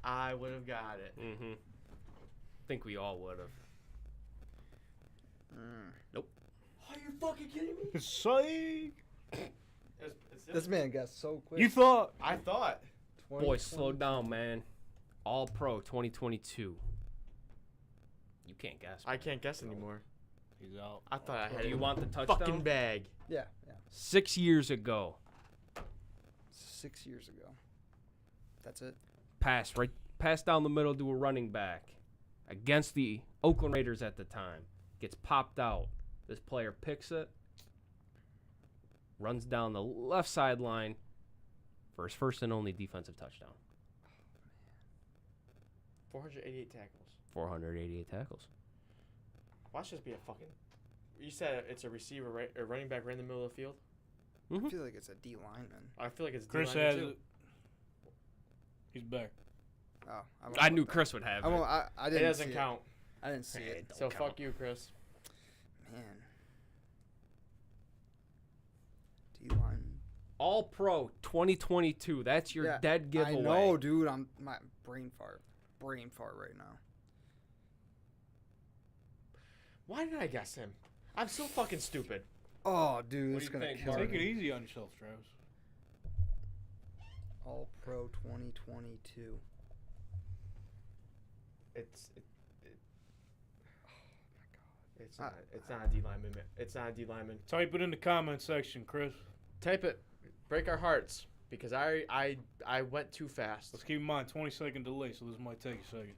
I would have got it. Mm-hmm. Think we all would have. Nope. Are you fucking kidding me? Psych. This man guessed so quick. You thought? I thought. Boys, slow down, man. All-Pro 2022. You can't guess. I can't guess anymore. He's out. I thought I had Do you it want the touchdown? fucking bag. Yeah. 6 years ago. 6 years ago. That's it. Pass down the middle to a running back against the Oakland Raiders at the time. Gets popped out. This player picks it, runs down the left sideline for his first and only defensive touchdown. 488 tackles. 488 tackles. Watch this be a fucking. You said it's a receiver, right? A running back right in the middle of the field. I feel like it's a D lineman. I feel like it's Chris D-lineman has too. it. He's back. Oh, I knew Chris would have I, it. won't, I It didn't. doesn't see count. I didn't see it. So count. fuck you, Chris. Man. D lineman. All-Pro 2022. That's your dead giveaway. I know, dude. I'm my brain fart right now. Why did I guess him? I'm so fucking stupid. Oh, dude, What it's do you gonna think, kill Mark? Take it me. easy on yourself, Travis. All Pro 2022. It's not a D lineman. It's not a D lineman. Type it in the comment section, Chris. Type it. Break our hearts because I went too fast. Let's keep in mind 20-second delay, so this might take a second.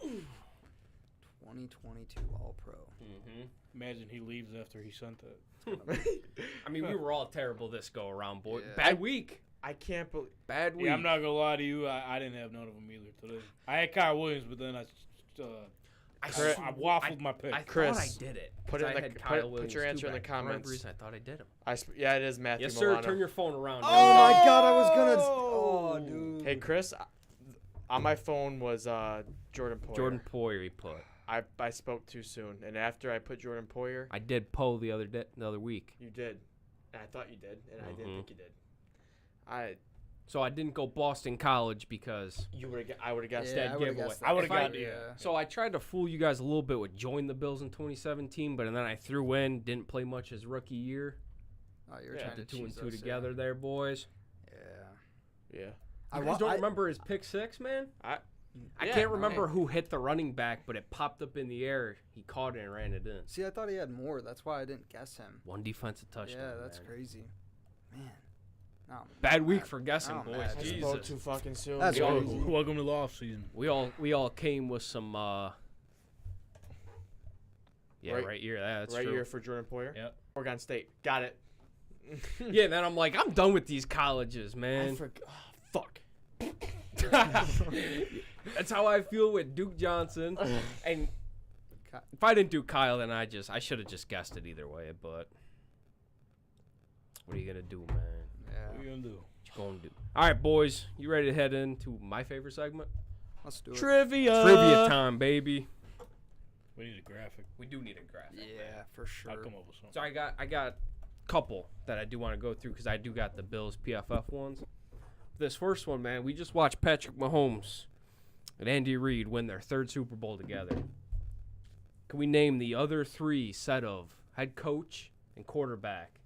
2022 All Pro. Mm-hmm. Imagine he leaves after he sent that. I mean, we were all terrible this go around, boy. Yeah. Bad week. I can't believe. Bad week. Yeah, I'm not gonna lie to you. I didn't have none of them either today. I had Kyle Williams, but then I waffled my pick. I Chris, thought I did it. put it in I the- had put- Kyle put Williams your answer in the too back. For whatever comments. reason, I thought I did him. Yeah, it is Matthew Yes, sir. Milano. Turn your phone around. Oh my God, I was gonna. Oh, dude. Hey, Chris, on my phone was Jordan Poyer. Jordan Poyer, he put. I spoke too soon, and after I put Jordan Poyer, I did Poe the other week. you did, and I thought you did, and I didn't Mhm. think you did. So I didn't go Boston College because. I would have guessed Yeah, that. I would've guessed I would have If I- got it. Yeah. So I tried to fool you guys a little bit with join the Bills in 2017, but then I threw in didn't play much his rookie year. Oh, you're Yeah, trying The to 2 and cheese 2 us, together there, boys. Yeah. Yeah. You guys don't remember his pick six, man? I Yeah, can't remember right. who hit the running back, but it popped up in the air. He caught it and ran it in. See, I thought he had more. That's why I didn't guess him. 1 defensive touchdown. Yeah, that's man. crazy. Man. No. Bad week for guessing, Oh, boys. man. I Jesus. spoke too fucking soon. That's We all- crazy. Welcome to the off season. We all came with some yeah, right here. That's right true. here for Jordan Poyer. Yep. Oregon State. Got it. Yeah, then I'm like, I'm done with these colleges, I man. forgot. Fuck. That's how I feel with Duke Johnson. And if I didn't do Kyle, then I should have just guessed it either way. But what are you gonna do, man? What Yeah. are you gonna do? What you gonna do? All right, boys, you ready to head into my favorite segment? Let's do it. Trivia. Trivia time, baby. We need a graphic. We do need a graphic. Yeah, for sure. I'll come up with something. So I got a couple that I do want to go through because I do got the Bills PFF ones. This first one, man, we just watched Patrick Mahomes and Andy Reid win their 3rd Super Bowl together. Can we name the other 3 set of head coach and quarterback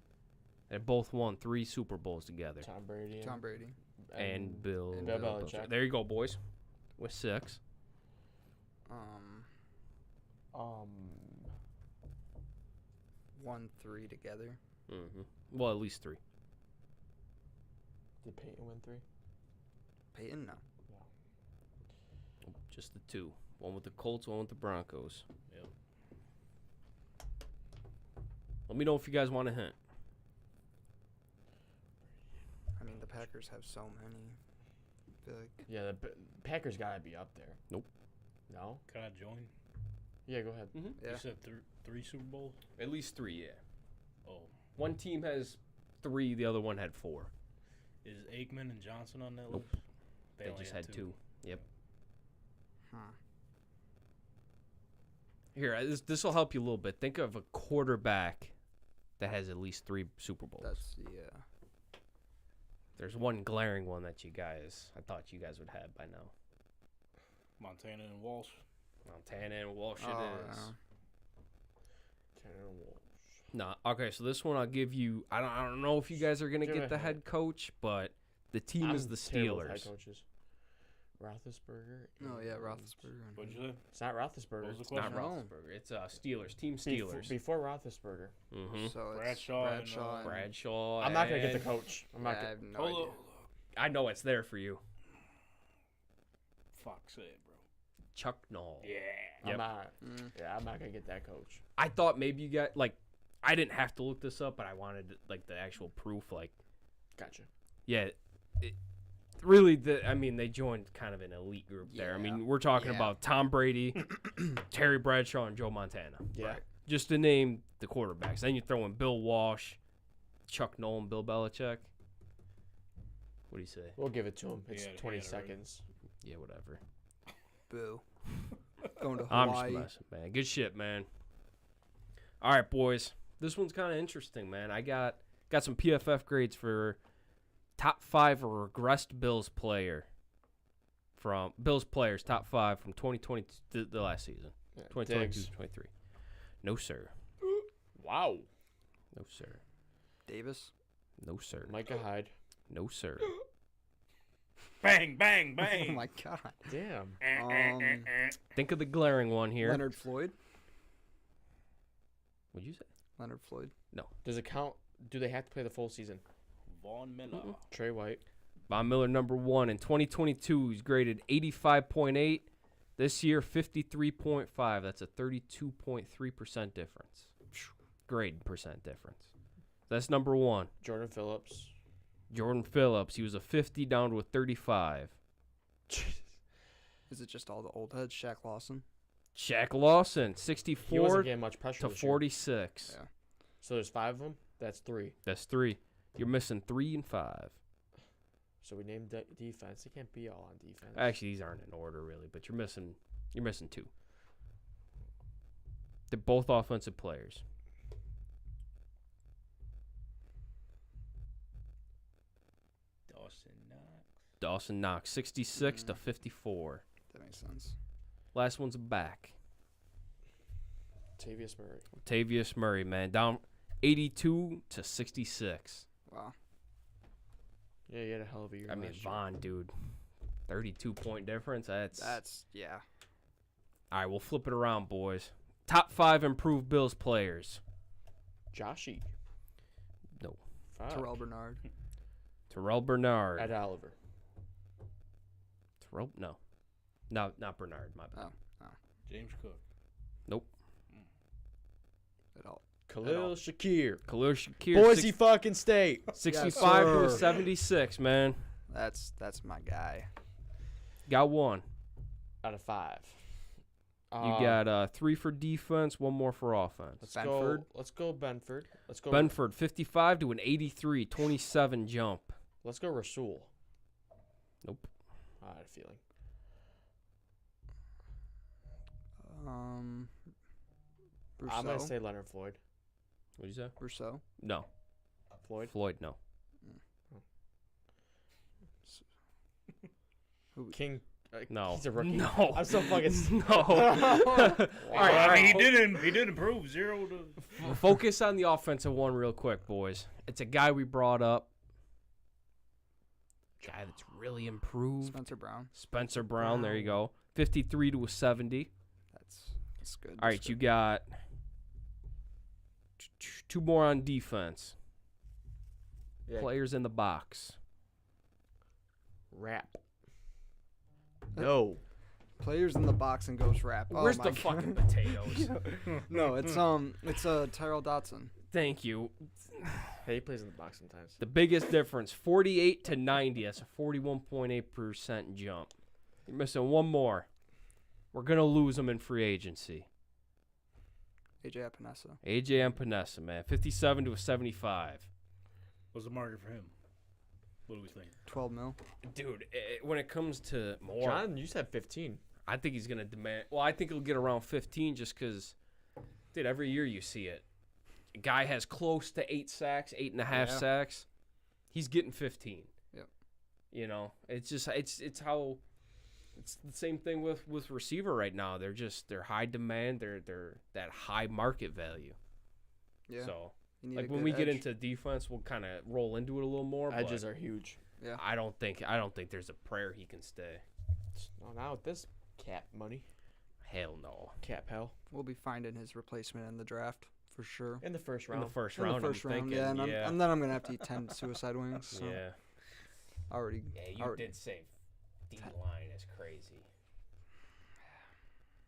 that both won 3 Super Bowls together? Tom Brady. Tom Brady. And Bill Belichick. There you go, boys. With 6. 1-3 together. Mm-hmm. Well, at least 3. Did Peyton win 3? Peyton, no. Just the 2. One with the Colts, one with the Broncos. Yep. Let me know if you guys want a hint. I mean, the Packers have so many. feel like Yeah, the Packers gotta be up there. Nope. No? Can I join? Yeah, go ahead. yeah. You said three Super Bowls? At least 3, yeah. Oh. One team has 3, the other one had 4. Is Aikman and Johnson on that Nope. list? They only just had 2. Yep. Huh. Here, this will help you a little bit. Think of a quarterback that has at least 3 Super Bowls. That's There's one glaring one that I thought you guys would have by now. Montana and Walsh. Montana and Walsh Oh, it is. yeah. Nah, okay, so this one I'll give you. I don't know if you guys are gonna Give get it the a head coach, but the team is the terrible with head Steelers. coaches. Roethlisberger. Oh yeah, and- Roethlisberger. What'd you say? It's not Roethlisberger. What was the It's not question? No. Roethlisberger. It's Steelers. Team Steelers. Before Roethlisberger. Mm-hmm. So it's Bradshaw and, Bradshaw and Bradshaw. I'm not gonna get the and- coach. I'm Yeah, not I gonna. have no Hold idea. on. I know it's there for you. Fuck, say it, bro. Chuck Noll. Yeah. Yep. I'm not. Mm. Yeah, I'm not gonna get that coach. I thought maybe you got like. I didn't have to look this up, but I wanted like the actual proof. Like, Gotcha. yeah, really. They joined kind of an elite group there. I Yeah. mean, we're talking Yeah. about Tom Brady, Terry Bradshaw, and Joe Montana. Yeah. Just to name the quarterbacks. Then you throw in Bill Walsh, Chuck Noll, Bill Belichick. What do you say? We'll give it to him. It's Yeah, 20 yeah, right. seconds. Yeah, whatever. Boo. Going to I'm just Hawaii. messing, man. Good shit, man. All right, boys. This one's kind of interesting, man. I got some PFF grades for top 5 regressed Bills player from Bills players, top 5 from 2020 to the last season, Yeah, 2022 Diggs. 23. No, sir. Wow. No, sir. Davis. No, sir. Micah Hyde. No, sir. Bang, bang, Oh bang. my God. Damn. Think of the glaring one here. Leonard Floyd. What'd you say? Leonard Floyd. Does it count? Do they have to play the full season? Vaughn Miller. Trey White. Von Miller, number 1. In 2022, he's graded 85.8. This year, 53.5. That's a 32.3% difference. Grade percent difference. That's number 1. Jordan Phillips. Jordan Phillips, he was a 50 down to a 35. Is it just all the old heads? Shaq Lawson. Shaq Lawson, He 64 wasn't getting much pressure to this year. 46. Yeah. So there's 5 of them. That's 3. That's 3. You're missing 3 and 5. So we named defense. They can't be all on defense. Actually, these aren't in order really, but you're missing 2. They're both offensive players. Dawson Knox, 66 to 54. That makes sense. Last one's a back. Tavius Murray. Tavius Murray, man, down 82 to 66. Wow. Yeah, he had a hell of a year. I mean, last year. Vaughn, dude, 32-point difference. That's yeah. All right, we'll flip it around, boys. Top 5 improved Bills players. Joshy. No. Fuck. Terrell Bernard. Terrell Bernard. Ed Oliver. No, not Bernard. My bad. Oh. James Cook. Nope. At all. Khalil Shakir. Khalil Shakir. Boise fucking State. 65 to sir. 76, man. That's my guy. Got 1. Out of 5. You got 3 for defense, 1 more for offense. Let's go Benford. Let's go Benford, 55 to an 83, 27 jump. Let's go Rasul. Nope. I had a feeling. Rousseau. I'm gonna say Leonard Floyd. What'd you say? Rousseau. No. Floyd. No. King. No. He's a rookie. No. I'm so fucking. No. All I mean, right. he did improve 0 to. Focus on the offensive one real quick, boys. It's a guy we brought up. Guy that's really improved. Spencer Brown. Spencer Brown. There you go. 53 to a 70. That's good. All right, you got 2 more on defense. Yeah. Players in the box. Rap. No. Players in the box and goes rap. Oh Where's my the God. fucking potatoes? No, it's Tyrell Dotson. Thank you. Hey, he plays in the box sometimes. The biggest difference, 48 to 90. That's a 41.8% jump. You're missing one more. We're going to lose him in free agency. AJ Epinesa. AJ Epinesa, man. 57 to a 75. What's the market for him? What do we think? 12 mil. Dude, when it comes to more, John, you said 15. I think he's going to demand. Well, I think he'll get around 15 just because, dude, every year you see it. A guy has close to 8 sacks, 8.5 sacks. He's getting 15. Yep. You know, it's just it's how it's the same thing with receiver right now. They're high demand. They're that high market value. Yeah. So You need like a when good we get edge. into defense, we'll kind of roll into it a little more. Edges but are huge. Yeah. I don't think there's a prayer he can stay. Not now with this cap money. Hell no. Cap hell. We'll be finding his replacement in the draft for sure. In the first In round. the first In round, the first I'm round, thinking, yeah, and, yeah. and then I'm gonna have to eat 10 suicide wings. So Yeah. already. Yeah, you already- did say D-line is crazy.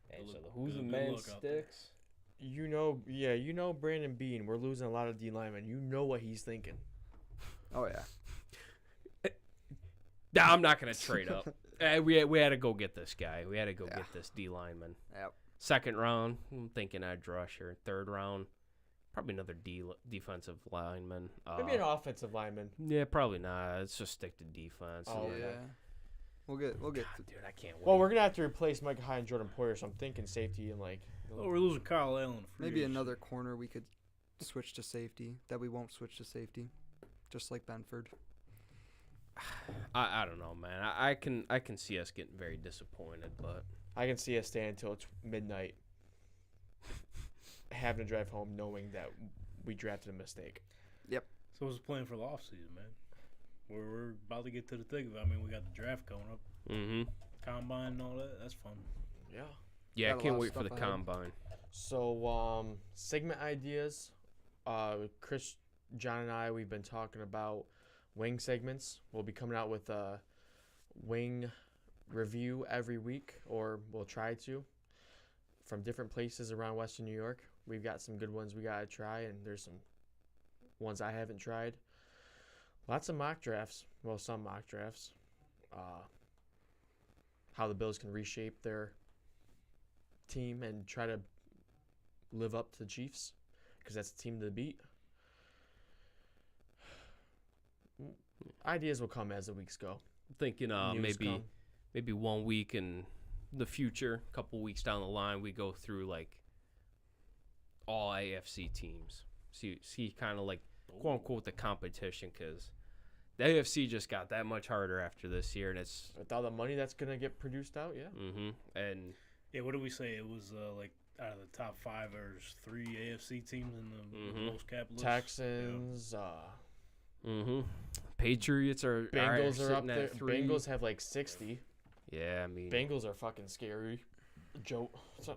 And so who's the good man look out there. sticks? You know Brandon Bean. We're losing a lot of D linemen. You know what he's thinking. Oh yeah. Nah, I'm not going to trade up. We had to go get this guy. We had to go get this D-lineman. Yep. Second round, I'm thinking edge rusher. Third round, probably another defensive lineman. Maybe an offensive lineman. Yeah, probably not. Let's just stick to defense. Oh, And- Yeah. okay. We'll get. God, dude, I can't wait. Well, we're gonna have to replace Micah Hyde and Jordan Poyer, so I'm thinking safety and like. Oh, we're losing Kyle Allen. Free maybe agency. another corner we could switch to safety. That we won't switch to safety, just like Benford. I don't know, man. I can see us getting very disappointed, but I can see us staying until it's midnight, having to drive home knowing that we drafted a mistake. So what's the plan for the offseason, man? We're about to get to the thick of it. I mean, we got the draft coming up, combine and all that. That's fun. Yeah. yeah, I Got a can't lot of wait for the stuff ahead. combine. So segment ideas. Chris, John, and I, we've been talking about wing segments. We'll be coming out with a wing review every week, or we'll try to, from different places around Western New York. We've got some good ones we gotta try, and there's some ones I haven't tried. Lots of mock drafts. Well, some mock drafts. How the Bills can reshape their team and try to live up to the Chiefs, because that's the team to beat. Ideas will come as the weeks go. I'm thinking News come. maybe 1 week in the future, a couple weeks down the line, we go through like all AFC teams. See kind of like quote unquote the competition, because the AFC just got that much harder after this year, and it's With all the money that's gonna get produced out, yeah. and Yeah, what did we say? It was like out of the top 5, there's 3 AFC teams in the most cap list. Texans, Patriots are Bengals are up sitting there. at 3. Bengals have like 60. Yeah, I mean Bengals are fucking scary. Joe. So,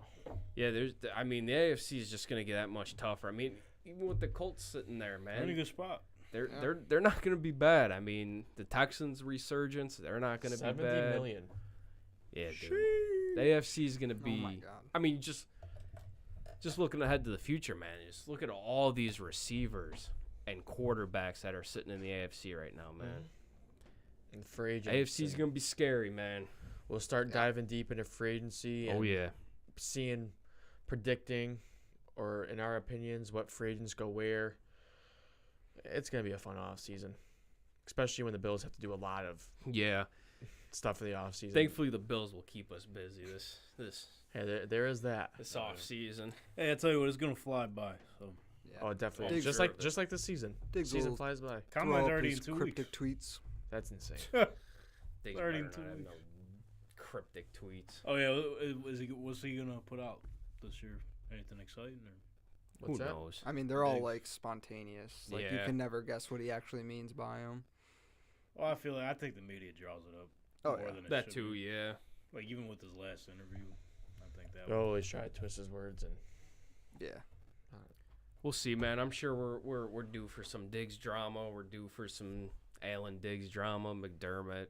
yeah, the AFC is just gonna get that much tougher. I mean, even with the Colts sitting there, They're in a man, good spot. they're not gonna be bad. I mean, the Texans resurgence, they're not gonna be 70 bad. million. Yeah, dude. The AFC is gonna be. Oh my god. I mean, just looking ahead to the future, man. Just look at all these receivers and quarterbacks that are sitting in the AFC right now, man. And free agents. AFC is and gonna be scary, man. We'll start diving deep into free agency. Oh and yeah. seeing, predicting, or in our opinions, what free agents go where. It's gonna be a fun off season, especially when the Bills have to do a lot of Yeah. stuff for the off season. Thankfully, the Bills will keep us busy this Hey, there is that. off season. Hey, I tell you what, it's gonna fly by. So Yeah. Oh, definitely. Diggs Just like the season. Diggs Season will flies by. throw combine's up already his in 2 cryptic weeks. tweets. That's insane. They Already better in not 2 have weeks. no cryptic tweets. Oh yeah, what's he gonna put out this year? Anything exciting or? Who What's that? knows? I mean, they're all Diggs. like spontaneous. Like you Yeah. can never guess what he actually means by them. Well, I think the media draws it up Oh, more yeah. than it That should too, be. yeah. Like even with his last interview, I think that. They always try to twist his words and. Yeah. We'll see, man. I'm sure we're due for some Diggs drama. We're due for some Allen Diggs drama, McDermott.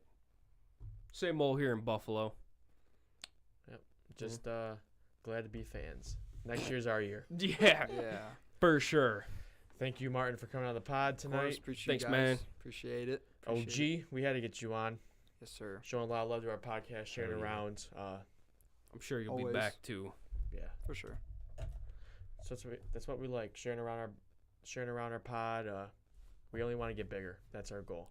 Same old here in Buffalo. Just glad to be fans. Next year's our year. Yeah, Yeah. for sure. Thank you, Martin, for coming on the pod Of course, tonight. appreciate Thanks, you guys. man. Appreciate it. OG, Appreciate it. we had to get you on. Yes, sir. Showing a lot of love to our podcast, sharing Hell yeah. around. I'm sure you'll Always. be back too. Yeah. For sure. So that's what we like, sharing around our pod. We only want to get bigger. That's our goal.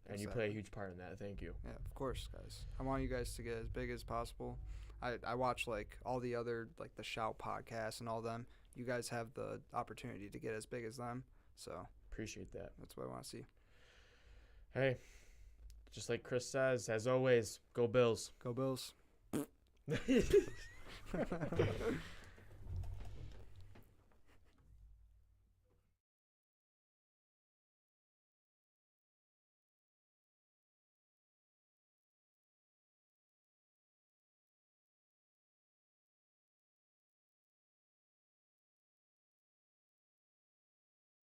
And you play a huge part in that. Thank you. Yeah, of course, guys. I want you guys to get as big as possible. I watch like all the other like the Shout podcasts and all them. You guys have the opportunity to get as big as them. So Appreciate that. that's what I want to see. Hey, just like Chris says, as always, go Bills. Go Bills.